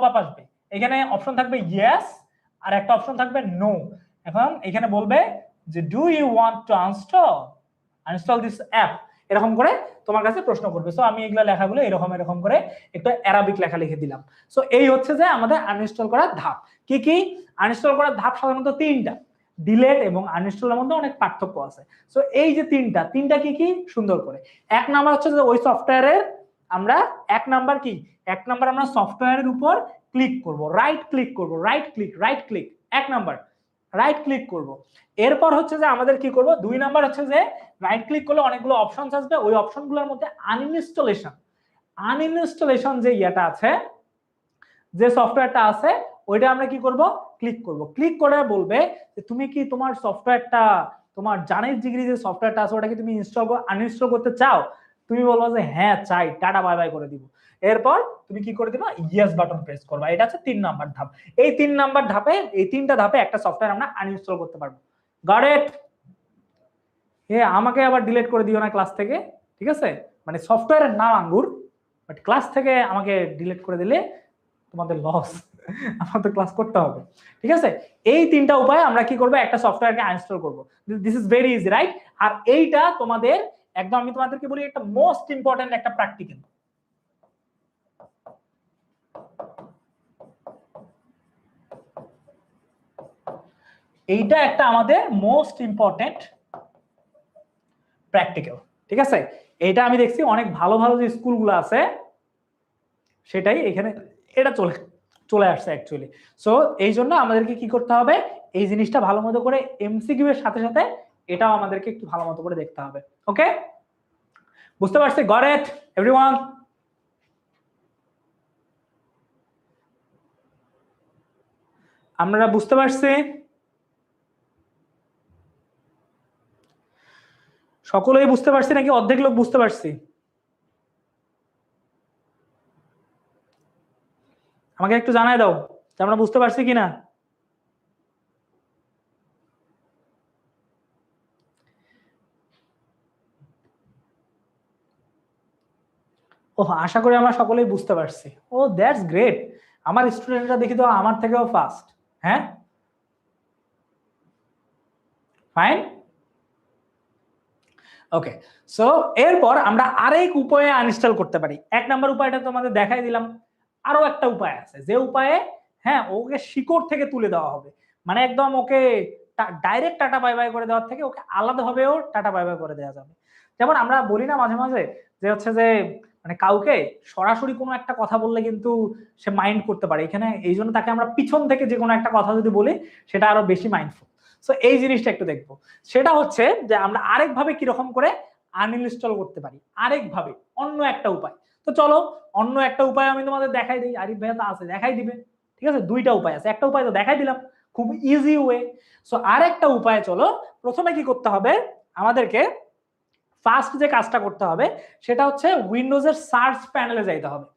আপ আসবে। এখানে অপশন থাকবে ইয়েস আর একটা অপশন থাকবে নো। এখন এখানে বলবে যে do you want to uninstall this app, এরকম করে তোমার কাছে প্রশ্ন করবে। সো আমি এগুলা লেখাগুলো এরকম করে একটু অ্যারাবিক লেখা লিখে দিলাম। সো এই হচ্ছে যে আমাদের আনইনস্টল করার ধাপ। কি কি আনইনস্টল করার ধাপ সাধারণত তিনটা, ডিলিট এবং আনইনস্টলের মধ্যে অনেক পার্থক্য আছে। সো এই যে তিনটা কি কি সুন্দর করে, এক নাম্বার হচ্ছে যে ওই সফটওয়্যারের আমরা এক নাম্বার আমরা সফটওয়্যারের উপর ক্লিক করব, রাইট ক্লিক এক নাম্বার রাইট ক্লিক করব। এরপর হচ্ছে যে আমাদের কি করব, দুই নাম্বার হচ্ছে যে রাইট ক্লিক করলে অনেকগুলো অপশন আসবে, ওই অপশনগুলোর মধ্যে আনইনস্টলেশন যে ইয়েটা আছে, যে সফটওয়্যারটা আছে ওইটা আমরা কি করব, ক্লিক করে বলবে যে তুমি কি তোমার সফটওয়্যারটা, তোমার জানের ডিগ্রি যে সফটওয়্যারটা আছে ওটাকে তুমি আনইনস্টল করতে চাও। তুমি বলবো যে হ্যাঁ চাই, টাটা বাই বাই করে দিব। এরপর তুমি কি করে দিবা, ইয়েস বাটন প্রেস করবা। এটা হচ্ছে 3 নাম্বার ধাপ। এই 3 নাম্বার ধাপে, এই 3টা ধাপে একটা সফটওয়্যার আমরা আনইনস্টল করতে পারবো। Got it? আমাকে আবার ডিলিট করে দিও না ক্লাস থেকে, ঠিক আছে? মানে সফটওয়্যারের নাম আঙ্গুর, বাট ক্লাস থেকে আমাকে ডিলিট করে দিলে তোমাদের লস। আমার তো ক্লাস করতে হবে, ঠিক আছে? এই তিনটা উপায়ে আমরা কি করব, একটা সফটওয়্যারকে আনইনস্টল করব। This is very easy, right? আর এইটা তোমাদের একদম, আমি তোমাদেরকে বলি, একটা মোস্ট ইম্পর্টেন্ট একটা প্র্যাকটিক্যাল। এইটা একটা আমাদের মোস্ট ইম্পর্টেন্ট প্র্যাকটিক্যাল, ঠিক আছে? এটা আমি দেখছি অনেক ভালো ভালো যে স্কুলগুলো আছে সেটাই এখানে এটা চলে চলে আসছে অ্যাকচুয়ালি। সো এই জন্য আমাদেরকে কি করতে হবে, এই জিনিসটা ভালো মতো করে এমসিকিউ এর সাথে সাথে এটাও আমাদেরকে একটু ভালো মতো করে দেখতে হবে। ওকে, বুঝতে পারছি? Got it everyone? আমরা বুঝতে পারছি? সকলেই বুঝতে পারছি নাকি অর্ধেক লোক বুঝতে পারছি? আমাকে একটু জানাই দাও যে আমরা বুঝতে পারছি কিনা। ও, আশা করি আমরা সকলেই বুঝতে পারছি। ও দ্যাটস গ্রেট, আমার স্টুডেন্টরা দেখি তো আমার থেকেও ফাস্ট। হ্যাঁ, ফাইন, ওকে। সো এরপর আমরা আরেক উপায়ে আনইনস্টল করতে পারি। এক নাম্বার উপায়টা তোমাদের দেখাই দিলাম, আরো একটা উপায় আছে যে উপায়ে, হ্যাঁ, ওকে শিকড় থেকে তুলে দেওয়া হবে, মানে একদম ওকে ডাইরেক্ট টাটা বাই বাই করে দেওয়ার থেকে ওকে আলাদাভাবেও টাটা বাই বাই করে দেওয়া যাবে। যেমন আমরা বলি না মাঝে মাঝে যে হচ্ছে যে মানে কাউকে সরাসরি কোনো একটা কথা বললে কিন্তু সে মাইন্ড করতে পারে, এখানে এই জন্য তাকে আমরা পিছন থেকে যে কোনো একটা কথা যদি বলি সেটা আরো বেশি মাইন্ডফুল। সো এই জিনিসটা একটু দেখবো, সেটা হচ্ছে যে আমরা আরেকভাবে কিরকম করে আনইনস্টল করতে পারি, আরেকভাবে অন্য একটা উপায়। তো চলো অন্য একটা উপায় আমি তোমাদের দেখাই দিই, আরিফ ভাইয়া তো আছে দেখাই দিবে, ঠিক আছে? দুইটা উপায় আছে, একটা উপায় তো দেখাই দিলাম, খুব ইজি ওয়ে। সো আরেকটা উপায়, চলো প্রথমে কি করতে হবে আমাদেরকে, ফার্স্ট যে কাজটা করতে হবে সেটা হচ্ছে উইন্ডোজের সার্চ প্যানেলে যাইতে হবে।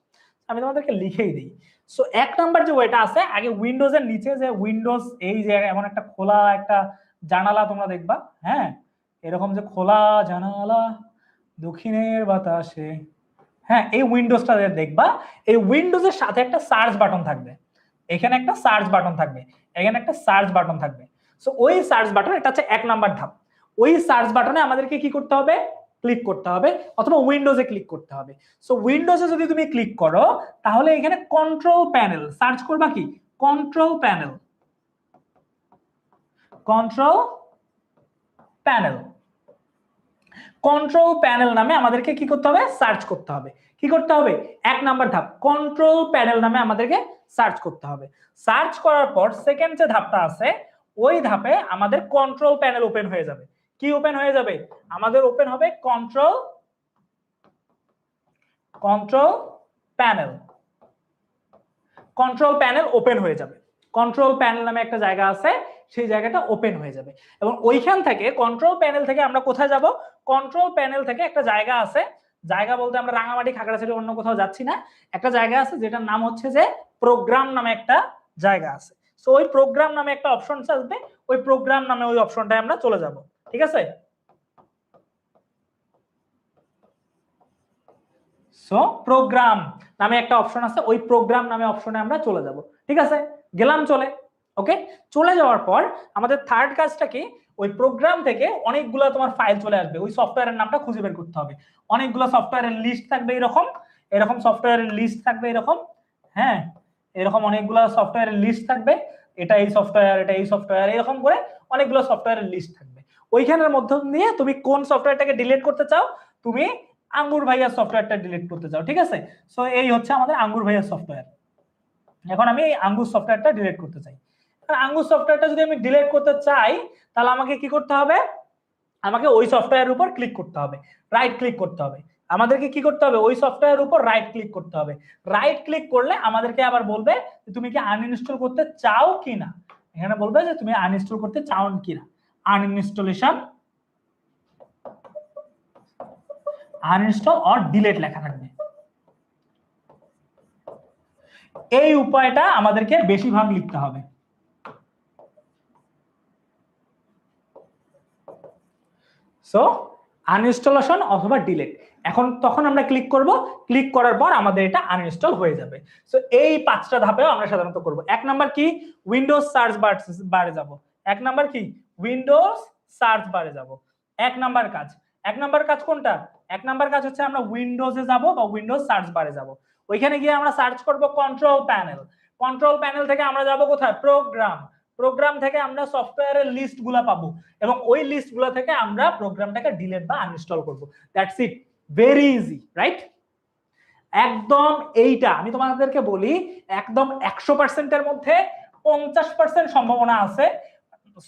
আমি তোমাদেরকে লিখেই দিই। সো এক নাম্বার যে ওয়েটা আছে, আগে উইন্ডোজের নিচে যে উইন্ডোজ, এই যে এমন একটা খোলা একটা জানালা তোমরা দেখবা, হ্যাঁ, এরকম যে খোলা জানালা দক্ষিণের বাতাসে, হ্যাঁ, এই উইন্ডোজটা দেখবা, এই উইন্ডোজের সাথে একটা সার্চ বাটন থাকবে, এখানে একটা সার্চ বাটন থাকবে, এখানে একটা সার্চ বাটন থাকবে। সো ওই সার্চ বাটন, এটা হচ্ছে এক নাম্বার ধাপ। ওই সার্চ বাটনে আমাদেরকে কি করতে হবে, ক্লিক করতে হবে, অথবা উইন্ডোজে ক্লিক করতে হবে। সো উইন্ডোজে যদি তুমি ক্লিক করো তাহলে এখানে কন্ট্রোল প্যানেল সার্চ করবা, কি control panel, control panel, control panel নামে আমাদেরকে কি করতে হবে, সার্চ করতে হবে। কি করতে হবে, এক নাম্বার ধাপ, কন্ট্রোল প্যানেল নামে আমাদেরকে সার্চ করতে হবে। সার্চ করার পর সেকেন্ড যে ধাপটা আছে, ওই ধাপে আমাদের কন্ট্রোল প্যানেল ওপেন হয়ে যাবে। কি ওপেন হয়ে যাবে, আমাদের ওপেন হবে control panel, control panel open হয়ে যাবে। কন্ট্রোল প্যানেল নামে একটা জায়গা আছে, সেই জায়গাটা ওপেন হয়ে যাবে। এবং ওইখান থেকে কন্ট্রোল প্যানেল থেকে আমরা কোথায় যাব, কন্ট্রোল প্যানেল থেকে একটা জায়গা আছে, জায়গা বলতে আমরা রাঙামাটি খাগড়াছড়ি অন্য কোথাও যাচ্ছি না, একটা জায়গা আছে যেটার নাম হচ্ছে যে প্রোগ্রাম নামে একটা জায়গা আছে। সো ওই প্রোগ্রাম নামে একটা অপশন আসবে, ওই প্রোগ্রাম নামে ওই অপশনটায় আমরা চলে যাব, ঠিক আছে? সো প্রোগ্রাম নামে একটা অপশন আছে, ওই প্রোগ্রাম নামে অপশনে আমরা চলে যাব, ঠিক আছে? গেলাম চলে, ওকে। চলে যাওয়ার পর আমাদের থার্ড কাজটা কি, ওই প্রোগ্রাম থেকে অনেকগুলো তোমার ফাইল চলে আসবে, ওই সফটওয়্যারের নামটা খুঁজে বের করতে হবে। অনেকগুলো সফটওয়্যারের লিস্ট থাকবে এরকম, এরকম সফটওয়্যারের লিস্ট থাকবে এরকম, হ্যাঁ, এরকম অনেকগুলো সফটওয়্যারের লিস্ট থাকবে, এটা এই সফটওয়্যার, এটা এই সফটওয়্যার, এরকম করে অনেকগুলো সফটওয়্যারের লিস্ট থাকবে। ওইখানের মধ্য দিয়ে তুমি কোন সফটওয়্যারটাকে ডিলিট করতে চাও, তুমি আঙ্গুর ভাইয়া সফটওয়্যারটা ডিলিট করতে চাও, ঠিক আছে? সো এই হচ্ছে আমাদের আঙ্গুর ভাইয়া সফটওয়্যার। এখন আমি এই আঙ্গুর সফটওয়্যারটা ডিলিট করতে চাই। আঙ্গুর সফটওয়্যারটা যদি আমি ডিলিট করতে চাই তাহলে আমাকে কি করতে হবে, আমাকে ওই সফটওয়্যারের উপর ক্লিক করতে হবে, রাইট ক্লিক করতে হবে। আমাদেরকে কি করতে হবে, ওই সফটওয়্যারের উপর রাইট ক্লিক করতে হবে। রাইট ক্লিক করলে আমাদেরকে আবার বলবে যে তুমি কি আনইনস্টল করতে চাও কিনা, এখানে বলবে যে তুমি আনইনস্টল করতে চাও কিনা, আনইনস্টলেশন, আনইনস্টল অর ডিলিট লেখা থাকবে। এই উপায়টা আমাদেরকে বেশিরভাগ লিখতে হবে। সো আনইনস্টলেশন অথবা ডিলিট। এখন তখন আমরা ক্লিক করব, ক্লিক করার পর আমাদের এটা আনইনস্টল হয়ে যাবে। সো এই 5টা ধাপেও আমরা সাধারণত করব। এক নাম্বার কি, উইন্ডোজ সার্চ বারে যাব। এক নাম্বার কি, উইন্ডোজ সার্চ বারে যাব। এক নাম্বার কাজ, এক নাম্বার কাজ কোনটা? এক নাম্বার কাজ হচ্ছে আমরা উইন্ডোজে যাব বা উইন্ডোজ সার্চ বারে যাব। ওইখানে গিয়ে আমরা সার্চ করব কন্ট্রোল প্যানেল। কন্ট্রোল প্যানেল থেকে আমরা যাব কোথায়? প্রোগ্রাম। প্রোগ্রাম থেকে আমরা সফটওয়্যারের লিস্টগুলো পাবো এবং ওই লিস্টগুলো থেকে আমরা প্রোগ্রামটাকে ডিলিট বা আনইনস্টল করব। That's it, very easy, right? একদম এইটা আমি তোমাদেরকে বলি, একদম 100% এর মধ্যে 50% সম্ভাবনা আছে,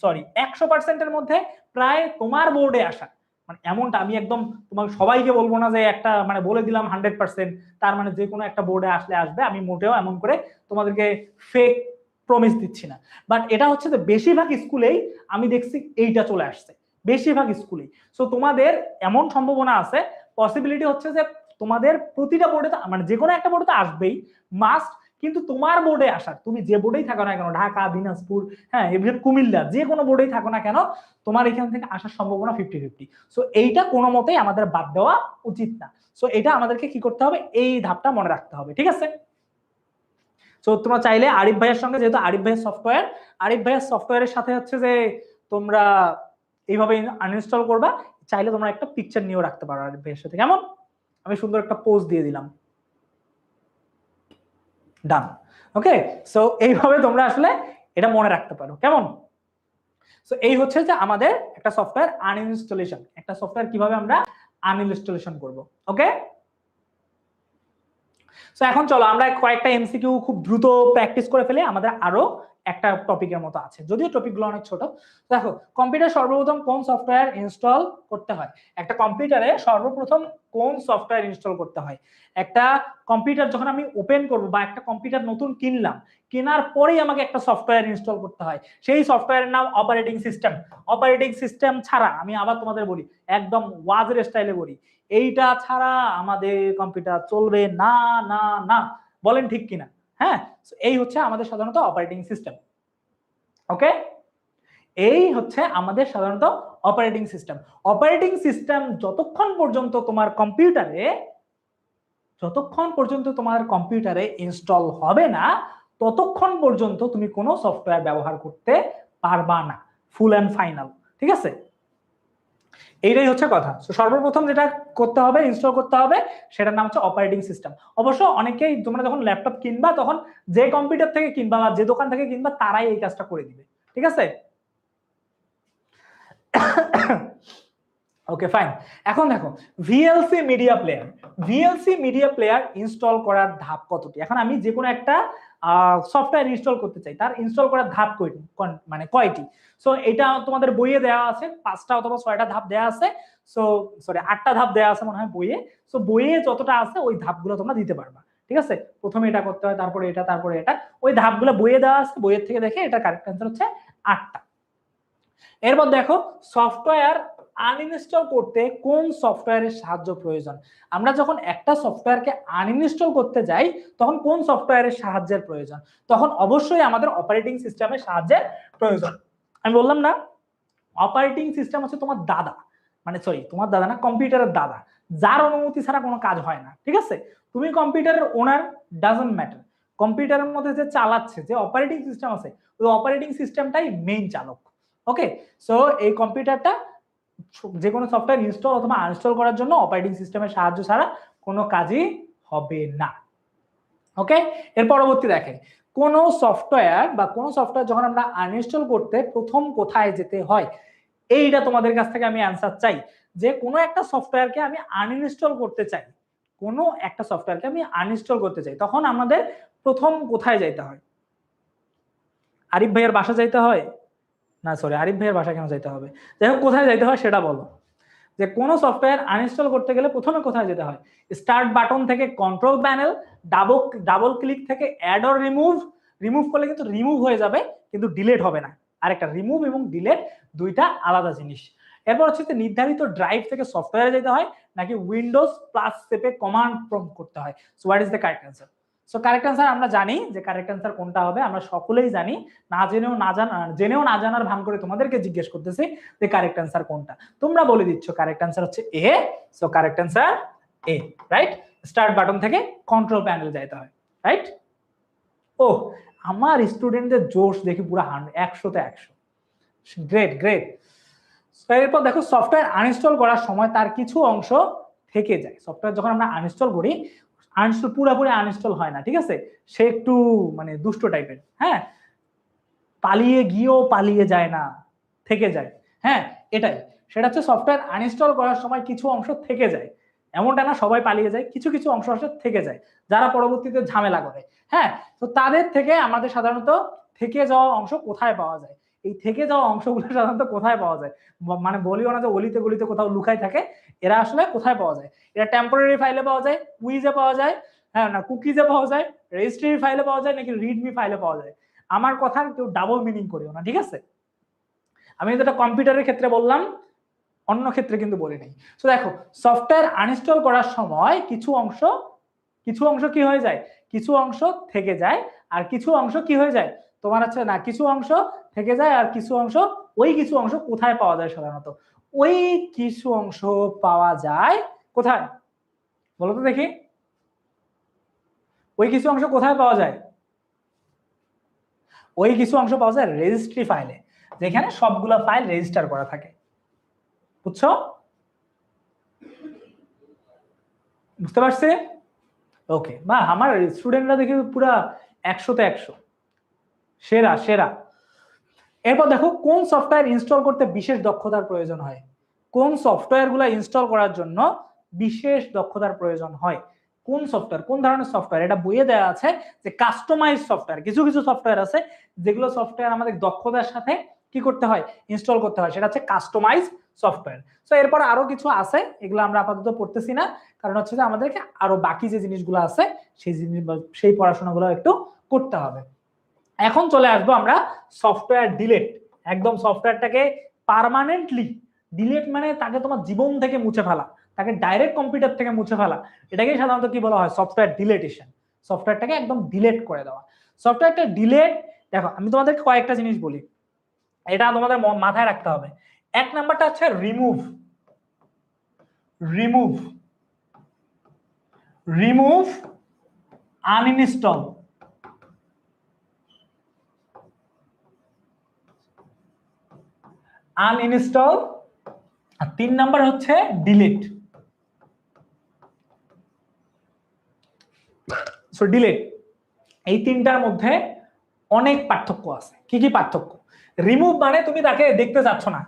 সরি 100% এর মধ্যে প্রায় তোমার বোর্ডে আসা। মানে এমনটা আমি একদম তোমাকে সবাইকে বলবো না যে একটা মানে বলে দিলাম 100%, তার মানে যে কোনো একটা বোর্ডে আসলে আসবে, আমি মোটেও এমন করে তোমাদেরকে ফেক প্রমিস দিচ্ছি না। বাট এটা হচ্ছে যে বেশিরভাগ স্কুলেই আমি দেখছি এইটা চলে আসছে, বেশিরভাগ স্কুলেই। সো তোমাদের এমন সম্ভাবনা আছে, পসিবিলিটি হচ্ছে যে তোমাদের প্রতিটা বোর্ডে মানে যে কোনো একটা বোর্ডে তো আসবেই মাস্ট, কিন্তু তোমার বোর্ডে আসার, তুমি যে বোর্ডেই থাকো না কেন, ঢাকা, দিনাজপুর, হ্যাঁ এভরিন কুমিল্লা, যে কোনো বোর্ডেই থাকো না কেন, তোমার এখান থেকে আসার সম্ভাবনা 50-50। সো এইটা কোনো মতেই আমাদের বাদ দেওয়া উচিত না। সো এটা আমাদেরকে কি করতে হবে, এই ধাপটা মনে রাখতে হবে, ঠিক আছে? সো তোমরা চাইলে আরিফ ভাইয়ের সঙ্গে, যেহেতু আরিফ ভাইয়ের সফটওয়্যার, আরিফ ভাইয়ের সফটওয়্যারের সাথে হচ্ছে যে তোমরা এইভাবে আনইনস্টল করবা, চাইলে তোমরা একটা পিকচার নিয়েও রাখতে পারো আরিফ ভাইয়ের সাথে। কেমন? আমি সুন্দর একটা পোজ দিয়ে দিলাম, ডান। ওকে, সো এইভাবে তোমরা আসলে এটা মনে রাখতে পারো, কেমন? সো এই হচ্ছে যে আমাদের একটা সফটওয়্যার আনইনস্টলেশন, একটা সফটওয়্যার কিভাবে আমরা আনইনস্টলেশন করব। ওকে, সো এখন চলো আমরা কয়েকটা এমসিকিউ খুব দ্রুত প্র্যাকটিস করে ফেলে, আমাদের আরো একটা টপিকের মতো আছে, যদিও টপিকগুলো অনেক ছোট। দেখো, কম্পিউটার সর্বপ্রথম কোন সফটওয়্যার ইনস্টল করতে হয়? একটা কম্পিউটারে সর্বপ্রথম কোন সফটওয়্যার ইনস্টল করতে হয়? একটা কম্পিউটার যখন আমি ওপেন করব বা একটা কম্পিউটার নতুন কিনলাম, কেনার পরেই আমাকে একটা সফটওয়্যার ইনস্টল করতে হয়, সেই সফটওয়্যারের নাম অপারেটিং সিস্টেম। অপারেটিং সিস্টেম ছাড়া, আমি আবার তোমাদের বলি, একদম ওয়াজের স্টাইলে বলি, এইটা ছাড়া আমাদের কম্পিউটার চলবে না, না, না। বলেন ঠিক কিনা? হ্যাঁ, এই হচ্ছে আমাদের সাধারণত অপারেটিং সিস্টেম। ওকে, এই হচ্ছে আমাদের সাধারণত অপারেটিং সিস্টেম। অপারেটিং সিস্টেম যতক্ষণ পর্যন্ত তোমার কম্পিউটারে ইনস্টল হবে না, ততক্ষণ পর্যন্ত তুমি কোনো সফটওয়্যার ব্যবহার করতে পারবা না, ফুল এন্ড ফাইনাল, ঠিক আছে? এইটাই হচ্ছে কথা। সর্বপ্রথম যেটা করতে হবে, ইনস্টল করতে হবে, সেটার নাম হচ্ছে অপারেটিং সিস্টেম। অবশ্য অনেকেই তোমরা যখন ল্যাপটপ কিনবা, তখন যে কম্পিউটার থেকে কিনবা বা যে দোকান থেকে কিনবা, তারাই এই কাজটা করে দিবে, ঠিক আছে? ওকে, ফাইন। এখন দেখো, VLC media player, VLC media player install করার ধাপ কতটি? এখন আমি যে কোনো একটা সফটওয়্যার ইনস্টল করতে চাই, তার ইনস্টল করার ধাপ মানে কয়টি? সো এটা তোমাদের বইয়ে দেওয়া আছে, 5টা অথবা 6টা ধাপ দেওয়া আছে। সো সরি, 8টা ধাপ দেওয়া আছে মনে হয় বইয়ে। সো বইয়ে যতটা আছে ওই ধাপগুলো তোমরা দিতে পারবা, ঠিক আছে? প্রথমে এটা করতে হয়, তারপরে এটা, তারপরে এটা, ওই ধাপগুলো বইয়ে দেওয়া আছে, বইয়ের থেকে দেখে এটা কারেক্ট অ্যান্সার হচ্ছে 8টা। এরপর দেখো, সফটওয়্যার আনইনস্টল করতে কোন সফটওয়্যারের সাহায্য প্রয়োজন? আমরা যখন একটা সফটওয়্যারকে আনইনস্টল করতে যাই, তখন কোন সফটওয়্যারের সাহায্যের প্রয়োজন? তখন অবশ্যই আমাদের অপারেটিং সিস্টেমের সাহায্যের প্রয়োজন। আমি বললাম না, অপারেটিং সিস্টেম হচ্ছে তোমার দাদা, মানে সরি তোমার দাদা না, কম্পিউটারের দাদা, যার অনুমতি ছাড়া কোনো কাজ হয় না, ঠিক আছে? তুমি কম্পিউটারের ওনার, ডাজন্ট ম্যাটার, কম্পিউটারের মধ্যে যে চালাচ্ছে, যে অপারেটিং সিস্টেম আছে, ওই অপারেটিং সিস্টেমটাই মেইন চালক। ওকে, সো এই কম্পিউটারটা যে কোনো সফটওয়্যার ইনস্টল অথবা আনইনস্টল করার জন্য অপারেটিং সিস্টেমের সাহায্য ছাড়া কোনো কাজই হবে না। ওকে, এর পরবর্তী দেখেন, কোন সফটওয়্যার বা কোন সফটওয়্যার যখন আমরা আনইনস্টল করতে প্রথম কোথায় যেতে হয়? এইটা তোমাদের কাছ থেকে আমি অ্যান্সার চাই, যে কোনো একটা সফটওয়্যারকে আমি আনইনস্টল করতে চাই, কোনো একটা সফটওয়্যারকে আমি আনইনস্টল করতে চাই, তখন আমাদের প্রথম কোথায় যাইতে হয়? আরিফ ভাইয়ের বাসা যাইতে হয়? না সরি, আরিফ ভাইয়ের বাসা কেন যাইতে হবে? যাই হোক, কোথায় যাইতে হয় সেটা বলো। যে কোনো সফটওয়্যার আনইনস্টল করতে গেলে প্রথমে কোথায় যেতে হয়? স্টার্ট বাটন থেকে কন্ট্রোল প্যানেল, ডাবল ক্লিক থেকে অ্যাড অর রিমুভ, রিমুভ করলে কিন্তু রিমুভ হয়ে যাবে, কিন্তু ডিলিট হবে না। আরেকটা, রিমুভ এবং ডিলিট দুইটা আলাদা জিনিস। এরপর হচ্ছে নির্ধারিত ড্রাইভ থেকে সফটওয়্যারে যেতে হয়, নাকি উইন্ডোজ প্লাস সেপে কমান্ড প্রম্পট করতে হয়? So what is the correct answer? So correct answer আমরা জানি যে কারেক্ট অ্যান্সার কোনটা হবে, আমরা সকলেই জানি, না জেনেও না জানার ভান করে তোমাদেরকে জিজ্ঞেস করতেছি যে কারেক্ট অ্যান্সার কোনটা, তোমরা বলে দিচ্ছ কারেক্ট অ্যান্সার হচ্ছে এ। সো কারেক্ট অ্যান্সার এ, রাইট। স্টার্ট বাটন থেকে কন্ট্রোল প্যানেল যাইতে হয়, রাইট। ও আমার স্টুডেন্টদের জোশ দেখি পুরো 100-তে 100, গ্রেট গ্রেট। এরপর দেখো সফটওয়্যার আনইনস্টল করার সময় তার কিছু অংশ থেকে যায়। সফটওয়্যার যখন আমরা আনইনস্টল করি, আনইনস্টল পুরোপুরি আনইনস্টল হয় না, ঠিক আছে, সে একটু মানে দুষ্ট টাইপের, হ্যাঁ, পালিয়ে গিয়েও পালিয়ে যায় না, থেকে যায়, হ্যাঁ এটাই, সেটা হচ্ছে সফটওয়্যার আনইনস্টল করার সময় কিছু অংশ থেকে যায়, এমনটা না সবাই পালিয়ে যায়, কিছু কিছু অংশ থেকে যায় যারা পরবর্তীতে ঝামেলা করে, হ্যাঁ। তো তাদের থেকে আমাদের সাধারণত থেকে যাওয়া অংশ কোথায় পাওয়া যায়, এই থেকে যাওয়া অংশগুলো সাধারণত কোথায় পাওয়া যায়, মানে বলিও না যে অলিতে গলিতে কোথাও লুকাই থাকে, এরা আসলে কোথায় পাওয়া যায়, এরা টেম্পোরারি ফাইলে পাওয়া যায়, উইজে পাওয়া যায়, হ্যাঁ না কুকিজে পাওয়া যায়, রেজিস্ট্রি ফাইলে পাওয়া যায়, নাকি রিডমি ফাইলে পাওয়া যায়। আমার কথা কেউ ডাবল মিনিং করিও না, ঠিক আছে, আমি যেটা কম্পিউটারের ক্ষেত্রে বললাম অন্য ক্ষেত্রে কিন্তু বলি নাই। তো দেখো সফটওয়্যার আনইনস্টল করার সময় কিছু অংশ কি হয়ে যায়, কিছু অংশ থেকে যায়, আর কিছু অংশ কি হয়ে যায় তোমার হচ্ছে না, কিছু অংশ থেকে যায় আর কিছু অংশ, ওই কিছু অংশ কোথায় পাওয়া যায় সাধারণত, ওই কিছু অংশ পাওয়া যায় কোথায় বলো তো দেখি, ওই কিছু অংশ কোথায় পাওয়া যায়, ওই কিছু অংশ পাওয়া যায় রেজিস্ট্রি ফাইলে, যেখানে সবগুলো ফাইল রেজিস্টার করা থাকে, বুঝছো, বুঝতে পারছে, ওকে। বা আমার স্টুডেন্টরা দেখি পুরা 100-তে 100, সেরা সেরা। এরপর দেখো কোন সফটওয়্যার ইনস্টল করতে বিশেষ দক্ষতার প্রয়োজন হয়, কোন সফটওয়্যার গুলা ইনস্টল করার জন্য বিশেষ দক্ষতার প্রয়োজন হয়, কোন সফটওয়্যার, কোন ধরনের সফটওয়্যার, এটা বইয়ে দেওয়া আছে যে কাস্টমাইজ সফটওয়্যার, কিছু কিছু সফটওয়্যার আছে যেগুলো সফটওয়্যার আমাদের দক্ষতার সাথে কি করতে হয়, ইনস্টল করতে হয়, সেটা হচ্ছে কাস্টমাইজ সফটওয়্যার। সো এরপর আরো কিছু আছে, এগুলো আমরা আপাতত পড়তেছি না, কারণ হচ্ছে যে আমাদেরকে আরো বাকি যে জিনিসগুলো আছে সেই পড়াশোনাগুলো একটু করতে হবে। এখন চলে আসবো আমরা সফটওয়্যার ডিলিট, একদম সফটওয়্যারটাকে পার্মানেন্টলি ডিলিট, মানে তাকে তোমার জীবন থেকে মুছে ফেলা, তাকে ডাইরেক্ট কম্পিউটার থেকে মুছে ফেলা, এটাকে সাধারণত কি বলা হয়, সফটওয়্যার ডিলিটেশন, সফটওয়্যারটাকে একদম ডিলিট করে দেওয়া। সফটওয়্যারটা ডিলিট, দেখো আমি তোমাদেরকে কয়েকটা জিনিস বলি, এটা তোমাদের মাথায় রাখতে হবে। এক নাম্বারটা হচ্ছে remove, remove remove uninstall, uninstall, আর 3 নাম্বার হচ্ছে ডিলিট। সো ডিলিট, এই তিনটার মধ্যে অনেক পার্থক্য আছে। কি কি পার্থক্য, রিমুভ মানে তুমি তাকে দেখতে চাচ্ছ না,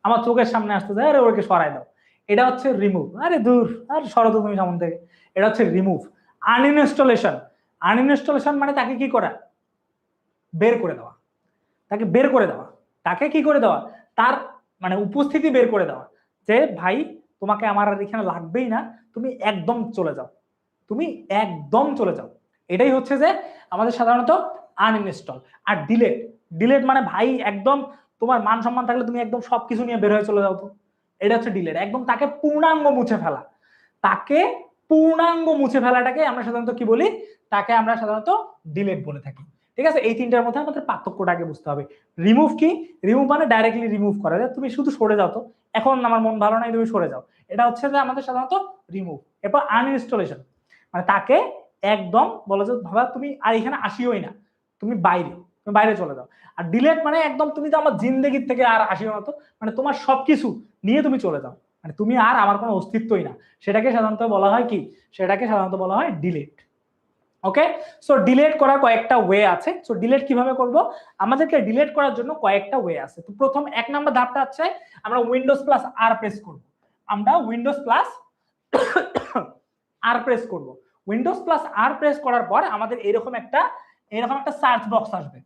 আমার চোখের সামনে আসতেছে, আরে ওকে সরাই দাও, এটা হচ্ছে রিমুভ, আরে দূর আর সরো তো তুমি সামনে থেকে, এটা হচ্ছে রিমুভ। আনইনস্টলেশন, আনইনস্টলেশন মানে তাকে কি করা, বের করে দেওয়া, তাকে বের করে দেওয়া, তাকে কি করে দেওয়া, তার মানে উপস্থিতি বের করে দেওয়া, যে ভাই তোমাকে আমার আর এখানে লাগবেই না, তুমি একদম চলে যাও, তুমি একদম চলে যাও, এটাই হচ্ছে যে আমাদের সাধারণত আনইনস্টল। আর ডিলেট, ডিলেট মানে ভাই একদম তোমার মান সম্মান থাকলে তুমি একদম সবকিছু নিয়ে বের হয়ে চলে যাও, তো এটা হচ্ছে ডিলেট, একদম তাকে পূর্ণাঙ্গ মুছে ফেলা, তাকে পূর্ণাঙ্গ মুছে ফেলাটাকে আমরা সাধারণত কি বলি, তাকে আমরা সাধারণত ডিলেট বলে থাকি, ঠিক আছে। এই তিনটার মধ্যে আমাদের পার্থক্যটাকে বুঝতে হবে। রিমুভ কি, রিমুভ মানে ডাইরেক্টলি রিমুভ করা, তুমি শুধু সরে যাও, তো এখন আমার মন ভালো নাই তুমি সরে যাও, এটা হচ্ছে যে আমাদের সাধারণত রিমুভ। এরপর আনইনস্টলেশন মানে তাকে একদম বলা যায় ভাবা তুমি আর এখানে আসিওই না, তুমি বাইরে চলে যাও। আর ডিলেট মানে একদম তুমি তো আমার জিন্দেগির থেকে আর আসিও না, তো মানে তোমার সবকিছু নিয়ে তুমি চলে যাও, মানে তুমি আর আমার কোনো অস্তিত্বই না, সেটাকে সাধারণত বলা হয় কি, সেটাকে সাধারণত বলা হয় ডিলিট। ওকে, সো ডিলিট করার কয়েকটা ওয়ে আছে। সো ডিলিট কিভাবে করব, আমাদেরকে ডিলিট করার জন্য কয়েকটা ওয়ে আছে। তো প্রথম 1 নাম্বার ধাপটা হচ্ছে আমরা উইন্ডোজ প্লাস আর প্রেস করব, আমরা উইন্ডোজ প্লাস আর প্রেস করব। উইন্ডোজ প্লাস আর প্রেস করার পর আমাদের এরকম একটা সার্চ বক্স আসবে,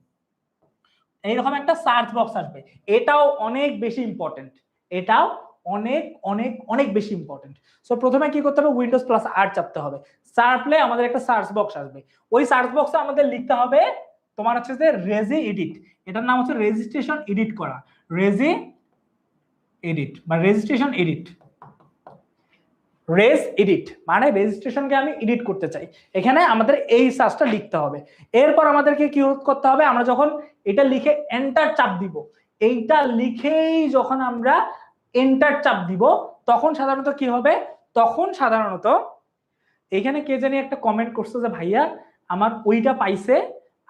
এইরকম একটা সার্চ বক্স আসবে, এটাও অনেক বেশি ইম্পর্টেন্ট, এটাও অনেক অনেক অনেক বেশি ইম্পর্টেন্ট। সো প্রথমে কি করতে হবে, উইন্ডোজ প্লাস আর চাপতে হবে, চাপলে আমাদের একটা সার্চ বক্স আসবে, ওই সার্চ বক্সে আমাদের লিখতে হবে তোমার হচ্ছে যে রেজি এডিট, এটার নাম হচ্ছে রেজিস্ট্রেশন এডিট করা, রেজি এডিট বা রেজিস্ট্রেশন এডিট, রেজ এডিট মানে রেজিস্ট্রেশনকে আমি এডিট করতে চাই, এখানে আমাদের এই সার্চটা লিখতে হবে। এরপর আমাদেরকে কি করতে হবে, আমরা যখন এটা লিখে এন্টার চাপ দিব, এইটা লিখেই যখন আমরা এন্টার চাপ দিব তখন সাধারণত কি হবে, তখন সাধারণত এখানে কে জানি একটা কমেন্ট করছে যে ভাইয়া আমার ওইটা পাইছে,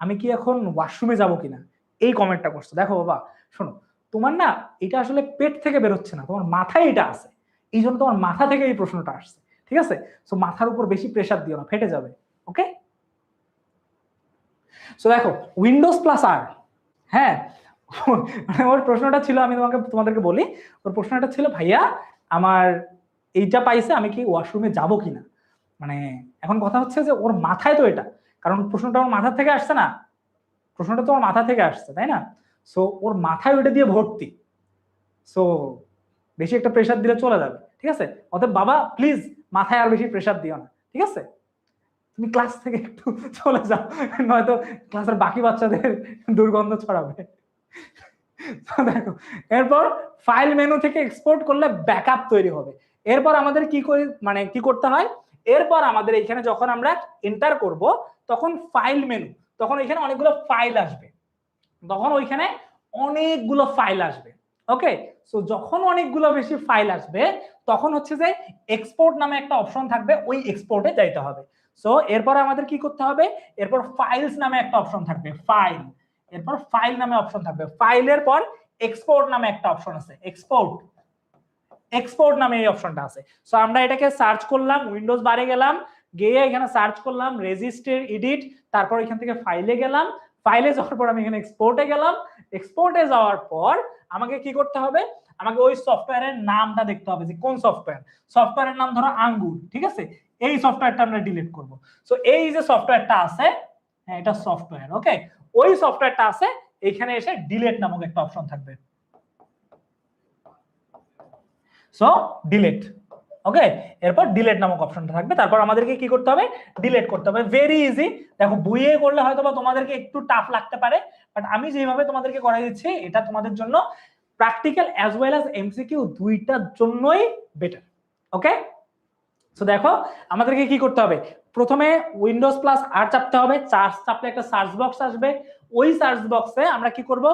আমি কি এখন ওয়াশরুমে যাব কিনা, এই কমেন্টটা করছে। দেখো বাবা শোনো, তোমার না এটা আসলে পেট থেকে বেরোচ্ছে না, তোমার মাথায় এটা আছে, এই জন্য তোমার মাথা থেকে এই প্রশ্নটা আসছে, ঠিক আছে? সো মাথার উপর বেশি প্রেসার দিও না, ফেটে যাবে। ওকে, সো দেখো উইন্ডোজ প্লাস আর, হ্যাঁ ওর প্রশ্নটা ছিল, আমি তোমাদেরকে বলি, ওর প্রশ্নটা ছিল ভাইয়া আমার এইটা পাইছে, আমি কি ওয়াশরুমে যাব কিনা। মানে এখন কথা হচ্ছে যে ওর মাথায় তো এটা, কারণ প্রশ্নটা ওর মাথা থেকে আসছে না, প্রশ্নটা তো ওর মাথা থেকে আসছে তাই না? সো ওর মাথায় ওইটা দিয়ে ভর্তি, সো বেশি একটা প্রেসার দিলে চলে যাবে, ঠিক আছে? অতএব বাবা প্লিজ মাথায় আর বেশি প্রেসার দিও না, ঠিক আছে? তুমি ক্লাস থেকে একটু চলে যাও, নয়তো ক্লাসের বাকি বাচ্চাদের দুর্গন্ধ ছড়াবে। দেখো এরপর ফাইল মেনু থেকে এক্সপোর্ট করলে ব্যাকআপ তৈরি হবে। এরপর আমাদের কি করে, মানে কি করতে হয়, এরপর আমাদের এখানে যখন আমরা এন্টার করব তখন ফাইল মেনু, তখন এখানে অনেকগুলো ফাইল আসবে, তখন ওইখানে অনেকগুলো ফাইল আসবে। ওকে, সো যখন অনেকগুলো বেশি ফাইল আসবে তখন হচ্ছে যে এক্সপোর্ট নামে একটা অপশন থাকবে, ওই এক্সপোর্টে যাইতে হবে। সো এরপর আমাদের কি করতে হবে, এরপর ফাইলস নামে একটা অপশন থাকবে, ফাইল, এরপর ফাইল নামে অপশন থাকবে, ফাইলের পর এক্সপোর্ট নামে একটা অপশন আছে, এক্সপোর্ট, এক্সপোর্ট নামে এই অপশনটা আছে। সো আমরা এটাকে সার্চ করলাম, উইন্ডোজ বারে গেলাম, গিয়ে এখানে সার্চ করলাম রেজিস্টার এডিট, তারপর এখান থেকে ফাইলে গেলাম, ফাইলে যাওয়ার পর আমি এখানে এক্সপোর্টে গেলাম, এক্সপোর্টে যাওয়ার পর আমাকে কি করতে হবে, আমাকে ওই সফটওয়্যারের নামটা দেখতে হবে যে কোন সফটওয়্যার, সফটওয়্যারের নাম ধরো আঙ্গুর, ঠিক আছে? এই সফটওয়্যারটা আমরা ডিলিট করব। সো এই যে সফটওয়্যারটা আছে, হ্যাঁ এটা সফটওয়্যার, ওকে, ওই সফটওয়্যারটা আছে, এখানে এসে ডিলিট নামক একটা অপশন থাকবে, সো ডিলিট। ওকে, এরপর ডিলিট নামক অপশনটা থাকবে, তারপর আমাদেরকে কি করতে হবে, ডিলিট করতে হবে। Very easy. দেখো বইয়ে করলে হয়তো বা তোমাদেরকে একটু টাফ লাগতে পারে, বাট আমি যেভাবে তোমাদেরকে করাই দিচ্ছি এটা তোমাদের জন্য practical as well as MCQ দুইটার জন্যই বেটার। ওকে, সো দেখো আমাদেরকে কি করতে হবে, প্রথমে উইন্ডোজ প্লাস আর চাপতে হবে, চাপলে একটা সার্চ বক্স আসবে, ওই সার্চ বক্সে আমরা কি করব,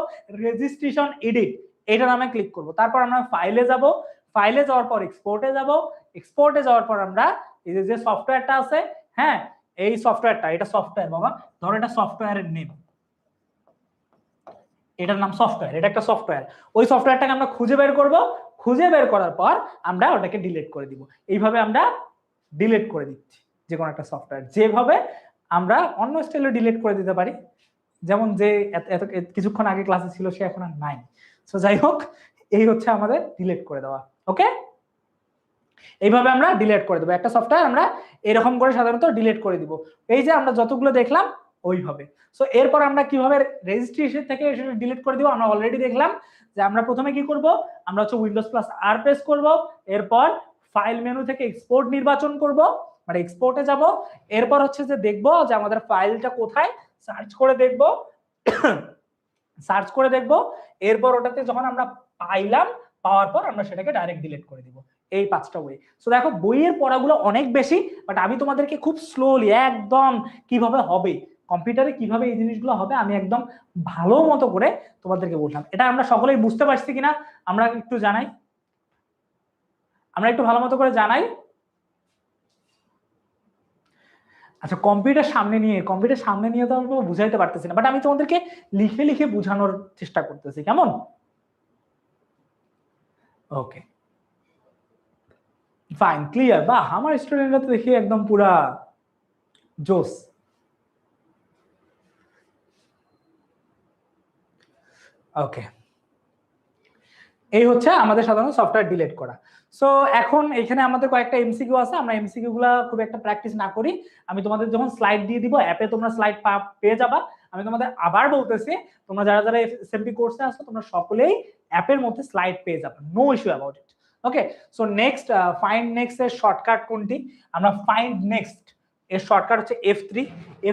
রেজিস্ট্রেশন এডিট এটা নামে ক্লিক করব, তারপর আমরা ফাইলে যাব, ফাইলে যাওয়ার পর এক্সপোর্টে যাব, এক্সপোর্টে যাওয়ার পর আমরা এই যে সফটওয়্যারটা আছে, হ্যাঁ এই সফটওয়্যারটা, এটা সফটওয়্যার বাবা, ধরো এটা সফটওয়্যারের নেম, এটার নাম সফটওয়্যার, এটা একটা সফটওয়্যার, ওই সফটওয়্যারটাকে আমরা খুঁজে বের করব, খুঁজে বের করার পর আমরা ওটাকে ডিলিট করে দিব। এইভাবে আমরা ডিলিট করে দিচ্ছি যে কোনো একটা সফটওয়্যার, যেভাবে আমরা অন্য স্টাইলে ডিলিট করে দিতে পারি, যেমন যে এত কিছুক্ষণ আগে ক্লাসে ছিল সে এখন আর নাই। সো যাই হোক, এই হচ্ছে আমাদের ডিলিট করে দেওয়া। ওকে, এইভাবে আমরা ডিলিট করে দেবো একটা সফটওয়্যার, আমরা এরকম করে সাধারণত ডিলিট করে দিব। এই যে আমরা যতগুলো দেখলাম ওইভাবে। সো এরপর আমরা কিভাবে রেজিস্ট্রেশন থেকে ডিলিট করে দিব, আমরা অলরেডি দেখলাম যে আমরা প্রথমে কি করব, আমরা হচ্ছে উইন্ডোজ প্লাস আর প্রেস করব, এরপর ফাইল মেনু থেকে এক্সপোর্ট নির্বাচন করব, মানে এক্সপোর্টে যাব, এরপর হচ্ছে যে দেখব যে আমাদের ফাইলটা কোথায়, সার্চ করে দেখব, সার্চ করে দেখব, এরপর ওটাতে যখন আমরা পাইলাম, পাওয়ার পর আমরা সেটাকে ডাইরেক্ট ডিলিট করে দিব। এই 5টা ওয়ে। সো দেখো বইয়ের পড়াগুলো অনেক বেশি, বাট আমি তোমাদেরকে খুব স্লোলি একদম কিভাবে হবে কম্পিউটারে, কিভাবে এই জিনিসগুলো হবে আমি একদম ভালো মতো করে তোমাদেরকে বললাম। এটা আমরা সকলেই বুঝতে পারছি কিনা আমরা একটু জানাই, আমরা একটু ভালো মতো করে জানাই। আচ্ছা কম্পিউটার সামনে নিয়ে তো আমি বুঝাইতে পারতেছি না, বাট আমি তোমাদেরকে লিখে লিখে বোঝানোর চেষ্টা করতেছি, কেমন? Okay fine, clear. বাহ, আমার স্টুডেন্টরা তো দেখি একদম পুরা জোস। ওকে, এই হচ্ছে আমাদের সাধারণত সফটওয়্যার ডিলিট করা। সো এখন এখানে আমাদের কয়েকটা এমসিকিউ আছে, আমরা এমসিকিউ গুলা খুব একটা প্র্যাকটিস না করি, আমি তোমাদের যখন স্লাইড দিয়ে দিব অ্যাপে তোমরা স্লাইড পেয়ে যাবা। আমি তোমাদের আবার বলতেছি, তোমরা যারা যারা এসএমপি কোর্সে আছো তোমরা সকলেই অ্যাপের মধ্যে স্লাইড পেয়ে যাবে, no issue about it. Okay, so next, find next এর শর্টকাট কোনটি, আমরা ফাইন্ড নেক্সট এর শর্টকাট হচ্ছে F3।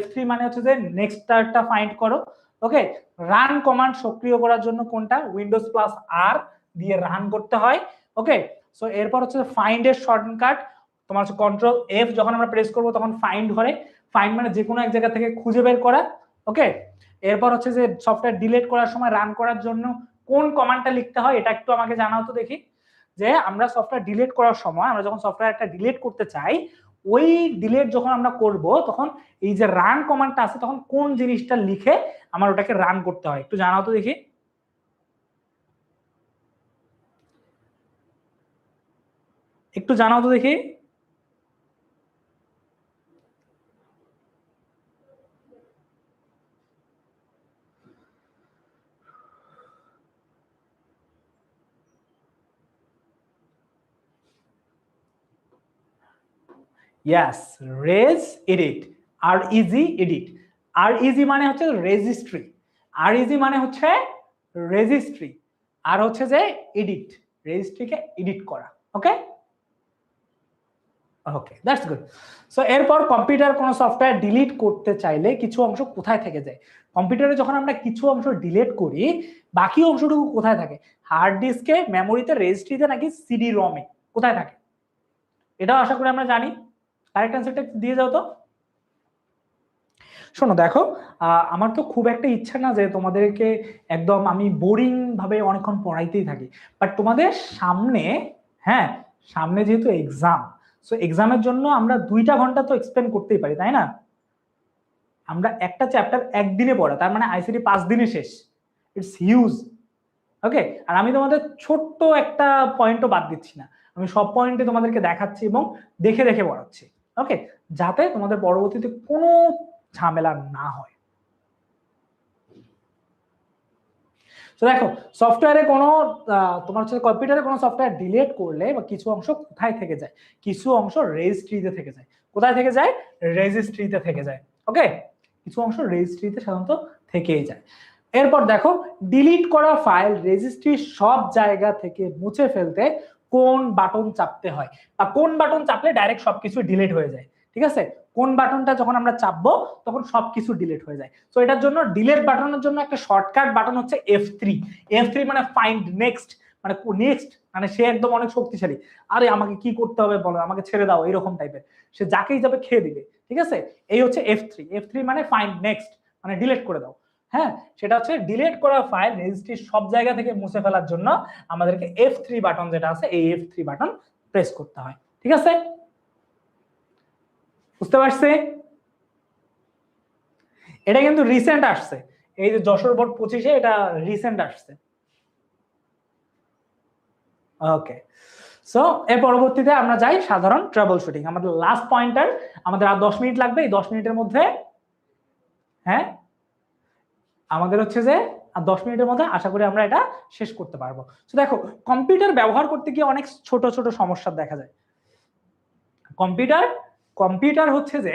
F3 মানে হচ্ছে যে নেক্সটটা ফাইন্ড করো। ওকে, রান কমান্ড সক্রিয় করার জন্য কোনটা, উইন্ডোজ প্লাস আর দিয়ে রান করতে হয়। ওকে, সো এরপর হচ্ছে ফাইন্ড এর শর্টকাট, তোমার হচ্ছে কন্ট্রোল এফ যখন আমরা প্রেস করব তখন ফাইন্ড ধরে, ফাইন্ড মানে যে কোনো এক জায়গা থেকে খুঁজে বের করা। ওকে, এরপর হচ্ছে যে সফটওয়্যার ডিলিট করার সময় রান করার জন্য কোন কমান্ডটা লিখতে হয় এটা একটু আমাকে জানাও তো দেখি। যে আমরা সফটওয়্যার ডিলিট করার সময়, আমরা যখন সফটওয়্যার একটা ডিলিট করতে চাই, ওই ডিলিট যখন আমরা করব তখন এই যে রান কমান্ডটা আছে তখন কোন জিনিসটা লিখে আমার ওটাকে রান করতে হয়, একটু জানাও তো দেখি। একটু জানাও তো দেখি। ইয়াস, রেজ এডিট, আর ইজি এডিট। আর ইজি মানে হচ্ছে রেজিস্ট্রি, আর ইজি মানে হচ্ছে রেজিস্ট্রি, আর হচ্ছে যে এডিট, রেজিস্ট্রিকে এডিট করা। ওকে ওকে, দ্যাটস গুড। সো এরপর কম্পিউটার কোনো সফটওয়্যার ডিলিট করতে চাইলে কিছু অংশ কোথায় থেকে যায়? কম্পিউটারে যখন আমরা কিছু অংশ ডিলিট করি বাকি অংশটুকু কোথায় থাকে? হার্ড ডিস্কে, মেমোরিতে, রেজিস্ট্রিতে, নাকি সিডি রমে? কোথায় থাকে? এটাও আশা করি আমরা জানি। কারেক্ট অ্যান্সারটা দিয়ে যাও তো। শোনো দেখো, আমার তো খুব একটা ইচ্ছা না যে তোমাদেরকে একদম আমি বোরিং ভাবে অনেকক্ষণ পড়াইতেই থাকি, বাট তোমাদের সামনে, হ্যাঁ সামনে যেহেতু এক্সাম, সো এক্সামের জন্য আমরা 2টা ঘন্টা তো এক্সপ্লেন করতেই পারি, তাই না? আমরা একটা চ্যাপ্টার একদিনে পড়া, তার মানে আইসিটি 5 দিনে শেষ। It's huge. ওকে, আর আমি তোমাদের ছোট্ট একটা পয়েন্টও বাদ দিচ্ছি না, আমি সব পয়েন্টে তোমাদেরকে দেখাচ্ছি এবং দেখে দেখে পড়াচ্ছি। ওকে, যাতে তোমাদের পরবর্তীতে কোনো ঝামেলা না হয়। তো দেখো, সফটওয়্যারে কোনো তোমার হচ্ছে কম্পিউটারে কোনো সফটওয়্যার ডিলিট করলে বা কিছু অংশ কোথায় থেকে যায়? কিছু অংশ রেজিস্ট্রিতে থেকে যায়। কোথায় থেকে যায়? রেজিস্ট্রিতে থেকে যায়। ওকে, কিছু অংশ রেজিস্ট্রিতে সাধারণত থেকেই যায়। এরপর দেখো, ডিলিট করা ফাইল রেজিস্ট্রির সব জায়গা থেকে মুছে ফেলতে কোন বাটন চাপতে হয়, বা কোন বাটন চাপলে ডাইরেক্ট সবকিছু ডিলিট হয়ে যায়? ঠিক আছে, কোন বাটনটা যখন আমরা চাপবো তখন সবকিছু ডিলিট হয়ে যায়। তো এটার জন্য ডিলিট বাটনের জন্য একটা শর্টকাট বাটন হচ্ছে F3। F3 মানে ফাইন্ড নেক্সট, মানে নেক্সট মানে সে একদম অনেক শক্তিশালী, আরে আমাকে কি করতে হবে বলো, আমাকে ছেড়ে দাও, এরকম টাইপের, সে যাকেই যাবে খেয়ে দিবে। ঠিক আছে, এই হচ্ছে F3। F3 মানে ফাইন্ড নেক্সট, মানে ডিলিট করে দাও। হ্যাঁ, সেটা হচ্ছে ডিলিট করা ফাইল রেজিস্ট্রির সব জায়গা থেকে মুছে ফেলার জন্য আমাদেরকে F3 বাটন যেটা আছে এই F3 বাটন প্রেস করতে হয়। ঠিক আছে, বুঝতে পারছে? এটা কিন্তু রিসেন্ট আসছে, এই যে যশোর বোর্ড 25-এ এটা রিসেন্ট আসছে। ওকে, সো এর পরবর্তীতে আমরা যাই সাধারণ ট্রাবল শুটিং। আমাদের লাস্ট পয়েন্টার, আমাদের আর 10 মিনিট লাগবে, এই 10 মিনিটের মধ্যে, হ্যাঁ আমাদের হচ্ছে যে আর 10 মিনিটের মধ্যে আশা করি আমরা এটা শেষ করতে পারবো। তো দেখো, কম্পিউটার ব্যবহার করতে গিয়ে অনেক ছোট ছোট সমস্যা দেখা যায়। কম্পিউটার হচ্ছে যে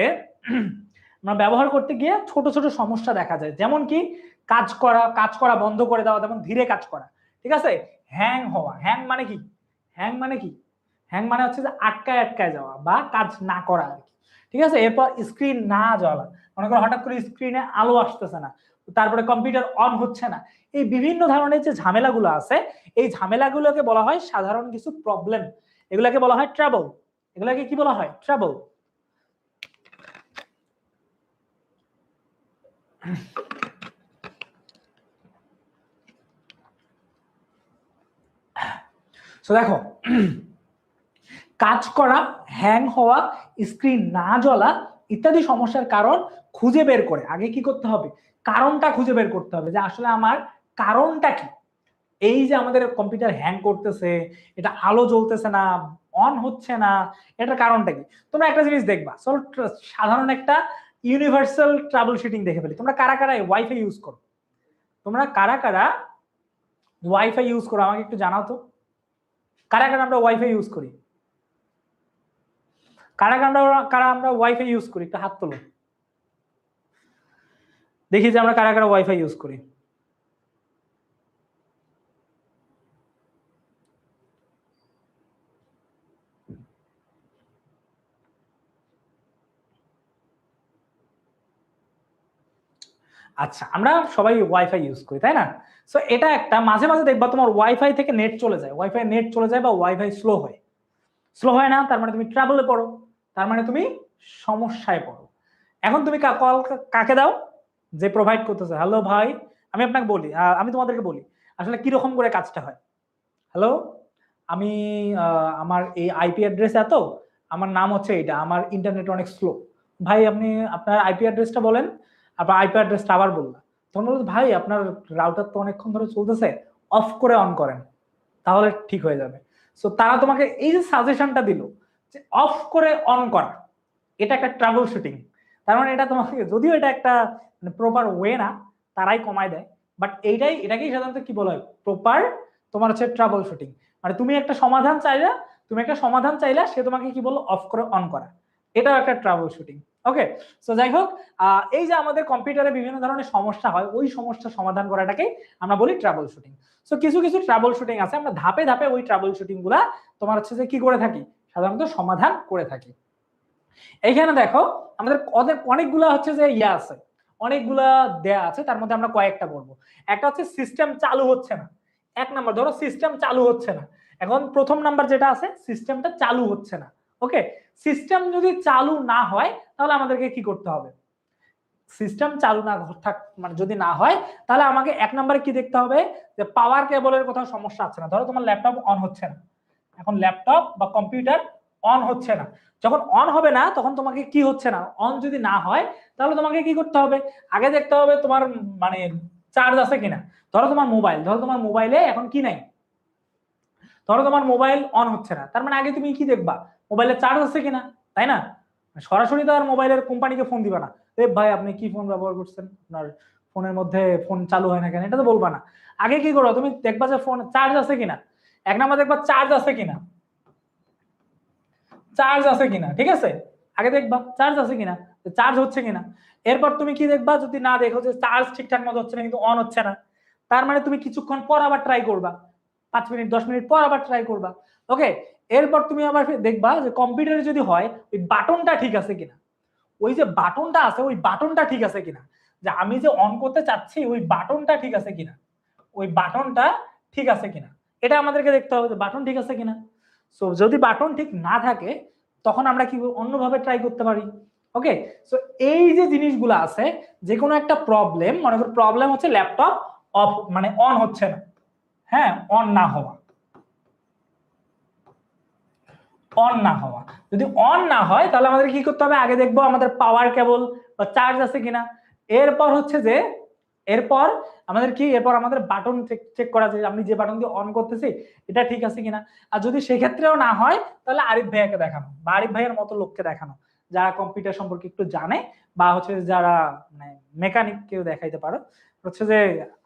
আমরা ব্যবহার করতে গিয়ে ছোট ছোট সমস্যা দেখা যায়, যেমন কি কাজ করা বন্ধ করে দেওয়া, যেমন ধীরে কাজ করা। ঠিক আছে, হ্যাং হওয়া। হ্যাং মানে কি? হ্যাং মানে কি? হ্যাং মানে হচ্ছে যে আটকায় আটকায় যাওয়া বা কাজ না করা আর কি। ঠিক আছে, এরপর স্ক্রিন না জ্বলা, মনে করো হঠাৎ করে স্ক্রিনে আলো আসতেছে না, তারপরে কম্পিউটার অন হচ্ছে না। এই বিভিন্ন ধরনের যে ঝামেলাগুলো আছে এই ঝামেলাগুলোকে বলা হয় সাধারণ কিছু প্রবলেম, এগুলোকে বলা হয় ট্রাবল। এগুলোকে কি বলা হয়? ট্রাবল। সো দেখো, কাজ করা, হ্যাং হওয়া, স্ক্রিন না জ্বলা ইত্যাদি সমস্যার কারণ খুঁজে বের করে আগে কি করতে হবে? কারণটা খুঁজে বের করতে হবে যে আসলে আমার কারণটা কি। এই যে আমাদের কম্পিউটার হ্যাং করতেছে, এটা আলো জ্বলতেছে না, অন হচ্ছে না, এটার কারণটা কি? তোমরা একটা জিনিস দেখবা, সাধারণ একটা ইউনিভার্সাল ট্রাবল শুটিং দেখে ফেলি। তোমরা কারা কারা ওয়াইফাই ইউজ করো? তোমরা কারা কারা ওয়াইফাই ইউজ করো আমাকে একটু জানাও তো। কারা কারা আমরা ওয়াইফাই ইউজ করি? কারা আমরা ওয়াইফাই ইউজ করি? একটু হাত তোলো, দেখি যে আমরা কারা কারা ওয়াইফাই ইউজ করি। আচ্ছা, আমরা সবাই ওয়াইফাই ইউজ করি, তাই না? সো এটা একটা মাঝে মাঝে দেখবা তোমার ওয়াইফাই থেকে নেট চলে যায়, ওয়াইফাই নেট চলে যায় বা ওয়াইফাই স্লো হয়। স্লো হয় না, তার মানে তুমি ট্রাবলে পড়ো, তার মানে তুমি সমস্যায় পড়ো। এখন তুমি কল কাকে দাও? যে প্রোভাইড করতেছে। হ্যালো ভাই, আমি আপনাকে বলি, আমি তোমাদেরকে বলি আসলে কিরকম করে কাজটা হয়। হ্যালো, আমি আমার এই আইপি অ্যাড্রেস এত, আমার নাম হচ্ছে এটা, আমার ইন্টারনেট অনেক স্লো। ভাই আপনি আপনার আইপি অ্যাড্রেসটা বলেন। আপনার আইপি অ্যাড্রেসটা আবার বললাম। তখন বলতো ভাই আপনার রাউটার তো অনেকক্ষণ ধরে চলতেছে, অফ করে অন করেন, তাহলে ঠিক হয়ে যাবে। সো তারা তোমাকে এই যে সাজেশনটা দিল যে অফ করে অন করা, এটা একটা ট্রাবল শুটিং। তার মানে এটা তোমাকে, যদিও এটা একটা প্রপার ওয়ে না, তারাই কমায় দেয়, বাট এটাকেই সাধারণত কি বলা হয়, প্রপার তোমার হচ্ছে ট্রাবল শুটিং। মানে তুমি একটা সমাধান চাইলা, সে তোমাকে কি বললো, অফ করে অন করা, এটাও একটা ট্রাবল শুটিং। ওকে, সো যাই হোক, এই যে আমাদের কম্পিউটারে বিভিন্ন ধরনের সমস্যা হয়, ওই সমস্যা সমাধান করাটাকে আমরা বলি ট্রাবল শুটিং। সো কিছু কিছু ট্রাবল শুটিং আছে, আমরা ধাপে ধাপে ওই ট্রাবল শুটিং গুলা তোমার হচ্ছে যে কি করে থাকি, সাধারণত সমাধান করে থাকি। এইখানে দেখো আমাদের অনেকগুলা হচ্ছে যে ইয়া আছে, অনেকগুলা দেয়া আছে, তার মধ্যে আমরা কয়েকটা বলবো। একটা হচ্ছে সিস্টেম চালু হচ্ছে না। এক নাম্বার ধরো সিস্টেম চালু হচ্ছে না। এখন প্রথম নাম্বার যেটা আছে, সিস্টেমটা চালু হচ্ছে না। ওকে, সিস্টেম যদি চালু না হয় তাহলে আমাদেরকে কি করতে হবে? সিস্টেম চালু না থাক মানে যদি না হয়, তাহলে আমাকে এক নম্বরে কি দেখতে হবে, যে পাওয়ার কেবলের কোথাও সমস্যা আছে না। ধরো তোমার ল্যাপটপ অন হচ্ছে না, এখন ল্যাপটপ বা কম্পিউটার অন হচ্ছে না। যখন অন হবে না তখন তোমাকে কি হচ্ছে না, অন যদি না হয় তাহলে তোমাকে কি করতে হবে, আগে দেখতে হবে তোমার মানে চার্জ আছে কিনা। ধরো তোমার মোবাইলে এখন কি নাই, ধরো তোমার মোবাইল অন হচ্ছে না, তার মানে আগে তুমি কি দেখবা, মোবাইলে চার্জ আছে কিনা, তাই না? সরাসরি তো আর মোবাইলের কোম্পানিকে ফোন দিবা না, ভাই আপনি কি ফোন ব্যবহার করছেন, আপনার ফোনের মধ্যে ফোন চালু হয় না কেন, এটা তো বলবা না। আগে কি করো, তুমি দেখবা যে ফোন চার্জ আছে কিনা। এক নাম্বার দেখবা চার্জ আছে কিনা, ঠিক আছে, আগে দেখবা চার্জ আছে কিনা, চার্জ হচ্ছে কিনা। এরপর তুমি কি দেখবা, যদি না দেখো যে চার্জ ঠিকঠাক মতো হচ্ছে না, কিন্তু অন হচ্ছে না, তার মানে তুমি কিছুক্ষণ পর আবার ট্রাই করবা, 5 মিনিট 10 মিনিট পর আবার ট্রাই করবা। ওকে, এরপর তুমি আবার দেখবা যে কম্পিউটারে যদি হয় ওই বাটনটা ঠিক আছে কিনা, ওই যে বাটনটা আছে ওই বাটনটা ঠিক আছে কিনা, যে আমি যে অন করতে চাচ্ছি ওই বাটনটা ঠিক আছে কিনা, এটা আমাদেরকে দেখতে হবে যে বাটন ঠিক আছে কিনা। সো যদি বাটন ঠিক না থাকে তখন আমরা কি অন্যভাবে ট্রাই করতে পারি। ওকে, সো এই যে জিনিসগুলো আছে, যে কোনো একটা প্রবলেম, মনে করো প্রবলেম হচ্ছে ল্যাপটপ অফ মানে অন হচ্ছে না, হ্যাঁ অন না হওয়া, যদি অন না হয় তাহলে আমাদের কি করতে হবে, আগে দেখবো আমাদের পাওয়ার কেবল বা চার্জ আছে কিনা। এরপর হচ্ছে যে এরপর আমাদের বাটন চেক করা, যে আমি যে বাটন দিয়ে অন করতেছি এটা ঠিক আছে কিনা। আর যদি সেক্ষেত্রেও না হয় তাহলে আরিফ ভাইয়াকে দেখানো বা আরিফ ভাইয়ের মতো লোককে দেখানো, যারা কম্পিউটার সম্পর্কে একটু জানে, বা হচ্ছে যারা মানে মেকানিক কেউ দেখাইতে পারো। হচ্ছে যে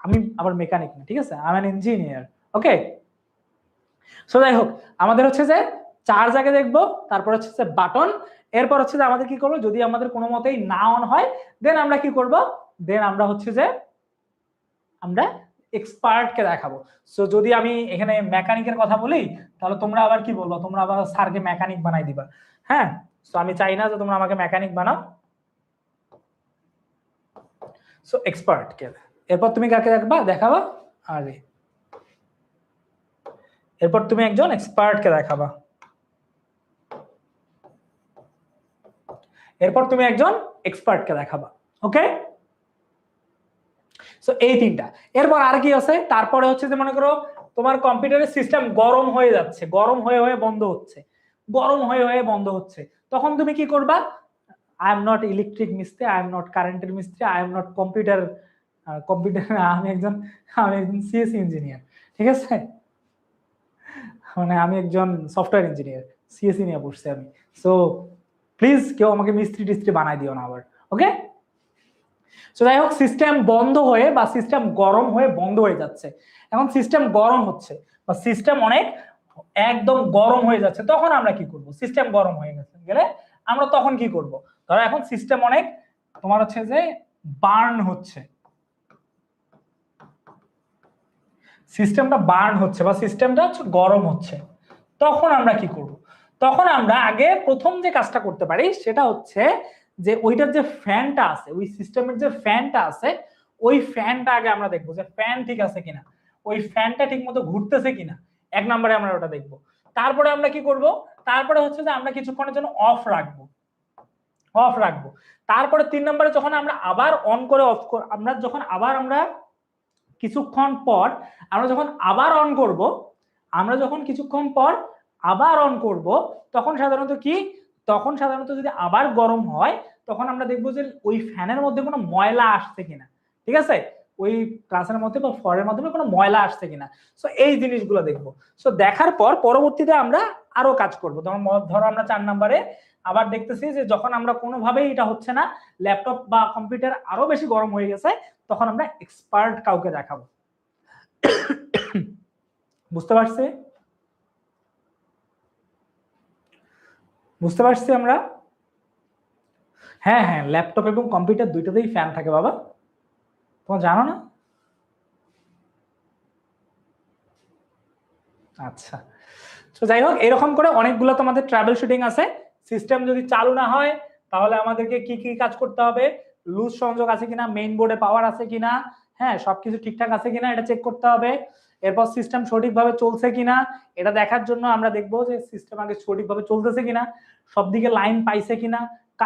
আমি আবার মেকানিক না, ঠিক আছে, আমি ইঞ্জিনিয়ার। ওকে, সো যাই হোক, আমাদের হচ্ছে যে চার্জ আগে দেখবো, তারপর হচ্ছে যে বাটন, এরপর হচ্ছে যে আমাদের কি করবো, যদি আমাদের কোনো মতেই না অন হয় দেন আমরা কি করব, দেন আমরা হচ্ছে যে আমরা এক্সপার্টকে দেখাবো। সো যদি আমি এখানে মেকানিকের কথা বলি তাহলে তোমরা আবার কি বলবো, তোমরা আবার স্যারকে মেকানিক বানাই দিবা। হ্যাঁ, সো আমি চাই না যে তোমরা আমাকে মেকানিক বানাও। সো এক্সপার্টকে, এরপর তুমি কাকে দেখাবা, আরে এরপর তুমি একজন এক্সপার্টকে দেখাবা, ওকে। সো এই তিনটা, এরপর আর কি আছে, তারপরে হচ্ছে যে মনে করো তোমার কম্পিউটারের সিস্টেম গরম হয়ে যাচ্ছে, গরম হয়ে বন্ধ হচ্ছে, তখন তুমি কি করবা, আই এম নট ইলেকট্রিক মিস্ত্রি, আই এম নট কারেন্টের মিস্ত্রি, আই এম নট কম্পিউটার আমি একজন সিএসসি ইঞ্জিনিয়ার, ঠিক আছে, মানে আমি একজন সফটওয়্যার ইঞ্জিনিয়ার, সিএসসি নিয়ে পড়ছি আমি। সো প্লিজ কেউ আমাকে মিস্ত্রি টিস্ত্রি বানাই দিও না আবার। ওকে, সো যাই হোক, সিস্টেম বন্ধ হয়ে বা সিস্টেম গরম হয়ে বন্ধ হয়ে যাচ্ছে। এখন সিস্টেম গরম হচ্ছে বা সিস্টেম অনেক একদম গরম হয়ে যাচ্ছে, তখন আমরা কি করব, সিস্টেম গরম হয়ে গেলে আমরা তখন কি করব, ধরো এখন সিস্টেম অনেক তোমার হচ্ছে যে বার্ন হচ্ছে, সিস্টেমটা বার্ন হচ্ছে বা সিস্টেমটা হচ্ছে গরম হচ্ছে, তখন আমরা কি করব, তখন আমরা আগে প্রথম যে কাজটা করতে পারি সেটা হচ্ছে যে ওইটার যে ফ্যানটা আছে, ওই সিস্টেমের যে ফ্যানটা আছে, ওই ফ্যানটা আগে আমরা দেখবো যে ফ্যান ঠিক আছে কিনা, ওই ফ্যানটা ঠিক মতো ঘুরতেছে কিনা, এক নম্বরে আমরা ওটা দেখবো। তারপরে আমরা কি করব, তারপরে হচ্ছে যে আমরা কিছুক্ষণের জন্য অফ রাখবো, তারপরে 3 নম্বরে যখন আমরা আবার অন করে আমরা যখন আবার আমরা কিছুক্ষণ পর আমরা যখন আবার অন করব, আমরা যখন কিছুক্ষণ পর আবার অন করব, তখন সাধারণত কি, তখন সাধারণত যদি আবার গরম হয় তখন আমরা দেখবো যে ওই ফ্যানের মধ্যে কোনো ময়লা আসছে কিনা, ঠিক আছে, ওই ক্লাসের মধ্যে বা ফ্লোরের মাধ্যমে কোনো ময়লা আসছে কিনা। সো এই জিনিসগুলো দেখবো। সো দেখার পর পরবর্তীতে আমরা আরো কাজ করবো। ধরো আমরা 4 নম্বরে আবার দেখতেছি যে যখন আমরা কোনোভাবেই এটা হচ্ছে না, ল্যাপটপ বা কম্পিউটার আরো বেশি গরম হয়ে গেছে, তখন আমরা এক্সপার্ট কাউকে দেখাবো। বুঝতে পারছি, বুঝতে পারছি আমরা? হ্যাঁ হ্যাঁ, ল্যাপটপ এবং কম্পিউটার দুইটাতেই ফ্যান থাকে বাবা, তোমরা জানো না? আচ্ছা, তো যাই হোক, এরকম করে অনেকগুলো তোমাদের ট্রাভেল শুটিং আছে। সিস্টেম যদি চালু না হয় তাহলে আমাদেরকে কি কি কাজ করতে হবে, লুজ সংযোগ আছে কিনা, মেইন বোর্ডে পাওয়ার আছে কিনা, হ্যাঁ সবকিছু ঠিকঠাক আছে কিনা এটা চেক করতে হবে। এরপর সিস্টেম সঠিকভাবে চলছে কিনা এটা দেখার জন্য আমরা দেখবো যে সিস্টেম আগে সঠিকভাবে চলতেছে কিনা, সব দিকে লাইন পাইছে কিনা।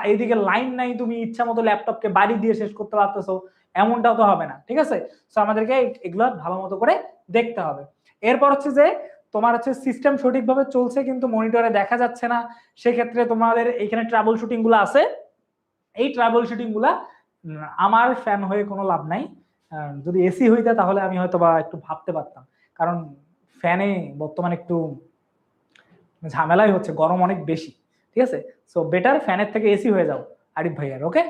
এইদিকে লাইন নাই, তুমি ইচ্ছা মতো ল্যাপটপকে বাড়ি দিয়ে শেষ করতে পারতেছো, এমনটাও তো হবে না, ঠিক আছে। তো আমাদেরকে এগুলো ভালো মতো করে দেখতে হবে। এরপর হচ্ছে যে তোমার হচ্ছে সিস্টেম সঠিকভাবে চলছে কিন্তু মনিটরে দেখা যাচ্ছে না, সেক্ষেত্রে তোমাদের এইখানে ট্রাবল শুটিং গুলো আছে। এই ট্রাবল শুটিং গুলা আমার ফ্যান হয়ে কোনো লাভ নাই। যদি এসি হইতে তাহলে আমি হয়তো বা একটু ভাবতে পারতাম, কারণ ফ্যানে বর্তমানে একটু ঝামেলাই হচ্ছে, গরম অনেক বেশি, ঠিক আছে। সো বেটার ফ্যানের থেকে এসি হয়ে যাও আরিফ ভাইয়ার, ওকে।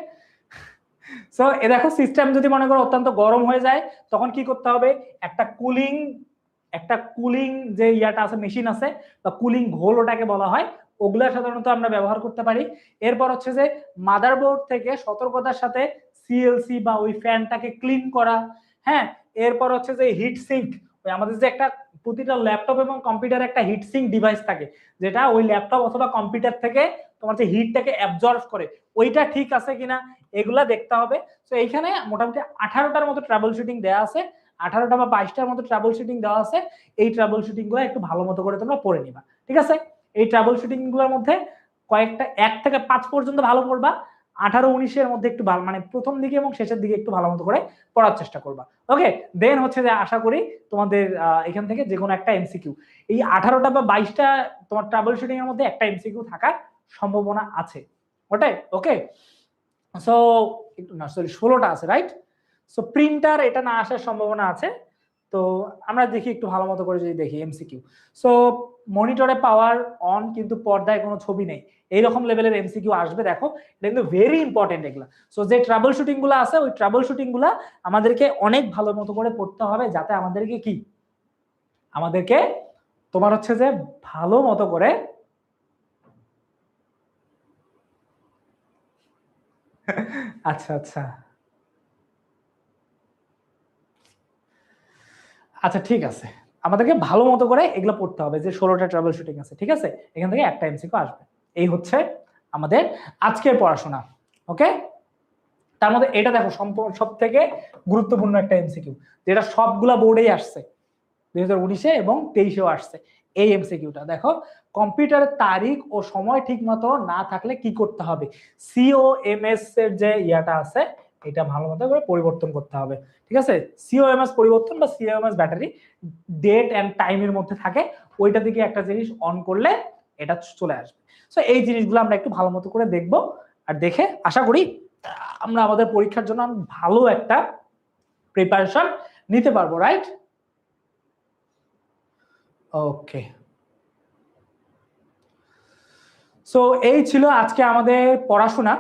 সো এ দেখো, সিস্টেম যদি মনে করো অত্যন্ত গরম হয়ে যায় তখন কি করতে হবে, একটা কুলিং যে ইয়াটা আছে, মেশিন আছে বা কুলিং ঘোল ওটাকে বলা হয়, ওগুলা সাধারণত আমরা ব্যবহার করতে পারি। এরপর হচ্ছে যে মাদারবোর্ড থেকে সতর্কতার সাথে সিএলসি বা ওই ফ্যানটাকে ক্লিন করা, হ্যাঁ। এরপর হচ্ছে যে হিট সিঙ্ক, ওই আমাদের যে একটা প্রতিটা ল্যাপটপ এবং কম্পিউটারে একটা হিট সিঙ্ক ডিভাইস থাকে, যেটা ওই ল্যাপটপ অথবা কম্পিউটার থেকে তোমার যে হিটটাকে অ্যাবজর্ব করে, ওইটা ঠিক আছে কিনা এগুলা দেখতে হবে। তো এইখানে মোটামুটি 18টার মতো ট্রাবল শুটিং দেওয়া আছে, 18টা বা 22টার মতো ট্রাবল শুটিং দেওয়া আছে। এই ট্রাবল শুটিং গুলো একটু ভালো মতো করে তোমরা পড়ে নিবা, ঠিক আছে। এই ট্রাবল শুটিং গুলোর মধ্যে কয়েকটা 1 থেকে 5 পর্যন্ত ভালো পড়বা, 18-19 মধ্যে একটু ভালো, মানে প্রথম দিকে এবং শেষের দিকে একটু ভালো মতো করে পড়ার চেষ্টা করবা, ওকে। দেন হচ্ছে যে আশা করি তোমাদের এখান থেকে যে কোনো একটা এমসিকিউ, এই 18টা বা 22টা তোমার ট্রাবল শুটিং এর মধ্যে একটা এমসিকিউ থাকার সম্ভাবনা আছে, ওটাই, ওকে। সো না সরি 16টা আছে, রাইট। সো প্রিন্টার এটা না আসার সম্ভাবনা আছে। তো আমরা দেখি একটু ভালো মতো করে যদি দেখি এমসিকিউ। সো মনিটরে পাওয়ার অন কিন্তু পর্দায় কোনো ছবি নেই, এইরকম লেভেলের এমসিকিউ আসবে, দেখো এটা কিন্তু ভেরি ইম্পর্টেন্ট এগুলা। সো যে ট্রাবল শুটিং গুলো আছে ওই ট্রাবল শুটিং গুলা আমাদেরকে অনেক ভালো মতো করে পড়তে হবে, যাতে আমাদেরকে কি, আমাদেরকে তোমার হচ্ছে যে ভালো মতো করে আচ্ছা আচ্ছা আচ্ছা ঠিক আছে, আমাদেরকে ভালো মতো করে এগুলো পড়তে হবে, যে 16টা ট্রাবল শুটিং আছে, ঠিক আছে, এখান থেকে একটা এমসিকিউ আসবে। এই হচ্ছে আমাদের আজকের পড়াশোনা, ওকে। তার মধ্যে এটা দেখো সব থেকে গুরুত্বপূর্ণ একটা এমসিকিউ, যেটা সবগুলা বোর্ডেই আসছে, 2019-এ এবং 23-এও আসছে। এই এমসিকিউটা দেখো, কম্পিউটারের তারিখ ও সময় ঠিক মতো না থাকলে কি করতে হবে। সিওএমএস এর যে ইয়াটা আছে এটা ভালো মতো করে পরিবর্তন করতে হবে, ঠিক আছে। সিওএমএস পরিবর্তন বা সিওএমএস ব্যাটারি ডেট এন্ড টাইমের মধ্যে থাকে, ওইটা থেকে একটা জিনিস অন করলে এটা চলে আসবে। সো এই জিনিসগুলো আমরা একটু ভালো মতো করে দেখবো, আর দেখে আশা করি আমরা আমাদের পরীক্ষার জন্য ভালো একটা প্রিপারেশন নিতে পারবো, রাইট। ওকে, সো এই ছিল আজকে আমাদের পড়াশোনা।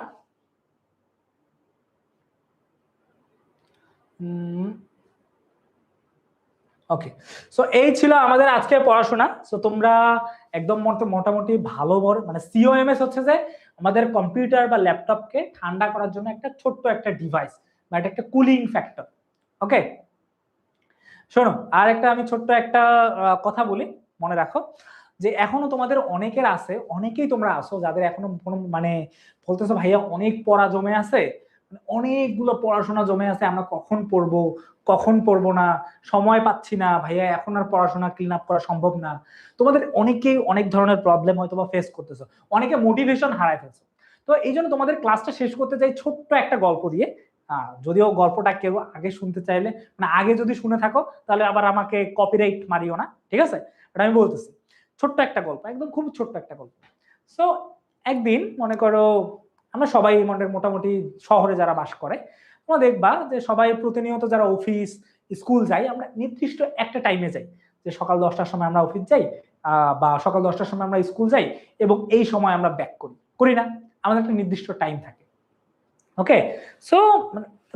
ওকে, সো এই ছিল আমাদের আজকের পড়াশোনা। সো তোমরা একদম মোটামুটি ভালো মানে সিওএমএস হচ্ছে যে আমাদের কম্পিউটার বা ল্যাপটপকে ঠান্ডা করার জন্য একটা ছোট্ট একটা ডিভাইস বা এটা একটা কুলিং ফ্যাক্টর, ওকে। শোনো, আর একটা আমি ছোট্ট একটা কথা বলি, মনে রাখো যে এখনো তোমাদের অনেকের আছে, অনেকেই তোমরা আসো যাদের এখনো কোনো মানে বলতেছো ভাইয়া অনেক পড়া জমে আছে, অনেকগুলো পড়াশোনা জমে আছে, আমরা কখন পড়বো না, সময় পাচ্ছি না ভাইয়া, এখন আর পড়াশোনা ক্লিন আপ করা সম্ভব না। তোমাদের অনেকেই অনেক ধরনের প্রবলেম হয়তো বা ফেস করতেছো, অনেকে মোটিভেশন হারায় ফেলছো। তো এই জন্য তোমাদের ক্লাসটা শেষ করতে চাই ছোট্ট একটা গল্প দিয়ে। যদিও গল্পটা কেউ আগে শুনতে চাইলে, মানে আগে যদি শুনে থাকো তাহলে আবার আমাকে কপিরাইট মারিও না, ঠিক আছে? এটা আমি বলতেছি, ছোট্ট একটা গল্প, একদম খুব ছোট্ট একটা গল্প। সো একদিন মনে করো আমরা সবাই মোটামুটি শহরে যারা বাস করে, তোমরা দেখবা যে সবাই প্রতিনিয়ত যারা অফিস স্কুল যাই, আমরা নির্দিষ্ট একটা টাইমে যাই, যে সকাল 10টার সময় আমরা অফিস যাই, বা সকাল 10টার সময় আমরা স্কুল যাই, এবং এই সময় আমরা ব্যাক করি না? আমাদের একটা নির্দিষ্ট টাইম থাকে। ওকে, সো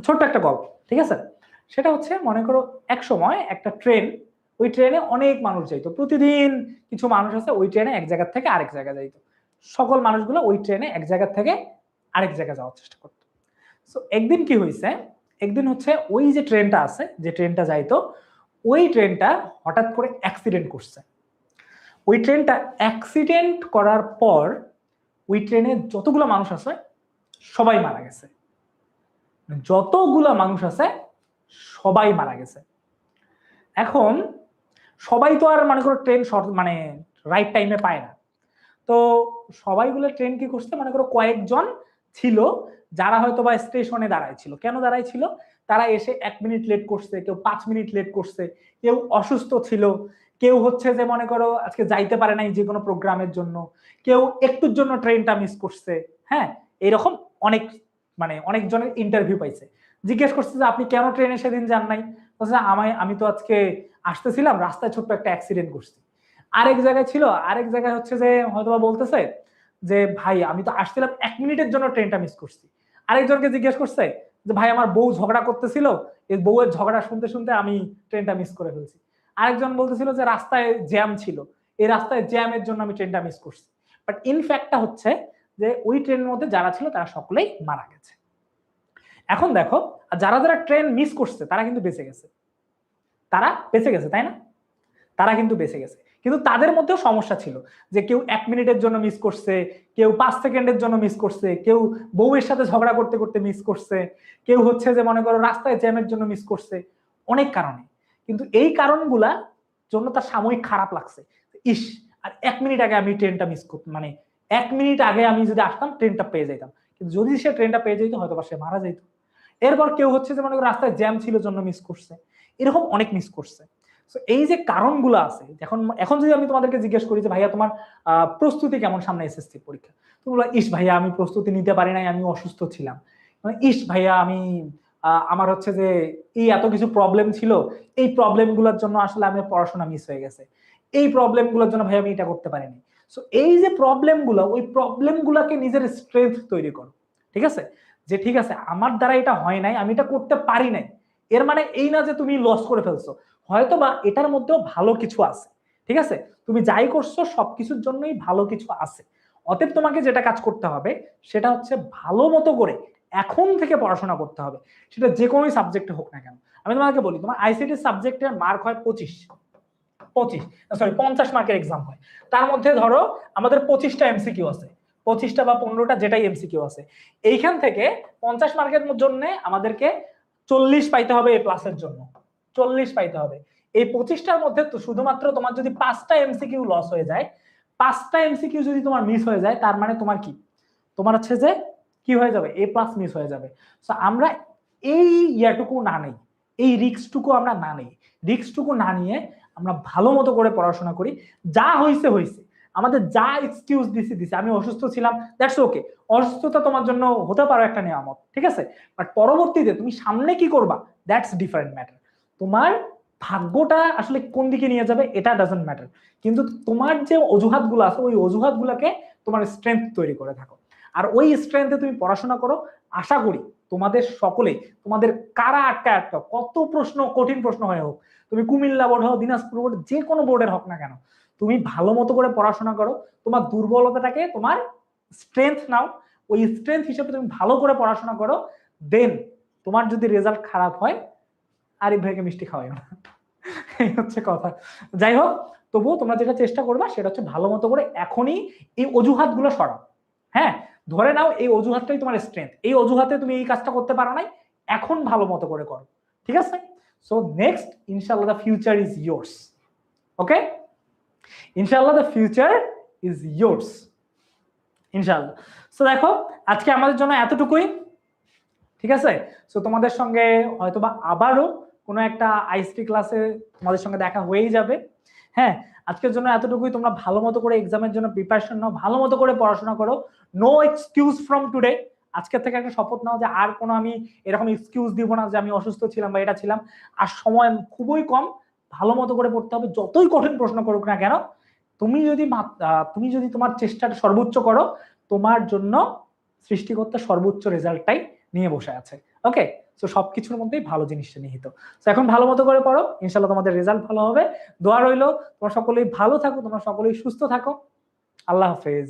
ছোট্ট একটা গল্প, ঠিক আছে? সেটা হচ্ছে মনে করো এক সময় একটা ট্রেন, ওই ট্রেনে অনেক মানুষ যাইতো প্রতিদিন। কিছু মানুষ আছে ওই ট্রেনে এক জায়গা থেকে আরেক জায়গায় যাইতো, সকল মানুষগুলো ওই ট্রেনে এক জায়গা থেকে আরেক জায়গায় যাওয়ার চেষ্টা করতো। সো একদিন কি হয়েছে, একদিন হচ্ছে ওই যে ট্রেনটা আছে, যে ট্রেনটা যাইতো, ওই ট্রেনটা হঠাৎ করে অ্যাক্সিডেন্ট করছে। ওই ট্রেনটা অ্যাক্সিডেন্ট করার পর ওই ট্রেনে যতগুলো মানুষ আছে সবাই মারা গেছে, যতগুলা মানুষ আছে সবাই মারা গেছে। এখন সবাই তো আর মনে করো ট্রেন মানে রাইট টাইমে পায় না, তো সবাইগুলো ট্রেন কি করছে, মনে করো কয়েকজন ছিল যারা হয়তো বা স্টেশনে দাঁড়াইছিল। কেন দাঁড়াইছিল? তারা এসে 1 মিনিট লেট করছে, কেউ 5 মিনিট লেট করছে, কেউ অসুস্থ ছিল, কেউ হচ্ছে যে মনে করো আজকে যাইতে পারে নাই যে কোনো প্রোগ্রামের জন্য, কেউ একটুর জন্য ট্রেনটা মিস করছে। হ্যাঁ, এরকম অনেক অনেকজনের ইন্টারভিউ পাইছে, জিজ্ঞেস করছে যে আপনি কেন ট্রেনে সেদিন যান নাই? বলছে আমি তো আজকে আসতেছিলাম, রাস্তায় ছোট্ট একটা অ্যাক্সিডেন্ট করছি। আরেক জায়গায় ছিল, আরেক জায়গায় হচ্ছে যে হয়তো বলতেছে যে ভাই আমি তো আসছিলাম 1 মিনিটের জন্য ট্রেনটা মিস করছি। আরেকজনকে জিজ্ঞেস করছে যে ভাই আমার বউ ঝগড়া করতেছিল, এই বউয়ের ঝগড়া শুনতে শুনতে আমি ট্রেনটা মিস করে ফেলছি। আরেকজন বলতেছিল যে রাস্তায় জ্যাম ছিল, এই রাস্তায় জ্যামের জন্য আমি ট্রেনটা মিস করছি। বাট ইনফ্যাক্টটা হচ্ছে যে ওই ট্রেনের মধ্যে যারা ছিল তারা সকলেই মারা গেছে। এখন দেখো, যারা যারা ট্রেন মিস করছে তারা কিন্তু বেঁচে গেছে, তারা বেঁচে গেছে, তাই না? তারা কিন্তু বেঁচে গেছে, কিন্তু তাদের মধ্যেও সমস্যা ছিল, যে কেউ 1 মিনিটের জন্য মিস করছে, কেউ 5 সেকেন্ডের জন্য মিস করছে, কেউ বউয়ের সাথে ঝগড়া করতে করতে মিস করছে, কেউ হচ্ছে যে মনে করো রাস্তায় জ্যামের জন্য মিস করছে, অনেক কারণে। কিন্তু এই কারণগুলা জন্য তার সাময়িক খারাপ লাগছে, ইস আর 1 মিনিট আগে আমি ট্রেনটা মিস করতাম, 1 মিনিট আগে আমি যদি আসতাম ট্রেনটা পেয়ে যেতাম, কিন্তু যদি সে ট্রেনটা পেয়ে যেত হয়তো বা সে মারা যেত। এরপর কেউ হচ্ছে যে মনে করো রাস্তায় জ্যাম ছিল জন্য মিস করছে, এরকম অনেক মিস করছে। এই যে কারণগুলো আছে, এখন এখন যদি আমি তোমাদেরকে জিজ্ঞেস করি যে ভাইয়া তোমার প্রস্তুতি কেমন সামনে এসএসসি পরীক্ষা, তুমি বলো ইস ভাইয়া আমি প্রস্তুতি নিতে পারি নাই, আমি অসুস্থ ছিলাম। ইস ভাইয়া আমি আমার হচ্ছে যে এই এত কিছু প্রবলেম ছিল, এই প্রবলেম গুলোর জন্য আসলে আমি পড়াশোনা মিস হয়ে গেছে, এই প্রবলেম গুলোর জন্য ভাইয়া আমি এটা করতে পারিনি। সো এই যে প্রবলেম গুলো, ওই প্রবলেম গুলাকে নিজের স্ট্রেংথ তৈরি করো, ঠিক আছে? যে ঠিক আছে আমার দ্বারা এটা হয় নাই, আমি এটা করতে পারি নাই, এর মানে এই না যে তুমি লস করে ফেলছো, হয়তো বা এটার মধ্যেও ভালো কিছু আছে, ঠিক আছে? তুমি যাই করছো সবকিছুর জন্যই ভালো কিছু আছে। অতএব তোমাকে যেটা কাজ করতে হবে সেটা হচ্ছে ভালো মতো করে এখন থেকে পড়াশোনা করতে হবে, সেটা যে কোনো সাবজেক্টে হোক না কেন। আমি তোমাকে বলি, তোমার আইসিটি সাবজেক্টের মার্ক হয় 50 মার্কের এক্সাম হয়, তার মধ্যে ধরো আমাদের 25টা এমসিকিউ আছে, 25টা বা 15টা যেটাই এমসিকিউ আছে, এইখান থেকে 50 মার্কের জন্য আমাদেরকে 40 পাইতে হবে এ প্লাসের জন্য, 40 পাইতে হবে। এই 25টার মধ্যে তো শুধুমাত্র তোমার যদি 5টা এমসিকিউ লস হয়ে যায়, 5টা এমসিকিউ যদি তোমার মিস হয়ে যায়, তার মানে তোমার কি, তোমার হচ্ছে যে কি হয়ে যাবে, এ প্লাস মিস হয়ে যাবে। তো আমরা এই ইয়াটুকু না নেই, এই রিস্কটুকু আমরা না নেই, রিস্কটুকু না নিয়ে আমরা ভালো মতো করে পড়াশোনা করি। যা হয়েছে হয়েছে, আমাদের যা এক্সকিউজ দিছি, আমি অসুস্থ ছিলাম, দ্যাটস ওকে, অসুস্থতা তোমার জন্য হতে পারে একটা নিয়ামত, ঠিক আছে? বাট পরবর্তীতে তুমি সামনে কি করবা, দ্যাটস ডিফারেন্ট ম্যাটার। তোমার ভাগ্যটা আসলে কোন দিকে নিয়ে যাবে এটা ডাজন্ট ম্যাটার, কিন্তু তোমার যে অজুহাতগুলো আছে ওই অজুহাতগুলোকে তোমার স্ট্রেংথ তৈরি করে থাকো, আর ওই স্ট্রেংথে তুমি পড়াশোনা করো। আশা করি তোমাদের সকলে, তোমাদের কারা আটকা কত প্রশ্ন, কঠিন প্রশ্ন হয়ে হোক, তুমি কুমিল্লা বোর্ড হোক, দিনাজপুর বোর্ড, যে কোনো বোর্ডের হোক না কেন, তুমি ভালো মতো করে পড়াশোনা করো, তোমার দুর্বলতাটাকে তোমার স্ট্রেংথ নাও, ওই স্ট্রেংথ হিসেবে তুমি ভালো করে পড়াশোনা করো। দেন তোমার যদি রেজাল্ট খারাপ হয়, আরিফ ভাইকে মিষ্টি খাওয়াই না, এই হচ্ছে কথা। যাই হোক, তবুও তোমরা যেটা চেষ্টা করবা সেটা হচ্ছে ভালো মতো করে এখনই এই অজুহাত গুলো সরাও। হ্যাঁ, ধরে নাও এই অজুহাতটাই তোমার স্ট্রেংথ, এই অজুহাতে তুমি এই কাজটা করতে পারো নাই, এখন ভালো মতো করে করো, ঠিক আছে? সো নেক্সট, ইনশাআল্লাহ দ্য ফিউচার ইজ ইয়োর্স। ওকে, ইনশাআল্লাহ দ্য ফিউচার ইজ ইয়োর্স, ইনশাআল্লাহ। সো দেখো আজকে আমাদের জন্য এতটুকুই, ঠিক আছে? সো তোমাদের সঙ্গে হয়তোবা আবারও কোনো একটা আইসটি ক্লাসে তোমাদের সঙ্গে দেখা হয়েই যাবে। হ্যাঁ, আজকের জন্য এতটুকুই। তোমরা ভালো মতো করে এক্সামের জন্য প্রিপারেশন নাও, ভালো মতো করে পড়াশোনা করো। No excuse from today. আজকের থেকে একটা শপথ নাও যে আর কোনো আমি এরকম এক্সকিউজ দিব না যে আমি অসুস্থ ছিলাম বা এটা ছিলাম। আর সময় খুবই কম, ভালো মতো করে পড়তে হবে, যতই কঠিন প্রশ্ন করুক না কেন। তুমি যদি তোমার চেষ্টাটা সর্বোচ্চ করো, তোমার জন্য সৃষ্টিকর্তা সর্বোচ্চ রেজাল্টটাই নিয়ে বসে আছে। ওকে, তো সবকিছুর মধ্যেই ভালো জিনিসটা নিহিত। তো এখন ভালো মতো করে পড়ো, ইনশাআল্লাহ তোমাদের রেজাল্ট ভালো হবে। দোয়া রইলো, তোমরা সকলেই ভালো থাকো, তোমরা সকলেই সুস্থ থাকো। আল্লাহ হাফেজ।